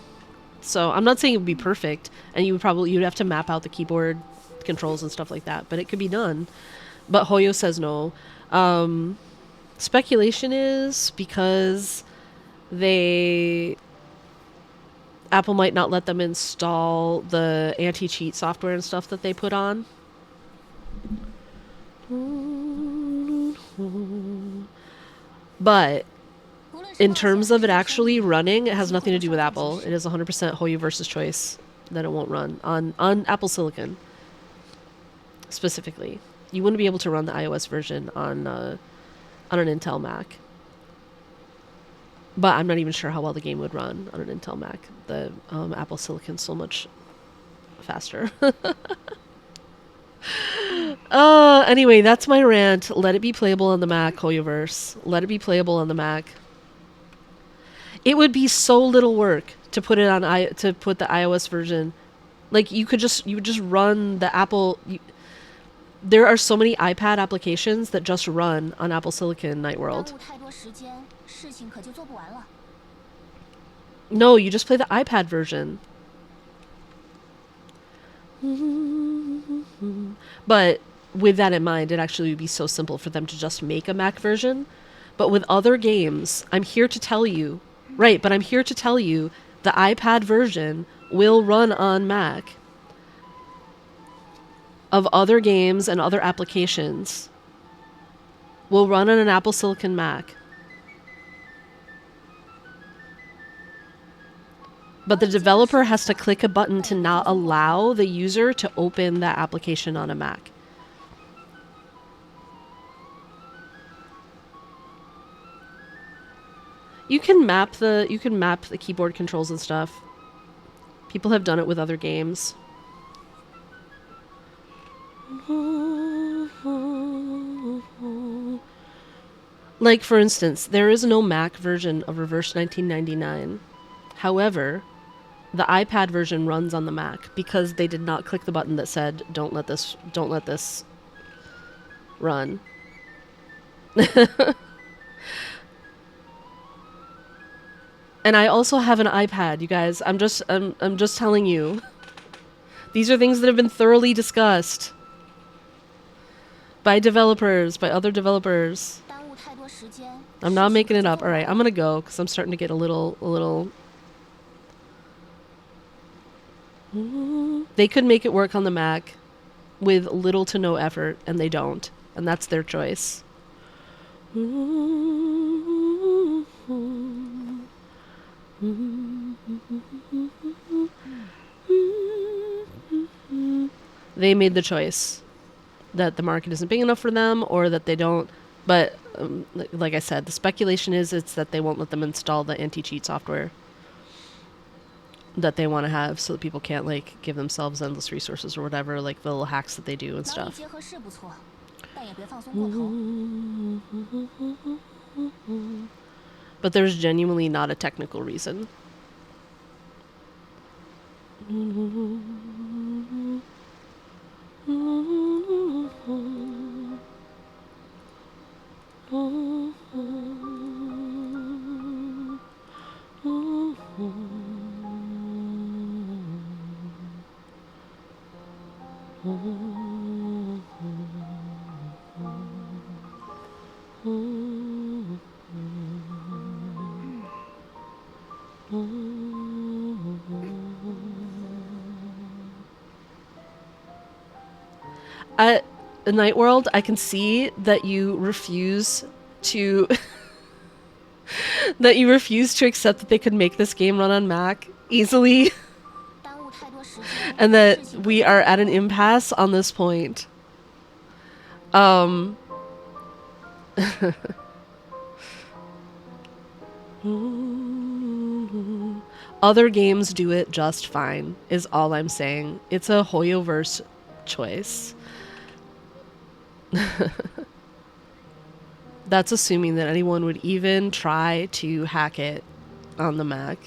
So I'm not saying it would be perfect, and you'd have to map out the keyboard controls and stuff like that, but it could be done. But Hoyo says no. Speculation is because Apple might not let them install the anti-cheat software and stuff that they put on. But in terms of it actually running, it has nothing to do with Apple. It is 100% Hoyoverse's choice that it won't run on Apple Silicon. Specifically, you wouldn't be able to run the iOS version on an Intel Mac. But I'm not even sure how well the game would run on an Intel Mac. The Apple Silicon's so much faster. Anyway, that's my rant. Let it be playable on the Mac, Hoyoverse. Let it be playable on the Mac. It would be so little work to put it on to put the iOS version. Like you would just run the Apple. There are so many iPad applications that just run on Apple Silicon Night World. No, you just play the iPad version. But with that in mind, it actually would be so simple for them to just make a Mac version. But with other games, I'm here to tell you, the iPad version will run on Mac. Of other games and other applications will run on an Apple Silicon Mac. But the developer has to click a button to not allow the user to open that application on a Mac. You can map the keyboard controls and stuff. People have done it with other games. Like, for instance, there is no Mac version of Reverse 1999. However, the iPad version runs on the Mac because they did not click the button that said, don't let this run. And I also have an iPad, you guys. I'm just telling you. These are things that have been thoroughly discussed by developers, by other developers. I'm not making it up. All right, I'm gonna go because I'm starting to get a little. They could make it work on the Mac with little to no effort, and they don't, and that's their choice. They made the choice that the market isn't big enough for them, or that they don't. But like I said, the speculation is it's that they won't let them install the anti-cheat software that they want to have, so that people can't like give themselves endless resources or whatever, like the little hacks that they do and stuff. But there's genuinely not a technical reason. At the Night World, I can see that you refuse to that you refuse to accept that they could make this game run on Mac easily. And that we are at an impasse on this point. Other games do it just fine, is all I'm saying. It's a Hoyoverse choice. That's assuming that anyone would even try to hack it on the Mac.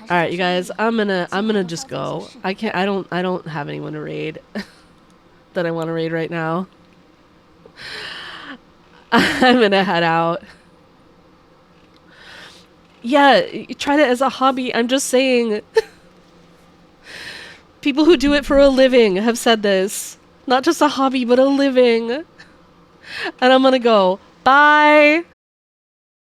Alright, you guys, I'm gonna just go. I don't have anyone to raid that I want to raid right now. I'm gonna head out. Yeah, you tried it as a hobby. I'm just saying. People who do it for a living have said this. Not just a hobby, but a living. And I'm gonna go. Bye!